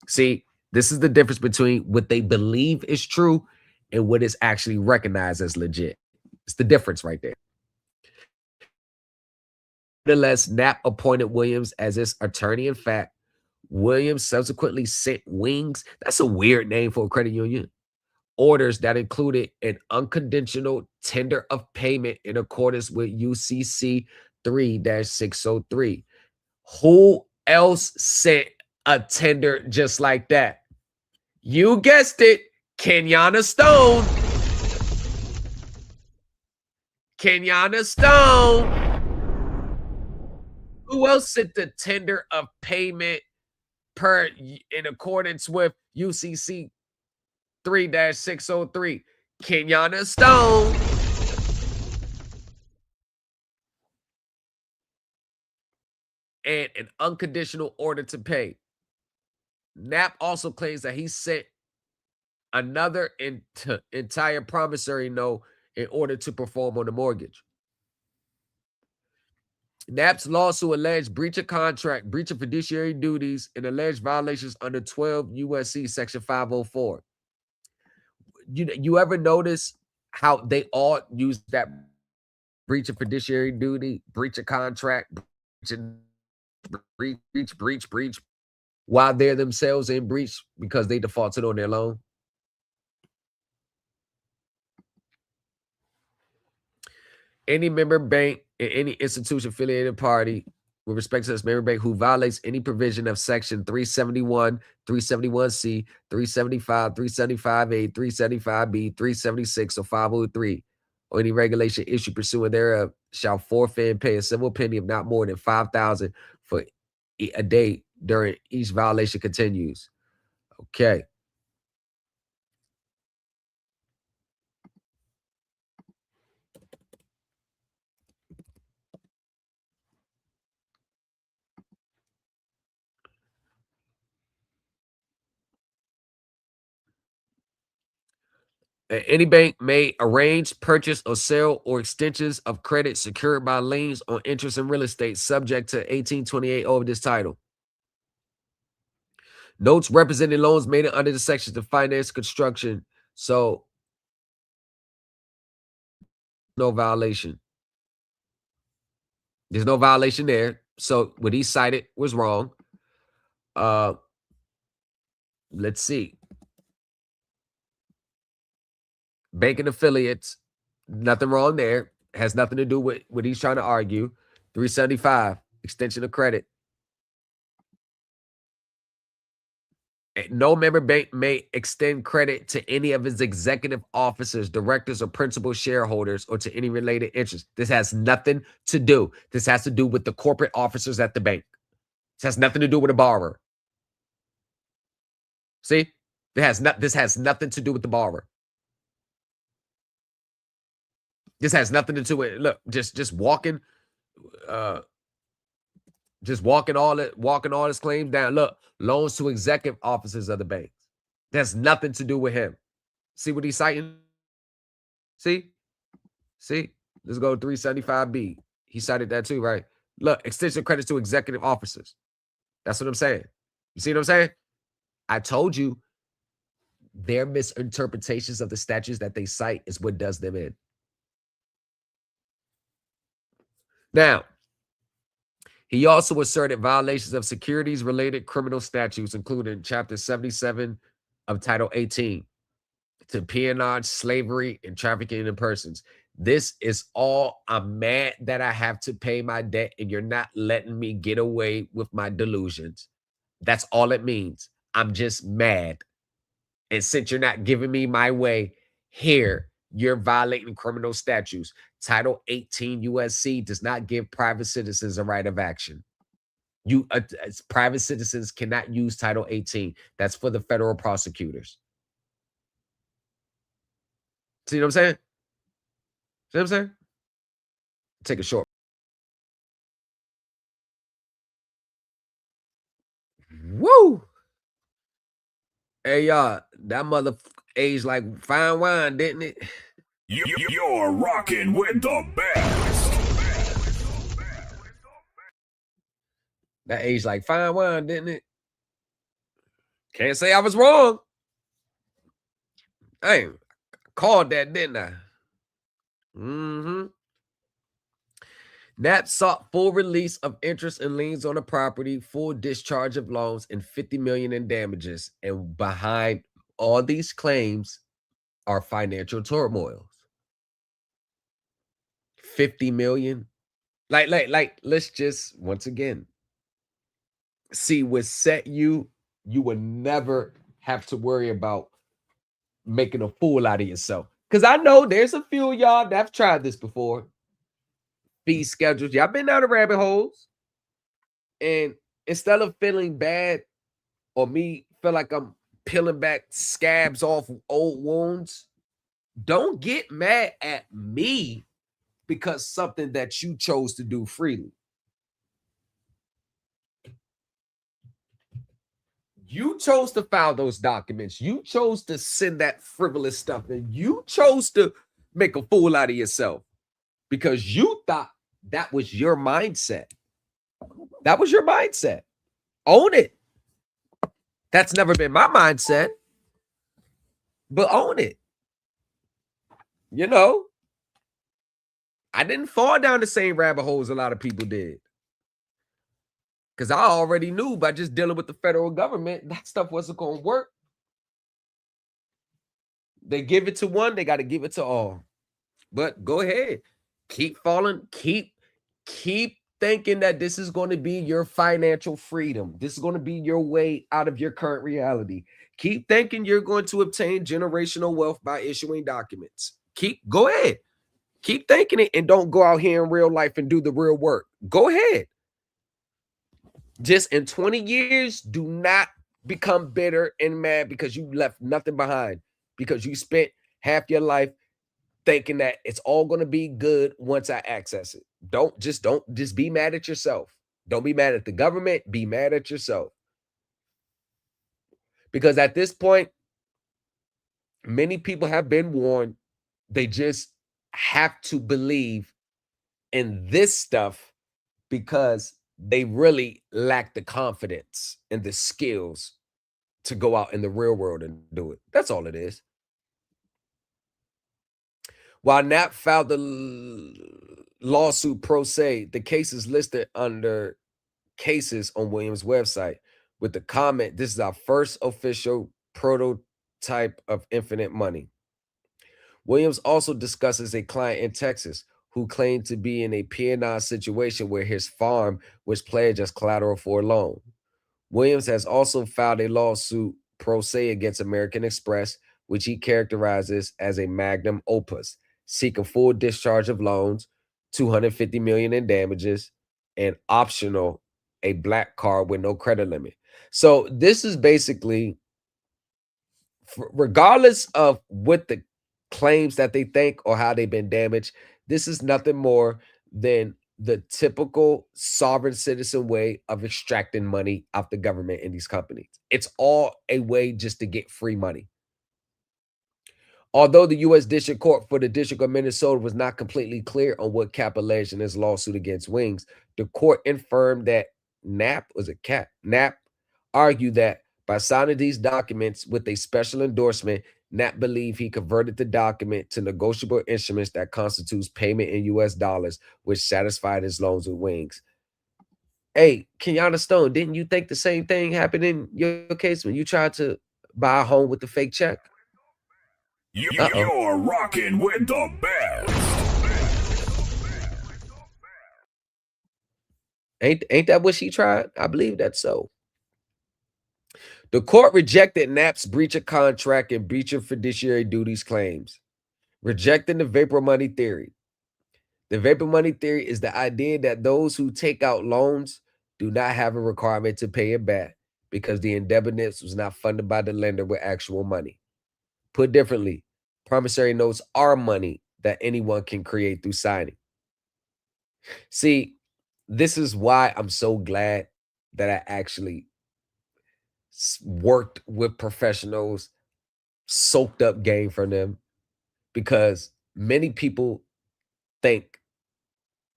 See, this is the difference between what they believe is true and what is actually recognized as legit. It's the difference right there. Nevertheless, Knapp appointed Williams as his attorney in fact. Williams subsequently sent Wings, that's a weird name for a credit union, orders that included an unconditional tender of payment in accordance with UCC 3-603. Who else sent a tender just like that? You guessed it, Kenyatta Stone. Kenyatta Stone. Who else sent the tender of payment in accordance with UCC 3-603? Kenyatta Stone. And an unconditional order to pay. Knapp also claims that he sent another entire promissory note in order to perform on the mortgage. Knapp's lawsuit alleged breach of contract, breach of fiduciary duties, and alleged violations under 12 U.S.C. Section 504. You ever notice how they all use that breach of fiduciary duty, breach of contract, breach, while they're themselves in breach because they defaulted on their loan? Any member bank and any institution affiliated party with respect to this member bank who violates any provision of Section 371, 371C, 375, 375A, 375B, 376, or 503, or any regulation issued pursuant thereof, shall forfeit and pay a civil penalty of not more than $5,000 for a day during each violation continues. Okay. Any bank may arrange, purchase, or sell or extensions of credit secured by liens on interest in real estate subject to 1828 of this title. Notes representing loans made under the sections to finance construction. So, no violation. There's no violation there. So what he cited was wrong. Let's see. Banking affiliates, nothing wrong there. Has nothing to do with what he's trying to argue. 375, extension of credit. No member bank may extend credit to any of is executive officers, directors, or principal shareholders, or to any related interest. This has nothing to do. This has to do with the corporate officers at the bank. This has nothing to do with a borrower. See? This has nothing to do with the borrower. This has nothing to do with, look, just walking all his claims down. Look, loans to executive officers of the banks. That's nothing to do with him. See what he's citing? See? Let's go 375B. He cited that too, right? Look, extension credits to executive officers. That's what I'm saying. You see what I'm saying? I told you their misinterpretations of the statutes that they cite is what does them in. Now, he also asserted violations of securities-related criminal statutes, including Chapter 77 of Title 18, to peonage, slavery, and trafficking in persons. This is all. I'm mad that I have to pay my debt, and you're not letting me get away with my delusions. That's all it means. I'm just mad. And since you're not giving me my way, here, you're violating criminal statutes. Title 18 USC does not give private citizens a right of action. Private citizens cannot use Title 18. That's for the federal prosecutors. See what I'm saying? See what I'm saying? Take a short. Woo! Hey, y'all, that mother aged like fine wine, didn't it? You're rocking with the best. That aged like fine wine, didn't it? Can't say I was wrong. I called that, didn't I? Nat sought full release of interest and liens on the property, full discharge of loans, and $50 million in damages. And behind all these claims are financial turmoils. 50 million. Like, let's just once again see with SETU, you would never have to worry about making a fool out of yourself. Because I know there's a few of y'all that have tried this before. Fee schedules. Y'all been down the rabbit holes. And instead of feeling bad or me feel like I'm peeling back scabs off old wounds, don't get mad at me because something that you chose to do freely. You chose to file those documents. You chose to send that frivolous stuff in. You chose to make a fool out of yourself because you thought that was your mindset. That was your mindset. Own it. That's never been my mindset, but own it. You know, I didn't fall down the same rabbit holes a lot of people did. Because I already knew by just dealing with the federal government, that stuff wasn't going to work. They give it to one, they got to give it to all. But go ahead. Keep falling. Keep thinking that this is going to be your financial freedom. This is going to be your way out of your current reality. Keep thinking you're going to obtain generational wealth by issuing documents. Go ahead. Keep thinking it and don't go out here in real life and do the real work. Go ahead. Just in 20 years, do not become bitter and mad because you left nothing behind, because you spent half your life thinking that it's all going to be good once I access it. Don't just be mad at yourself. Don't be mad at the government. Be mad at yourself. Because at this point, many people have been warned. They just have to believe in this stuff because they really lack the confidence and the skills to go out in the real world and do it. That's all it is. While Knapp filed the lawsuit pro se, the case is listed under cases on Williams' website with the comment, "This is our first official prototype of infinite money." Williams also discusses a client in Texas who claimed to be in a P&I situation where his farm was pledged as collateral for a loan. Williams has also filed a lawsuit pro se against American Express, which he characterizes as a magnum opus, seeking full discharge of loans, $250 million in damages, and optional a black card with no credit limit. So this is basically, regardless of what the claims that they think or how they've been damaged, this is nothing more than the typical sovereign citizen way of extracting money out the government in these companies. It's all a way just to get free money. Although the U.S. District Court for the District of Minnesota was not completely clear on what Cap alleged in his lawsuit against Wings, the court affirmed that Knapp argued that by signing these documents with a special endorsement, Knapp believed he converted the document to negotiable instruments that constitutes payment in U.S. dollars, which satisfied his loans with Wings. Hey, Kenyatta Stone, didn't you think the same thing happened in your case when you tried to buy a home with the fake check? You're rocking with the best. Ain't that what she tried? I believe that's so. The court rejected Knapp's breach of contract and breach of fiduciary duties claims, rejecting the vapor money theory. The vapor money theory is the idea that those who take out loans do not have a requirement to pay it back because the indebtedness was not funded by the lender with actual money. Put differently, promissory notes are money that anyone can create through signing. See, this is why I'm so glad that I actually worked with professionals, soaked up game from them, because many people think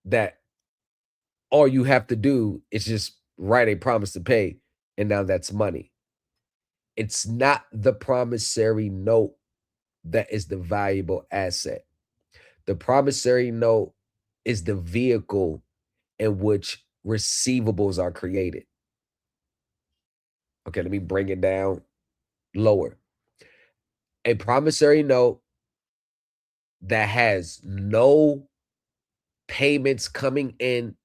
that all you have to do is just write a promise to pay, and now that's money. It's not the promissory note that is the valuable asset. The promissory note is the vehicle in which receivables are created. Okay, let me bring it down lower. A promissory note that has no payments coming in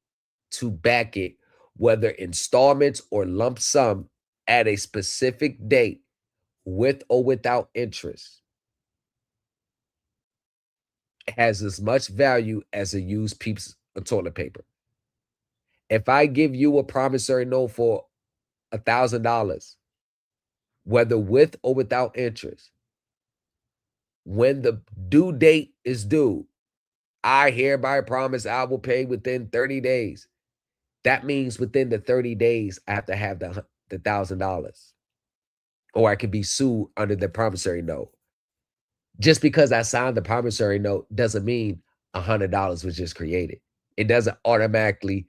to back it, whether installments or lump sum at a specific date, with or without interest, has as much value as a used piece of toilet paper. If I give you a promissory note for $1,000, whether with or without interest, when the due date is due, I hereby promise I will pay within 30 days. That means within the 30 days, I have to have the $1,000, or I could be sued under the promissory note. Just because I signed the promissory note doesn't mean $100 was just created. It doesn't automatically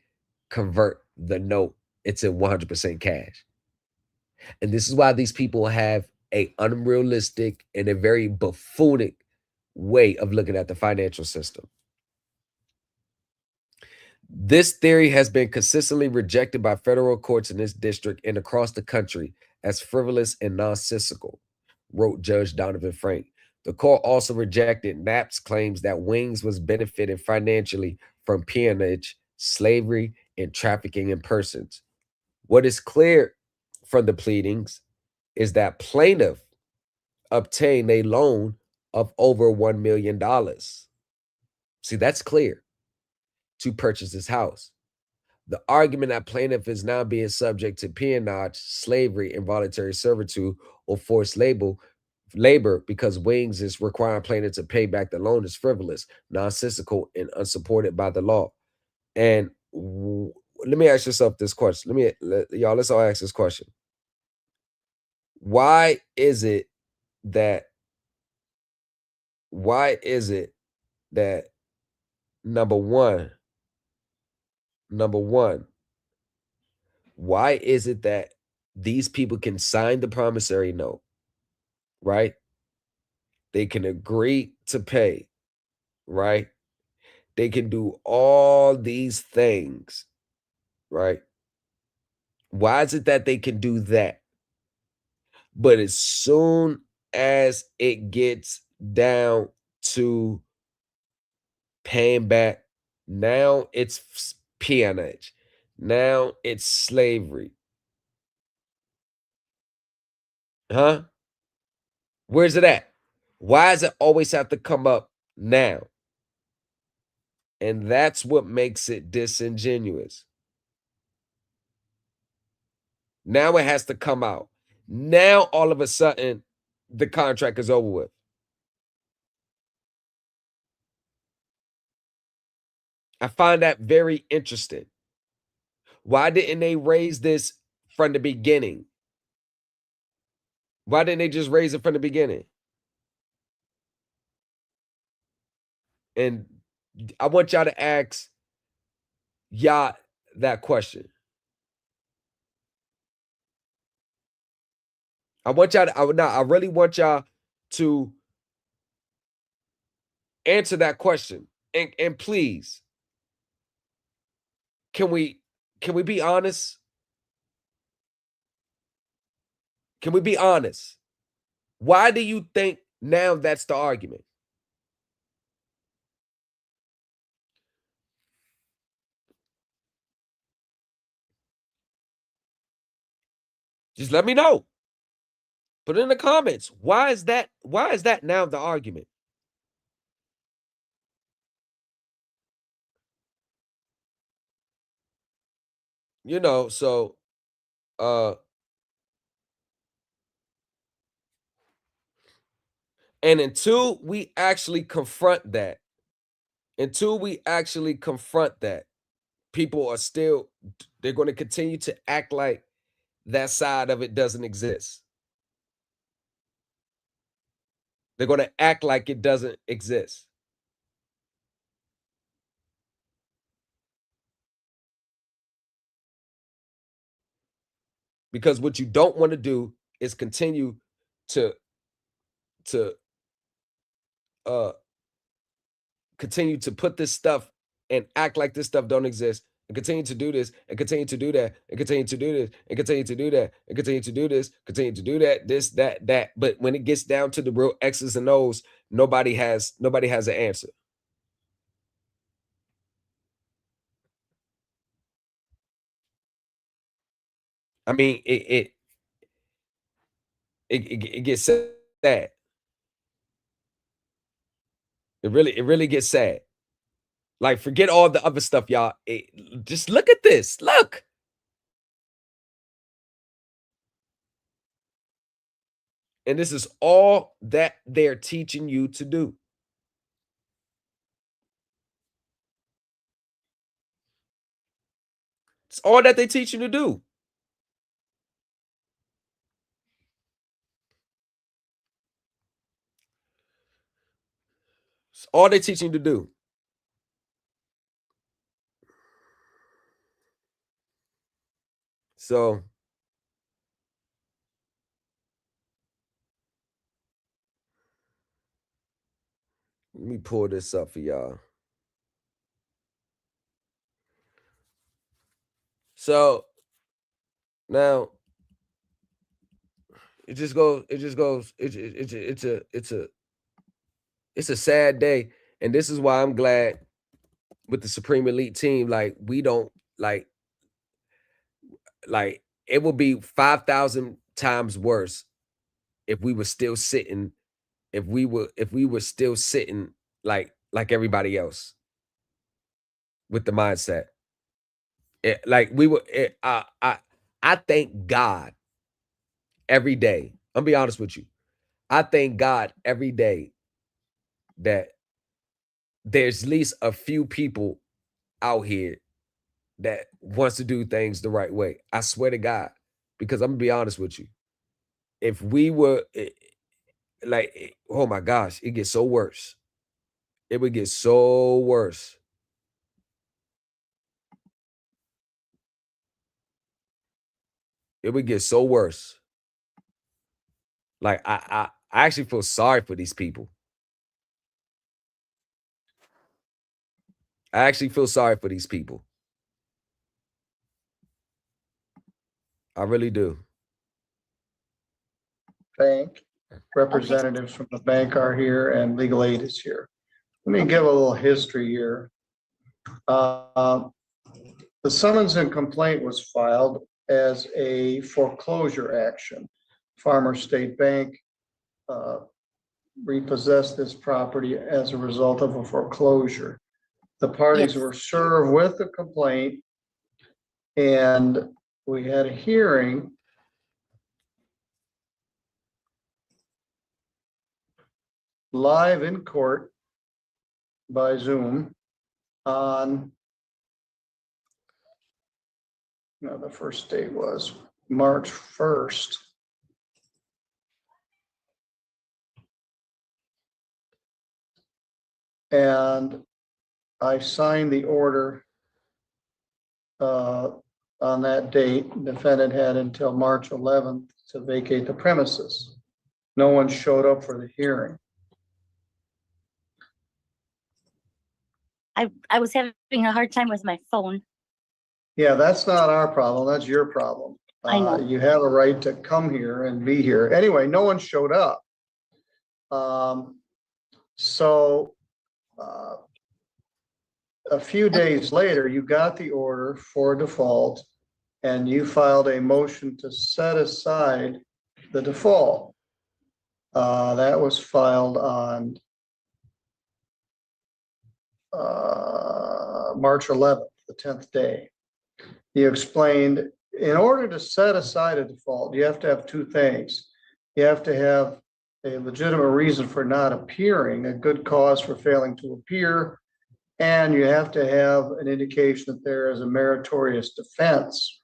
convert the note into 100% cash. And this is why these people have a unrealistic and a very buffoonic way of looking at the financial system. This theory has been consistently rejected by federal courts in this district and across the country as frivolous and nonsensical, wrote Judge Donovan Frank. The court also rejected Knapp's claims that Wings was benefiting financially from peonage, slavery, and trafficking in persons. What is clear from the pleadings is that plaintiff obtained a loan of over $1 million. See, that's clear, to purchase his house. The argument that plaintiff is now being subject to peonage, slavery, involuntary servitude, or forced labor because Wings is requiring plaintiff to pay back the loan is frivolous, nonsensical, and unsupported by the law. And let me ask yourself this question. Let's all ask this question. Why is it that number one, why is it that these people can sign the promissory note, right? They can agree to pay. right? They can do all these things, right? Why is it that they can do that? But as soon as it gets down to paying back, now it's peonage. Now it's slavery. Huh? Where's it at? Why does it always have to come up now? And that's what makes it disingenuous. Now it has to come out. Now all of a sudden, the contract is over with. I find that very interesting. Why didn't they raise this from the beginning? Why didn't they just raise it from the beginning? And I want y'all to ask y'all that question. I want y'all to, I really want y'all to answer that question. And please, can we be honest? Can we be honest? Why do you think now that's the argument? Just let me know. Put it in the comments. Why is that now the argument? You know, so and until we actually confront that, people are still, they're going to continue to act like that side of it doesn't exist. They're going to act like it doesn't exist. Because what you don't want to do is continue to to uh continue to put this stuff and act like this stuff don't exist, and continue to do this and continue to do that and continue to do this and continue to do that and continue to do this, continue to do that, this, that. But when it gets down to the real X's and O's, nobody has an answer. I mean, it gets sad. It really gets sad. Like, forget all the other stuff, y'all. Just look at this. Look. And this is all that they're teaching you to do. It's all that they teach you to do. It's all they teach you to do. So let me pull this up for y'all. So now it's a sad day. And this is why I'm glad with the Supreme Elite team, like we don't like it would be 5,000 times worse if we were still sitting, if we were still sitting like everybody else with the mindset. Like we were I thank God every day. I'm gonna be honest with you. I thank God every day that there's at least a few people out here that wants to do things the right way. I swear to God, because I'm gonna be honest with you. If we were oh my gosh, it gets so worse. It would get so worse. It would get so worse. Like I actually feel sorry for these people. I actually feel sorry for these people. I really do. Bank representatives from the bank are here and legal aid is here. Let me give a little history here. The summons and complaint was filed as a foreclosure action. Farmer State Bank repossessed this property as a result of a foreclosure. The parties were served with the complaint, and we had a hearing live in court by Zoom on, the first date was March 1st. And I signed the order on that date. The defendant had until March 11th to vacate the premises. No one showed up for the hearing. I was having a hard time with my phone. Yeah, that's not our problem. That's your problem. I know. You have a right to come here and be here. Anyway, no one showed up. A few days later, you got the order for default and you filed a motion to set aside the default. That was filed on March 11th, the 10th day. You explained, in order to set aside a default, you have to have two things. You have to have a legitimate reason for not appearing, a good cause for failing to appear, and you have to have an indication that there is a meritorious defense.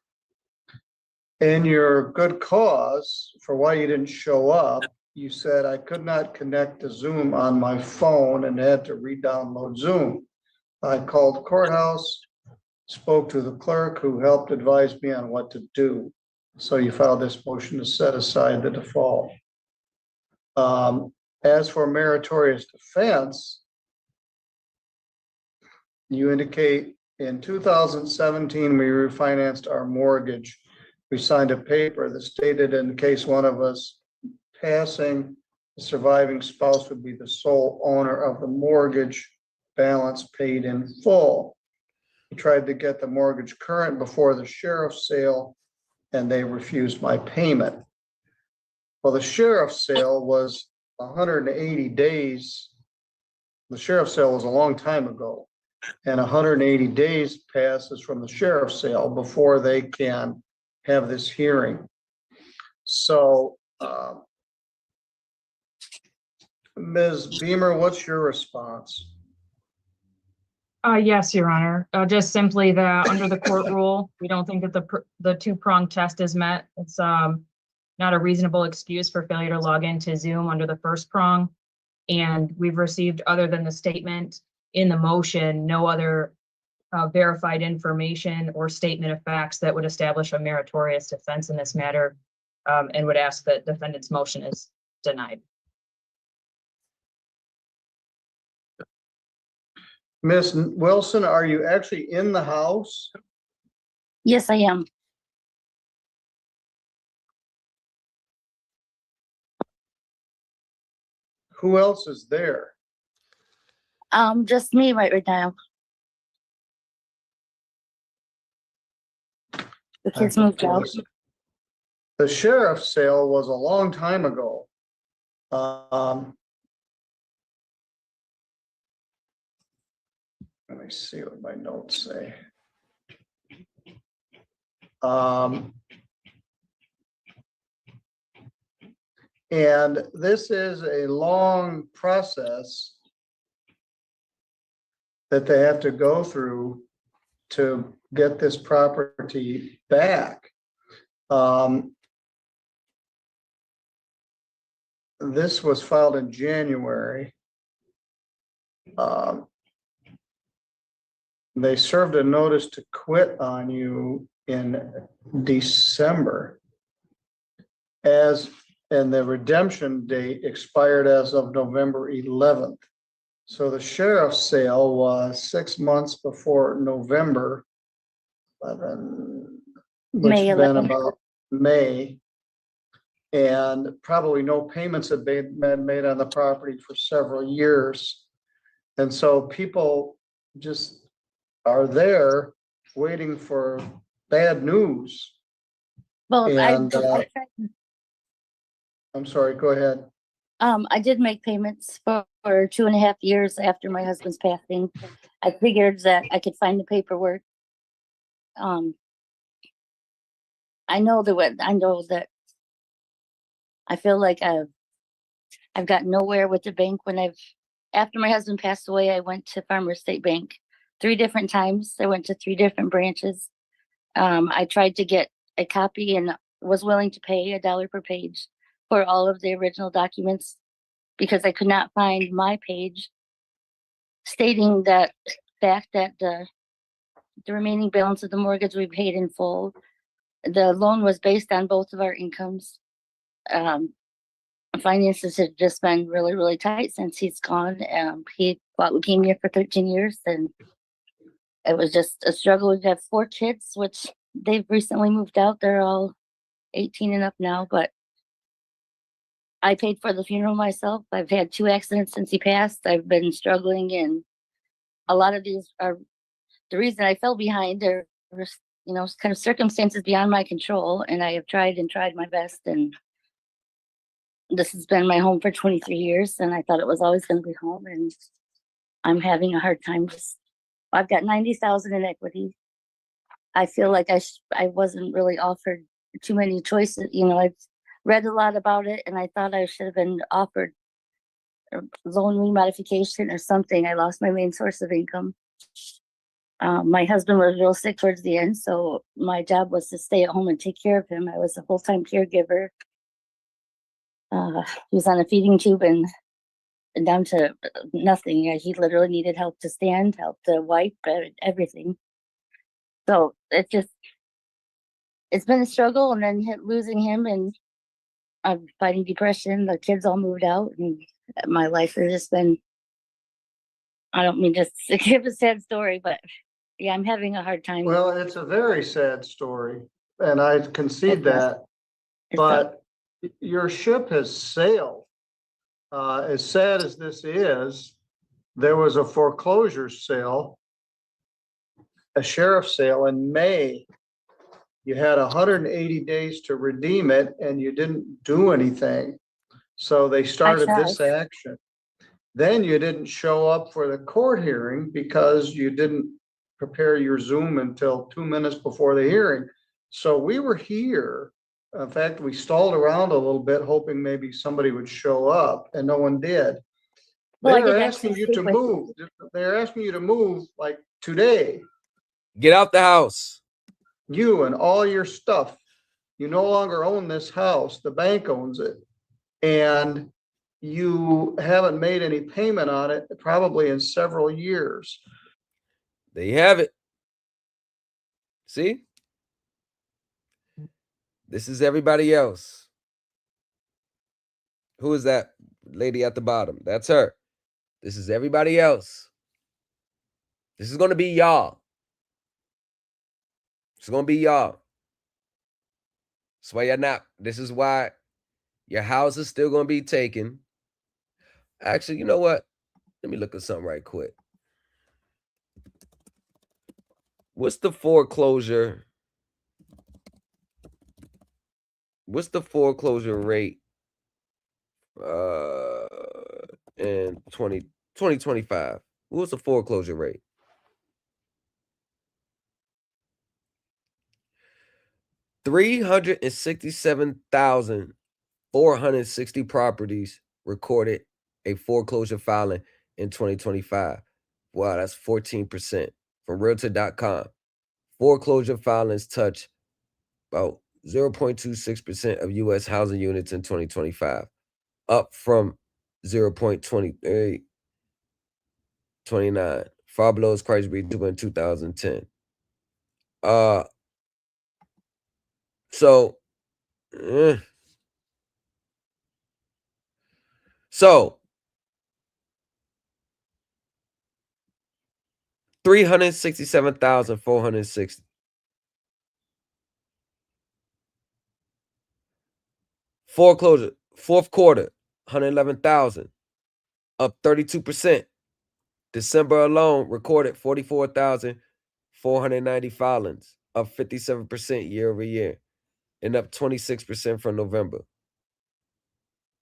In your good cause for why you didn't show up, you said, I could not connect to Zoom on my phone and had to re-download Zoom. I called the courthouse, spoke to the clerk who helped advise me on what to do. So you filed this motion to set aside the default. As for meritorious defense, you indicate in 2017, we refinanced our mortgage. We signed a paper that stated in case one of us passing, the surviving spouse would be the sole owner of the mortgage, balance paid in full. We tried to get the mortgage current before the sheriff's sale, and they refused my payment. Well, the sheriff's sale was 180 days. The sheriff's sale was a long time ago, and 180 days passes from the sheriff's sale before they can have this hearing. So, Ms. Beamer, what's your response? Yes, Your Honor. Just simply that under the court rule, we don't think that the two-pronged test is met. It's not a reasonable excuse for failure to log into Zoom under the first prong. And we've received, other than the statement in the motion, no other verified information or statement of facts that would establish a meritorious defense in this matter, and would ask that defendant's motion is denied. Ms. Wilson, are you actually in the house? Yes, I am. Who else is there? Just me right now. The kids moved out. The sheriff's sale was a long time ago. Let me see what my notes say. And this is a long process that they have to go through to get this property back. This was filed in January. They served a notice to quit on you in December, and the redemption date expired as of November 11th. So the sheriff's sale was 6 months before November 11, which May had been 11th. about May. And probably no payments had been made on the property for several years. And so people just are there waiting for bad news. Well, And I'm sorry, go ahead. I did make payments for 2.5 years after my husband's passing. I figured that I could find the paperwork. I know that I feel like I've got nowhere with the bank. After my husband passed away, I went to Farmers State Bank 3 different times. I went to 3 different branches. I tried to get a copy and was willing to pay $1 per page for all of the original documents because I could not find my page stating that fact that the remaining balance of the mortgage we paid in full. The loan was based on both of our incomes. Finances had just been really, really tight since he's gone. He bought leukemia for 13 years, and it was just a struggle. We've had 4 kids, which they've recently moved out. They're all 18 and up now, but I paid for the funeral myself. I've had 2 accidents since he passed. I've been struggling, and a lot of these are the reason I fell behind. There were, kind of circumstances beyond my control, and I have tried my best, and this has been my home for 23 years, and I thought it was always going to be home, and I'm having a hard time. I've got 90,000 in equity. I feel like I wasn't really offered too many choices. I've read a lot about it, and I thought I should have been offered a loan remodification or something. I lost my main source of income. My husband was real sick towards the end, so my job was to stay at home and take care of him. I was a full-time caregiver. He was on a feeding tube and down to nothing. He literally needed help to stand, help to wipe, everything. So it's been a struggle, and then losing him, and I'm fighting depression. The kids all moved out, and my life has just been, I don't mean just to give a sad story, but yeah, I'm having a hard time. Well, it's a very sad story, and I concede that, It's but your ship has sailed. As sad as this is, there was a foreclosure sale, a sheriff's sale in May. You had 180 days to redeem it, and you didn't do anything. So they started this action. Then you didn't show up for the court hearing because you didn't prepare your Zoom until 2 minutes before the hearing. So we were here. In fact, we stalled around a little bit, hoping maybe somebody would show up, and no one did. They're asking you to move. They're asking you to move like today. Get out the house. You and all your stuff. You no longer own this house. The bank owns it. And you haven't made any payment on it probably in several years. There you have it. See? This is everybody else. Who is that lady at the bottom? That's her. This is everybody else. This is going to be y'all. It's going to be y'all. That's why you're not. This is why your house is still going to be taken. Actually, you know what? Let me look at something right quick. What's the foreclosure? What's the foreclosure rate in 2025? What's the foreclosure rate? $367,460 properties recorded a foreclosure filing in 2025. Wow, that's 14%. From Realtor.com. Foreclosure filings touch about 0.26% of U.S. housing units in 2025, up from 0.29, far below its crisis rate in 2010. So $367,460. Foreclosure, fourth quarter, 111,000, up 32%. December alone recorded 44,490 filings, up 57% year over year, and up 26% from November.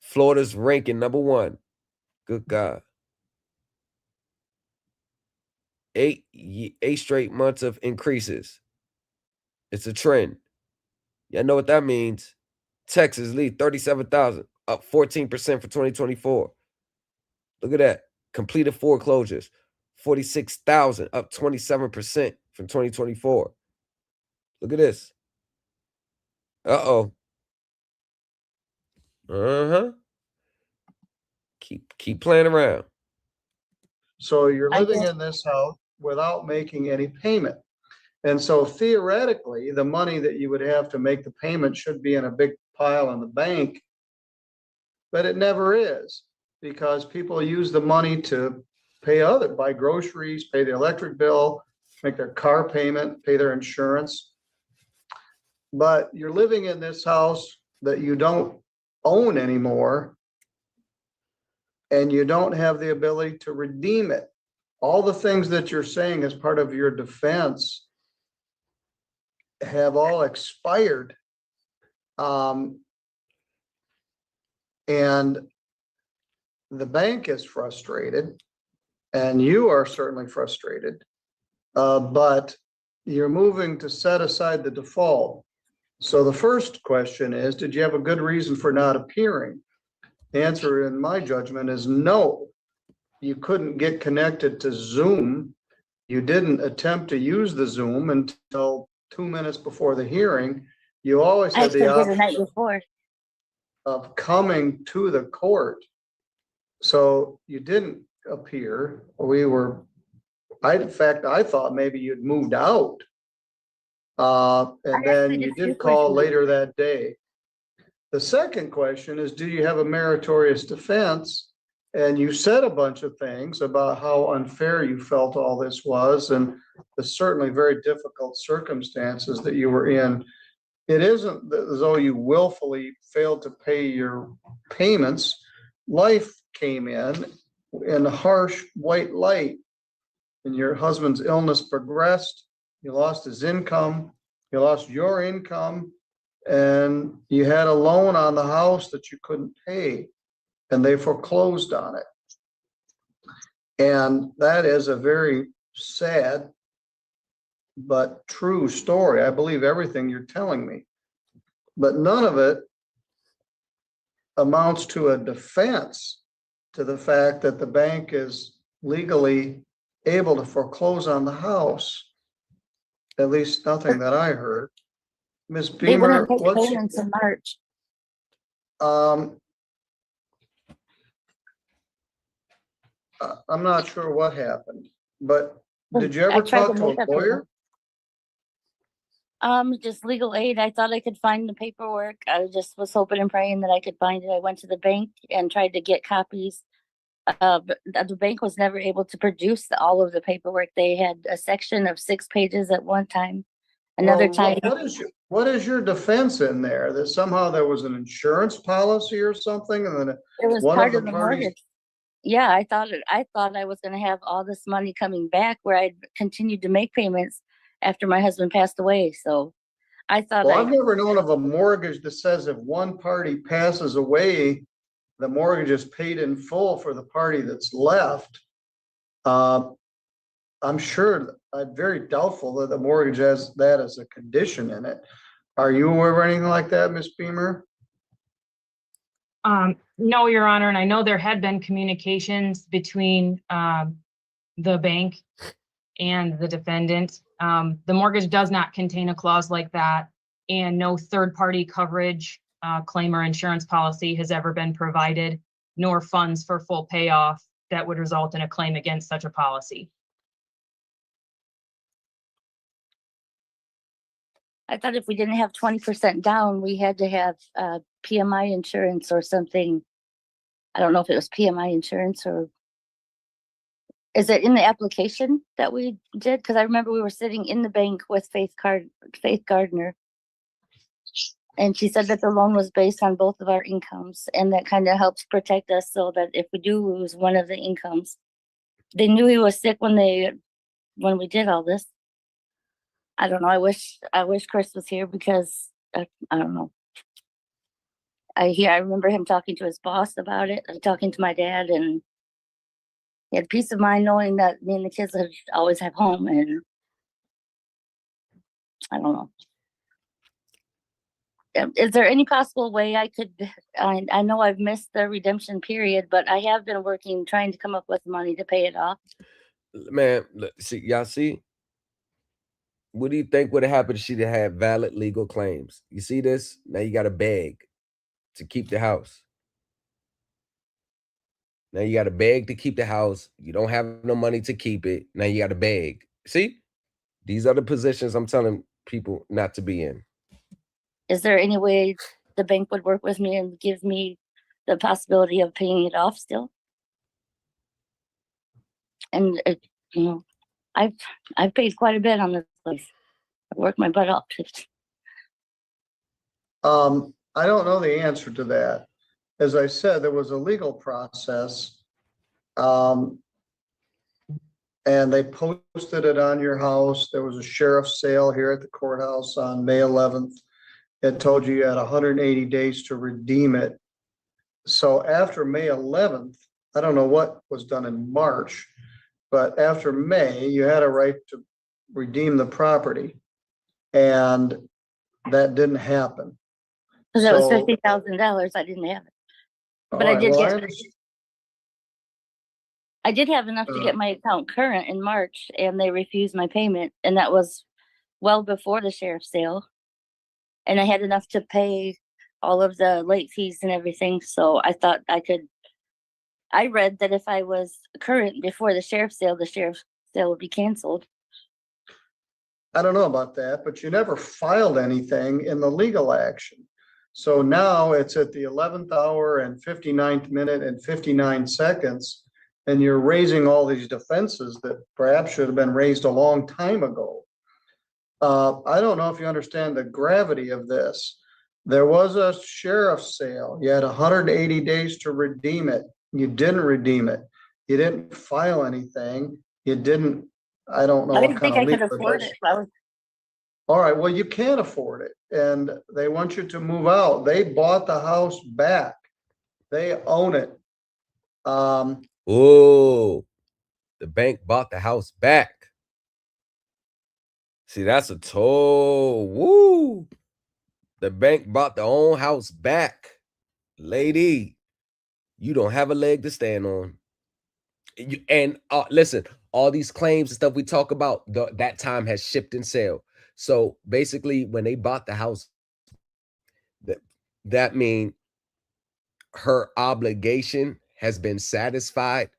Florida's ranking number 1. Good God. 8 straight months of increases. It's a trend. Y'all know what that means. Texas lead 37,000, up 14% for 2024. Look at that. Completed foreclosures, 46,000, up 27% from 2024. Look at this. Uh-oh. Uh-huh. Keep playing around. So you're living in this house without making any payment. And so theoretically, the money that you would have to make the payment should be in a big pile in the bank, but it never is, because people use the money to buy groceries, pay the electric bill, make their car payment, pay their insurance. But you're living in this house that you don't own anymore, and you don't have the ability to redeem it. All the things that you're saying as part of your defense have all expired. And the bank is frustrated, and you are certainly frustrated, but you're moving to set aside the default. So the first question is, did you have a good reason for not appearing? The answer, in my judgment, is no. You couldn't get connected to Zoom. You didn't attempt to use the Zoom until 2 minutes before the hearing. You always had the option the night before of coming to the court. So you didn't appear. In fact, I thought maybe you'd moved out. And then you did call later that day. The second question is, do you have a meritorious defense? And you said a bunch of things about how unfair you felt all this was, and the certainly very difficult circumstances that you were in. It isn't as though you willfully failed to pay your payments. Life came in harsh white light, and your husband's illness progressed. You lost his income, you lost your income, and you had a loan on the house that you couldn't pay, and they foreclosed on it. And that is a very sad but true story. I believe everything you're telling me, but none of it amounts to a defense to the fact that the bank is legally able to foreclose on the house. At least nothing that I heard. Ms. Beamer, they wouldn't take payments in March. I'm not sure what happened, but did you ever talk to a lawyer? Just legal aid. I thought I could find the paperwork. I just was hoping and praying that I could find it. I went to the bank and tried to get copies. But the bank was never able to produce all of the paperwork. They had a section of 6 pages at one time. Another time. What is your defense in there? That somehow there was an insurance policy or something, and then it was part of the mortgage. Yeah, I thought I was going to have all this money coming back where I'd continued to make payments after my husband passed away. So I thought. Well, I've never known of a mortgage that says if one party passes away, the mortgage is paid in full for the party that's left. I'm sure, I'm very doubtful that the mortgage has that as a condition in it. Are you aware of anything like that, Ms. Beamer? No, Your Honor, and I know there had been communications between the bank and the defendant. The mortgage does not contain a clause like that, and no third-party coverage claim or insurance policy has ever been provided, nor funds for full payoff that would result in a claim against such a policy. I thought if we didn't have 20% down, we had to have PMI insurance or something. I don't know if it was PMI insurance or Is it in the application that we did? Because I remember we were sitting in the bank with Faith Gardner. And she said that the loan was based on both of our incomes, and that kind of helps protect us so that if we do lose one of the incomes, they knew he was sick when we did all this. I don't know. I wish Chris was here because I don't know. I remember him talking to his boss about it, talking to my dad, and he had peace of mind knowing that me and the kids would always have home. And I don't know. Is there any possible way I could, I know I've missed the redemption period, but I have been working, trying to come up with money to pay it off. Man, look, see, y'all see? What do you think would have happened if she'd have had valid legal claims? You see this? Now you got to beg to keep the house. Now you got to beg to keep the house. You don't have no money to keep it. Now you got to beg. See? These are the positions I'm telling people not to be in. Is there any way the bank would work with me and give me the possibility of paying it off still? And you know, I've paid quite a bit on this place. I've worked my butt off. I don't know the answer to that. As I said, there was a legal process. And they posted it on your house. There was a sheriff's sale here at the courthouse on May 11th. It told you had 180 days to redeem it. So after May 11th, I don't know what was done in March, but after May, you had a right to redeem the property. And that didn't happen. Because that was $50,000. I didn't have it. But I did I did have enough to get my account current in March, and they refused my payment. And that was well before the sheriff's sale. And I had enough to pay all of the late fees and everything. So I thought I read that if I was current before the sheriff's sale would be canceled. I don't know about that, but you never filed anything in the legal action. So now it's at the 11th hour and 59th minute and 59 seconds, and you're raising all these defenses that perhaps should have been raised a long time ago. I don't know if you understand the gravity of this. There was a sheriff's sale. You had 180 days to redeem it. You didn't redeem it. You didn't file anything. You didn't, I don't know. I didn't think I could afford it. All right, well, you can't afford it, and they want you to move out. They bought the house back. They own it. Oh, the bank bought the house back. See, that's a toll. Woo! The bank bought their own house back. Lady, you don't have a leg to stand on. Listen, all these claims and stuff we talk about, that time has shipped and sailed. So basically, when they bought the house, that means her obligation has been satisfied.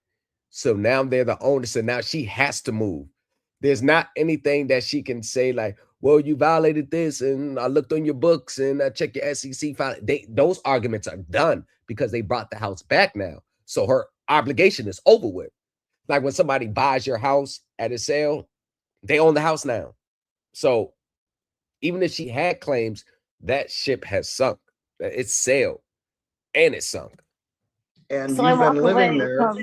So now they're the owner. So now she has to move. There's not anything that she can say like, well, you violated this, and I looked on your books and I checked your SEC file. Those arguments are done because they brought the house back now. So her obligation is over with. Like when somebody buys your house at a sale, they own the house now. So even if she had claims, that ship has sunk. It's sailed and it's sunk. And So you've been living there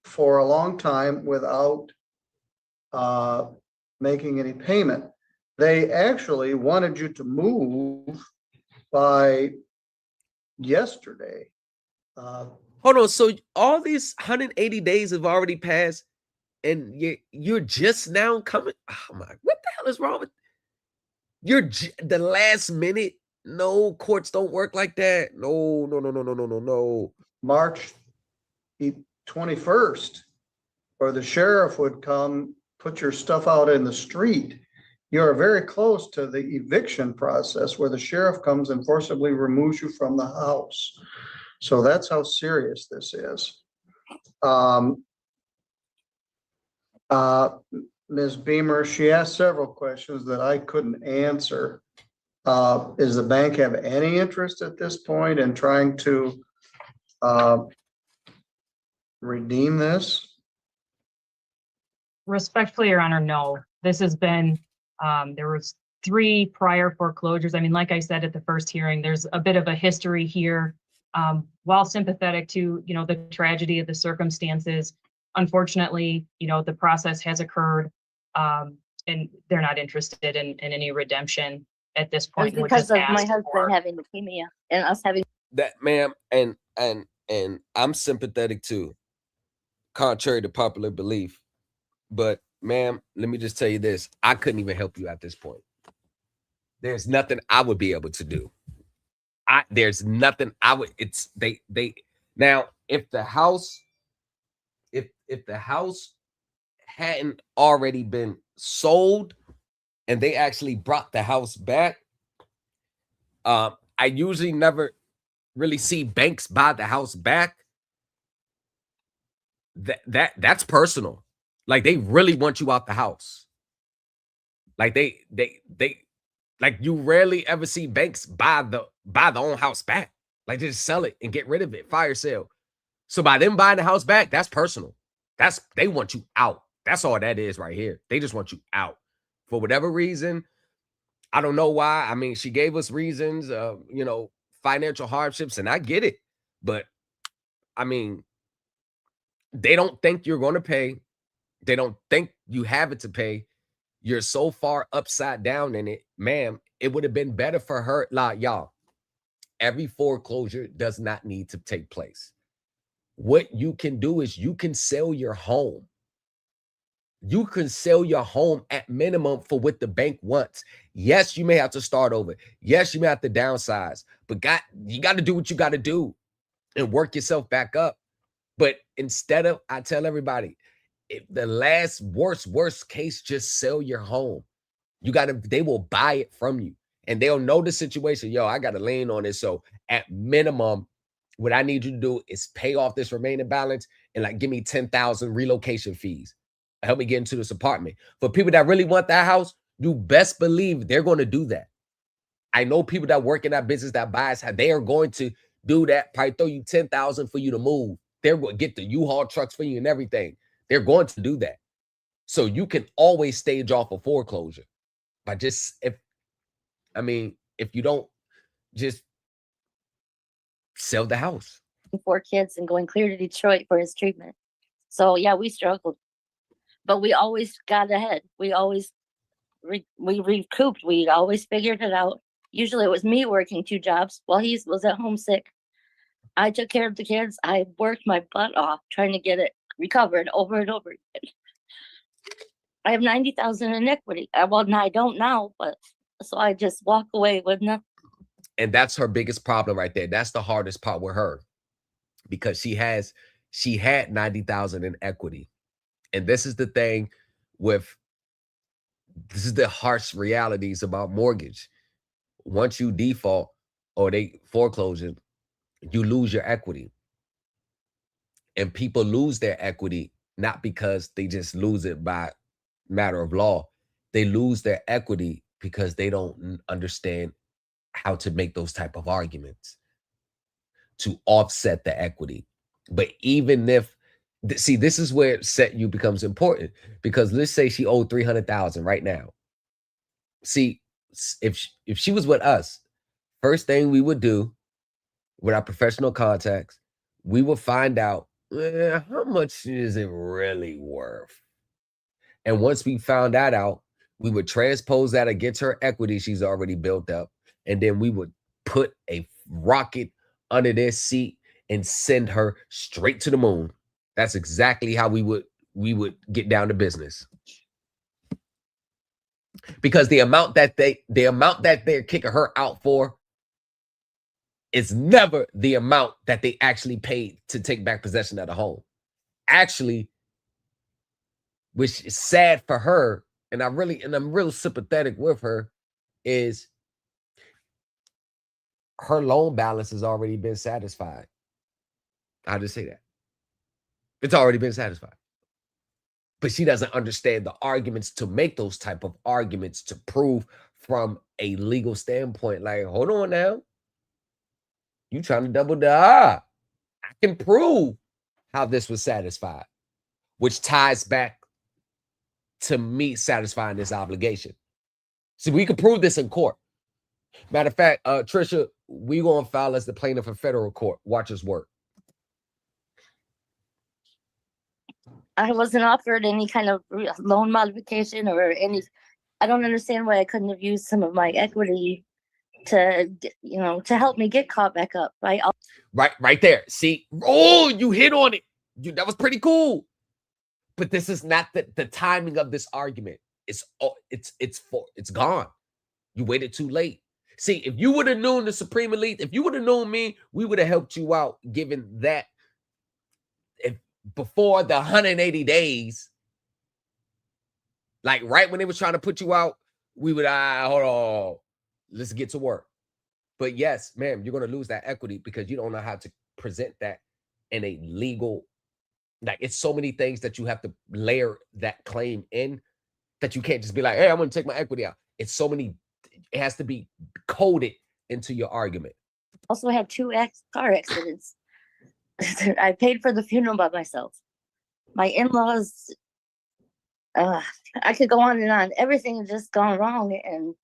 for a long time without making any payment. They actually wanted you to move by yesterday. Hold on. So all these 180 days have already passed, and you're just now coming. Oh my! What the hell is wrong with you're the last minute? No, courts don't work like that. No. March 21st, or the sheriff would come, put your stuff out in the street. You're very close to the eviction process where the sheriff comes and forcibly removes you from the house. So that's how serious this is. Ms. Beamer, she asked several questions that I couldn't answer. Does the bank have any interest at this point in trying to redeem this? Respectfully, Your Honor, no. This has been, there was 3 prior foreclosures. I mean, like I said at the first hearing, there's a bit of a history here. While sympathetic to, you know, the tragedy of the circumstances, unfortunately, you know, the process has occurred, and they're not interested in any redemption at this It was point. and would because just of my ask husband for- having leukemia and us having. That, ma'am, and I'm sympathetic too, contrary to popular belief. But ma'am, let me just tell you this. I couldn't even help you at this point. There's nothing I would be able to do. There's nothing I would, it's they now if the house hadn't already been sold and they actually brought the house back, I usually never really see banks buy the house back. That's personal. Like, they really want you out the house. Like, they like, you rarely ever see banks buy the own house back. Like, just sell it and get rid of it, fire sale. So by them buying the house back, that's personal. They want you out. That's all that is right here. They just want you out for whatever reason. I don't know why. I mean, she gave us reasons, you know, financial hardships, and I get it. But I mean, they don't think you're going to pay. They don't think you have it to pay. You're so far upside down in it, ma'am. It would have been better for her. Like, y'all, every foreclosure does not need to take place. What you can do is you can sell your home. You can sell your home at minimum for what the bank wants. Yes, you may have to start over. Yes, you may have to downsize, but you got to do what you got to do and work yourself back up. But instead of, I tell everybody, if the last worst case, just sell your home. They will buy it from you and they'll know the situation. Yo, I got to lean on it. So at minimum, what I need you to do is pay off this remaining balance and like give me 10,000 relocation fees. Help me get into this apartment. For people that really want that house, you best believe they're going to do that. I know people that work in that business that buys, they are going to do that. Probably throw you 10,000 for you to move. They're going to get the U-Haul trucks for you and everything. They're going to do that. So you can always stage off a foreclosure by if you don't just sell the house. 4 kids and going clear to Detroit for his treatment. So yeah, we struggled, but we always got ahead. We always we recouped. We always figured it out. Usually it was me working 2 jobs while he was at home sick. I took care of the kids. I worked my butt off trying to get it recovered over and over again. I have 90,000 in equity. Well, I don't now, but so I just walk away with nothing. And that's her biggest problem right there. That's the hardest part with her, because she had 90,000 in equity. And this is the thing this is the harsh realities about mortgage. Once you default or they foreclosure, you lose your equity. And people lose their equity not because they just lose it by matter of law. They lose their equity because they don't understand how to make those type of arguments to offset the equity. But even if, see, this is where SETU becomes important, because let's say she owed 300,000 right now. See, if she was with us, first thing we would do with our professional contacts, we would find out how much is it really worth. And once we found that out, we would transpose that against her equity she's already built up. And then we would put a rocket under their seat and send her straight to the moon. That's exactly how we would get down to business. Because the amount that they're kicking her out for is never the amount that they actually paid to take back possession of the home. Actually, which is sad for her, and I'm real sympathetic with her, is her loan balance has already been satisfied. I'll just say that. It's already been satisfied. But she doesn't understand the arguments to make those type of arguments to prove from a legal standpoint. Like, hold on now. You trying to double the I can prove how this was satisfied, which ties back to me satisfying this obligation. See, we can prove this in court. Matter of fact, Trisha, we gonna file as the plaintiff in federal court. Watch us work. I wasn't offered any kind of loan modification or any. I don't understand why I couldn't have used some of my equity to, to help me get caught back up. Right there. See, oh, you hit on it. That was pretty cool. But this is not the timing of this argument. It's gone. You waited too late. See, if you would have known the Supreme Elite, if you would have known me, we would have helped you out, given that if before the 180 days, like right when they was trying to put you out, we would, hold on, let's get to work. But yes, ma'am, you're going to lose that equity because you don't know how to present that in a legal, like it's so many things that you have to layer that claim in that you can't just be like, hey, I'm going to take my equity out. It's so many, it has to be coded into your argument. Also had 2 car accidents. I paid for the funeral by myself. My in-laws, I could go on and on. Everything has just gone wrong. And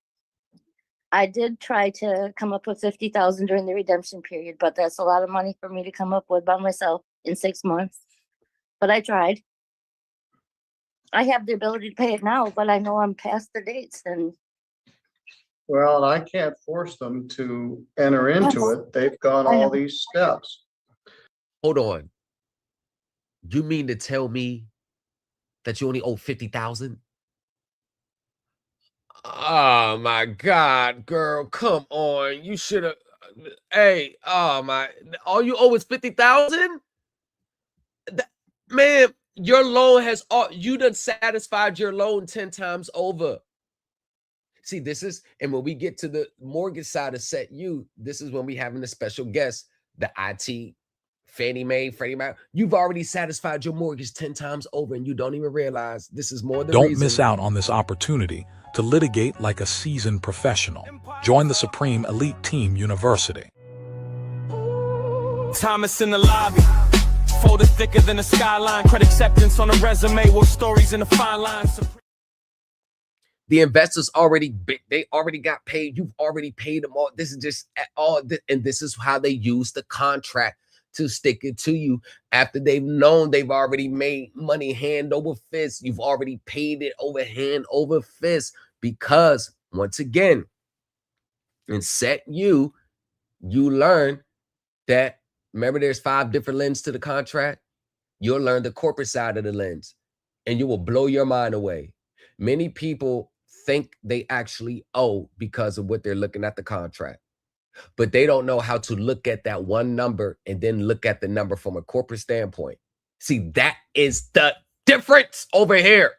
I did try to come up with $50,000 during the redemption period, but that's a lot of money for me to come up with by myself in 6 months. But I tried. I have the ability to pay it now, but I know I'm past the dates. And Well, I can't force them to enter into it. They've gone all these steps. Hold on. You mean to tell me that you only owe 50,000? Oh my God, girl, come on. You should have. Hey, oh my, all you owe is 50,000? Man, your loan has you done satisfied your loan 10 times over. See, this is, and when we get to the mortgage side of SETU, this is when we having a special guest, the IT, Fannie Mae, Freddie Mac. You've already satisfied your mortgage 10 times over, and you don't even realize this is more than Don't miss out on this opportunity to litigate like a seasoned professional. Join the Supreme Elite Team University. Thomas in the lobby. Folded thicker than a skyline. Credit acceptance on a resume. War stories in the fine lines. The investors they already got paid. You've already paid them all. This is just all, and this is how they use the contract to stick it to you after they've known they've already made money hand over fist. You've already paid it over hand over fist because, once again, in SETU, you learn that, remember there's 5 different lenses to the contract? You'll learn the corporate side of the lens, and you will blow your mind away. Many people think they actually owe because of what they're looking at the contract, but they don't know how to look at that one number and then look at the number from a corporate standpoint. See, that is the difference over here.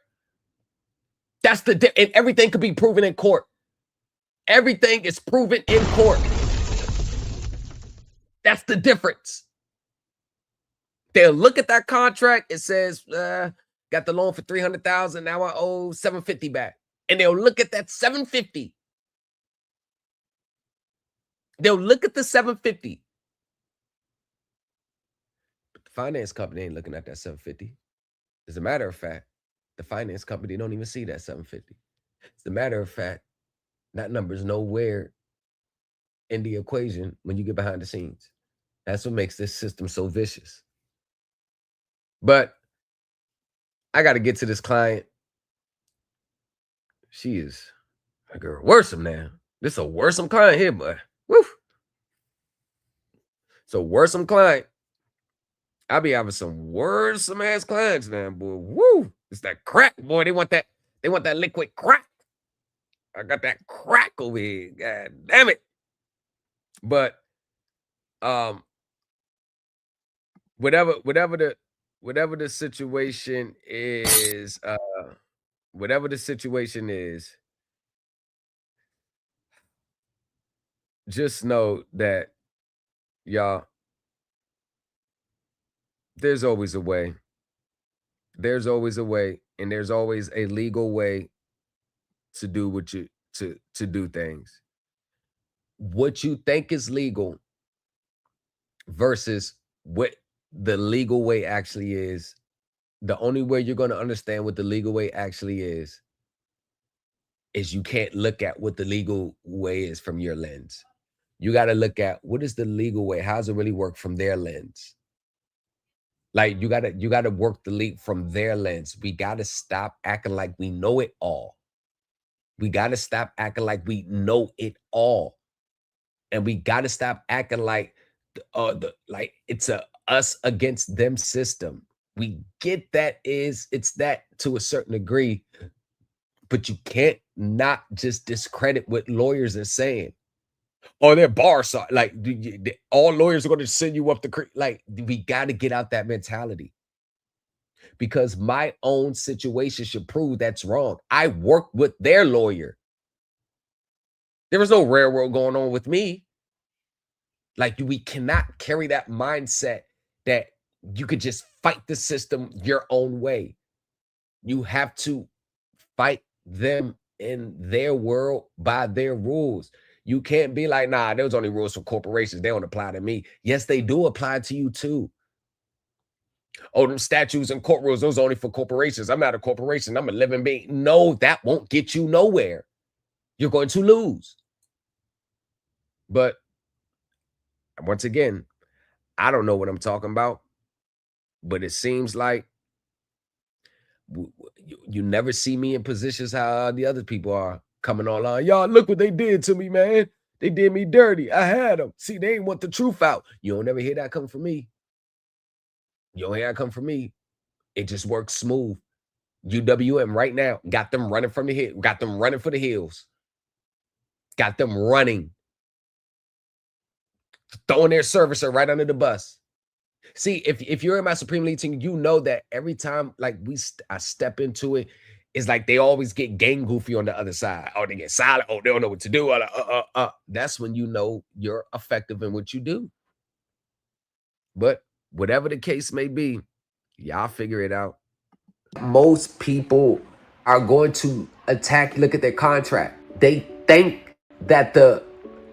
That's and everything could be proven in court. Everything is proven in court. That's the difference. They'll look at that contract. It says, got the loan for $300,000. Now I owe $750 back. And they'll look at that $750. They'll look at the $750. But the finance company ain't looking at that $750. As a matter of fact, the finance company don't even see that $750. As a matter of fact, that number's nowhere in the equation when you get behind the scenes. That's what makes this system so vicious. But I got to get to this client. She is a girl. Worrisome now. This is a worrisome client here, boy. Woo. It's a worrisome client. I be having some worrisome ass clients now, boy. Woo. It's that crack, boy. They want that liquid crack. I got that crack over here. God damn it. But whatever the situation is, just know that, y'all, there's always a way. There's always a way, and there's always a legal way to do what you to do things. What you think is legal versus what the legal way actually is, the only way you're going to understand what the legal way actually is you can't look at what the legal way is from your lens. You got to look at what is the legal way? How does it really work from their lens? Like you gotta work the leap from their lens. We gotta stop acting like we know it all. We gotta stop acting like we know it all. And we gotta stop acting like like it's a us against them system. We get that it's that to a certain degree, but you can't not just discredit what lawyers are saying. Or their bar side, like all lawyers are going to send you up the creek. Like we got to get out that mentality, because my own situation should prove that's wrong. I worked with their lawyer. There was no railroad going on with me. Like we cannot carry that mindset that you could just fight the system your own way. You have to fight them in their world by their rules. You can't be like, nah, there's only rules for corporations. They don't apply to me. Yes, they do apply to you too. Oh, them statutes and court rules, those are only for corporations. I'm not a corporation. I'm a living being. No, that won't get you nowhere. You're going to lose. But once again, I don't know what I'm talking about, but it seems like you never see me in positions how the other people are coming online. Y'all, look what they did to me, man. They did me dirty. I had them. See, they ain't want the truth out. You don't ever hear that come from me. You don't hear that come from me. It just works smooth. UWM right now got them running from the hill. Got them running for the hills. Got them running. Throwing their servicer right under the bus. See, if you're in my Supreme League team, you know that every time like I step into it, it's like they always get gang goofy on the other side. Oh, they get silent. Oh, they don't know what to do. That's when you know you're effective in what you do. But whatever the case may be, y'all figure it out. Most people are going to look at their contract. They think that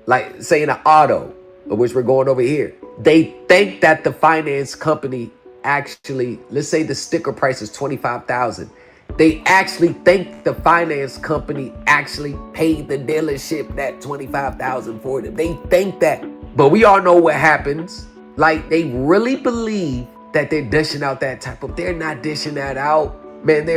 like say in an auto, of which we're going over here, they think that the finance company actually, let's say the sticker price is $25,000. They actually think the finance company actually paid the dealership that $25,000 for them. They think that, but we all know what happens. Like they really believe that they're dishing out that type of. They're not dishing that out, man.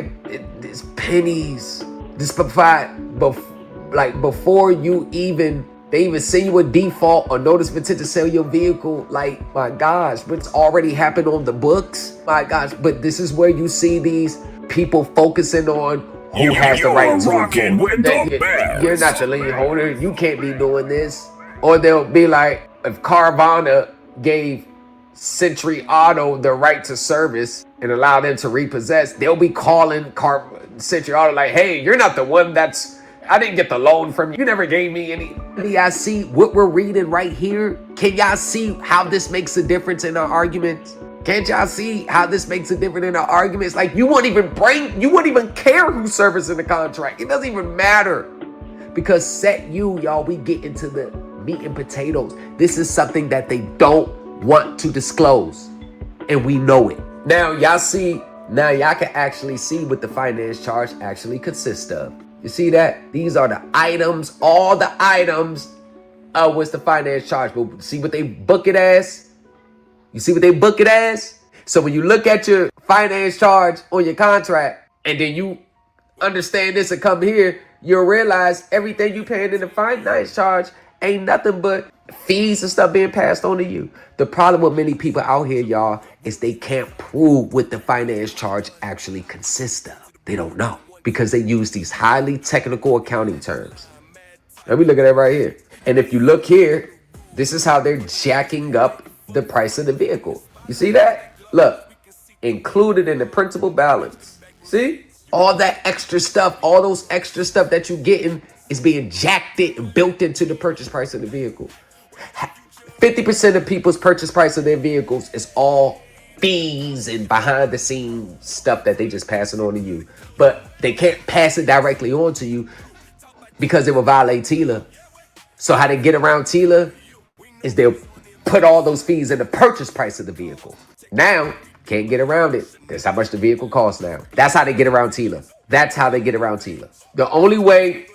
It's pennies. This provide, before you even. They even send you a default or notice of intent to sell your vehicle. Like, my gosh, but it's already happened on the books. My gosh, but this is where you see these people focusing on who has the right to rocking with the best. You're not the lien holder. You can't be doing this. Or they'll be like, if Carvana gave Century Auto the right to service and allow them to repossess, they'll be calling Century Auto like, hey, you're not the one I didn't get the loan from you. You never gave me any. Do y'all see what we're reading right here? Can y'all see how this makes a difference in our arguments? Can't y'all see how this makes a difference in our arguments? Like you won't even care who's servicing the contract. It doesn't even matter. Because SETU, y'all, we get into the meat and potatoes. This is something that they don't want to disclose. And we know it. Now y'all can actually see what the finance charge actually consists of. You see that? These are the items, all the items of what's the finance charge. But see what they book it as? You see what they book it as? So when you look at your finance charge on your contract, and then you understand this and come here, you'll realize everything you paying in the finance charge ain't nothing but fees and stuff being passed on to you. The problem with many people out here, y'all, is they can't prove what the finance charge actually consists of. They don't know. Because they use these highly technical accounting terms. Let me look at that right here. And if you look here, this is how they're jacking up the price of the vehicle. You see that? Look, included in the principal balance. See? All that extra stuff, all those extra stuff that you're getting is being jacked and built into the purchase price of the vehicle. 50% of people's purchase price of their vehicles is all fees and behind the scenes stuff that they just passing on to you. But they can't pass it directly on to you because it will violate TILA. So how they get around TILA is they'll put all those fees in the purchase price of the vehicle. Now, can't get around it. That's how much the vehicle costs now. That's how they get around TILA. That's how they get around TILA. The only way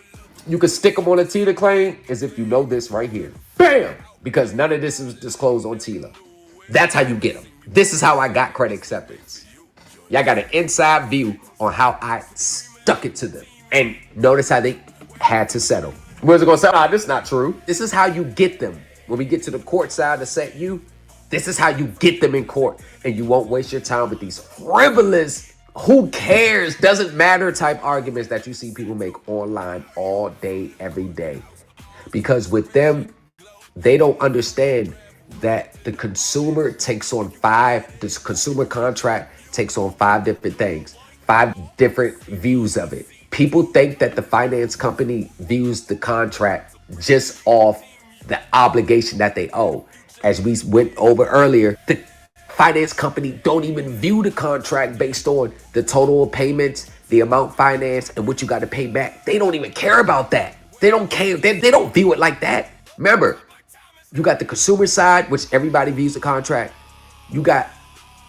you can stick them on a TILA claim is if you know this right here. Bam! Because none of this is disclosed on TILA. That's how you get them. This is how I got credit acceptance. Y'all got an inside view on how I stuck it to them. And notice how they had to settle. Where's it gonna say, this is not true. This is how you get them. When we get to the court side to SETU, this is how you get them in court. And you won't waste your time with these frivolous, who cares, doesn't matter type arguments that you see people make online all day, every day. Because with them, they don't understand that the consumer takes on this consumer contract takes on 5 different things, 5 different views of it. People think that the finance company views the contract just off the obligation that they owe. As we went over earlier, the finance company don't even view the contract based on the total of payments, the amount financed, and what you got to pay back. They don't even care about that. They don't care. They don't view it like that. Remember, you got the consumer side, which everybody views the contract. You got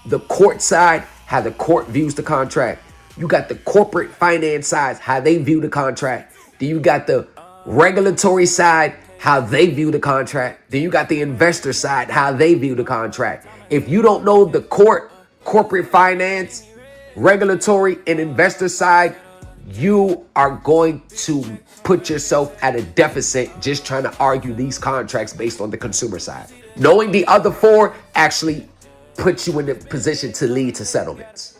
the court side, how the court views the contract. You got the corporate finance side, how they view the contract. Then you got the regulatory side, how they view the contract. Then you got the investor side, how they view the contract. If you don't know the corporate finance, regulatory, and investor side, you are going to put yourself at a deficit just trying to argue these contracts based on the consumer side. Knowing the other 4 actually puts you in a position to lead to settlements.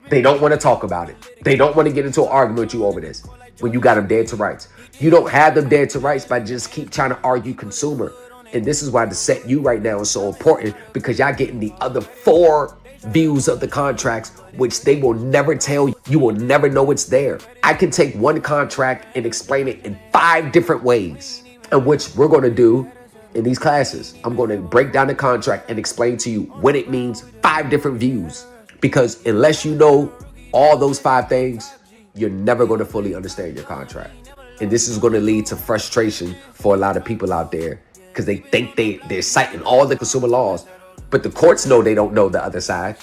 They don't want to talk about it. They don't want to get into an argument with you over this when you got them dead to rights. You don't have them dead to rights by just keep trying to argue consumer. And this is why the SETU right now is so important, because y'all getting the other 4 views of the contracts, which they will never tell you. You will never know it's there. I can take one contract and explain it in 5 different ways, and which we're going to do in these classes. I'm going to break down the contract and explain to you what it means, 5 different views. Because unless you know all those 5 things, you're never going to fully understand your contract. And this is going to lead to frustration for a lot of people out there, because they think they're citing all the consumer laws, but the courts know they don't know the other side.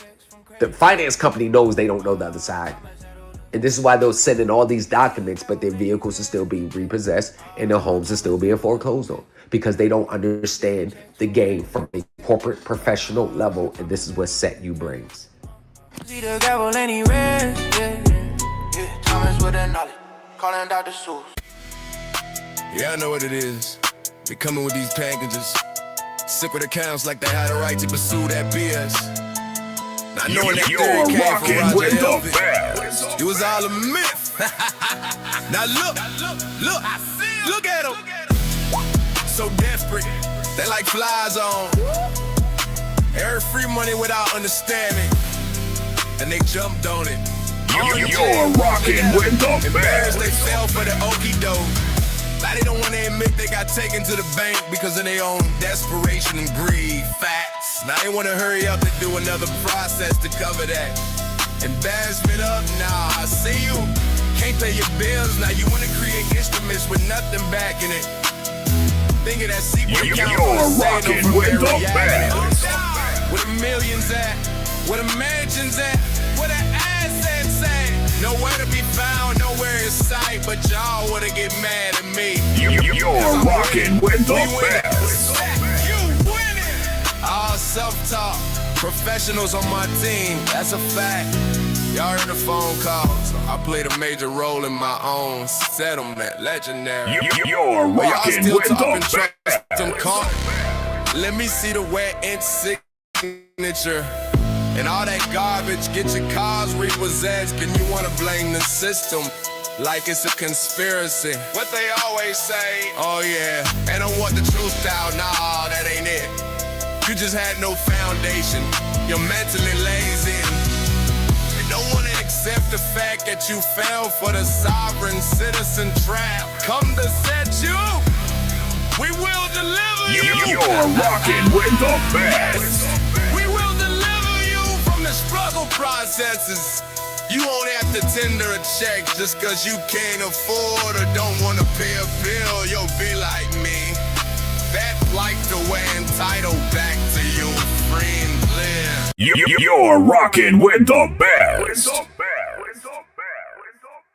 The finance company knows they don't know the other side. And this is why they'll send in all these documents, but their vehicles are still being repossessed and their homes are still being foreclosed on, because they don't understand the game from a corporate professional level. And this is what SETU brings. See the gavel and he ran, yeah. Thomas with that knowledge, calling Dr. Seuss. Yeah, I know what it is. They coming with these packages. Secret accounts like they had a right to pursue that BS. I know that You're theory came rocking from with Roger the Elvis. best. It was all a myth. Now look at them. So desperate, they like flies on. Every free money without understanding, and they jumped on it. You're rocking with the Embarrassed, they best. fell for the okie doke. Now they don't want to admit they got taken to the bank because of their own desperation and greed. Facts. Now they want to hurry up and do another process to cover that. Embarrassment up, nah, I see you. Can't pay your bills, now you want to create instruments with nothing backing it. Think of that secret account. You're rocking with the best. Where the millions at? Where the mansions at? Where the assets at? Nowhere to be found, nowhere in sight, but y'all wanna get mad at me. You're rocking with the best. You winning! All self-talk, professionals on my team, that's a fact. Y'all heard the phone calls, I played a major role in my own settlement, legendary. You're But y'all rocking still with talking the trash, them best. cars. Let me see the wet ink signature. And all that garbage, get your cars repossessed. And you wanna blame the system like it's a conspiracy. What they always say, oh yeah, and I want the truth out, nah, that ain't it. You just had no foundation, you're mentally lazy. And don't wanna accept the fact that you fell for the sovereign citizen trap. Come to SETU, we will deliver you. You're rocking with the best. We will deliver you from the struggle processes. You won't have to tender a check just cause you can't afford or don't wanna pay a bill. You'll be like me. That flight to way entitled back to your friend live. You're rocking with the best.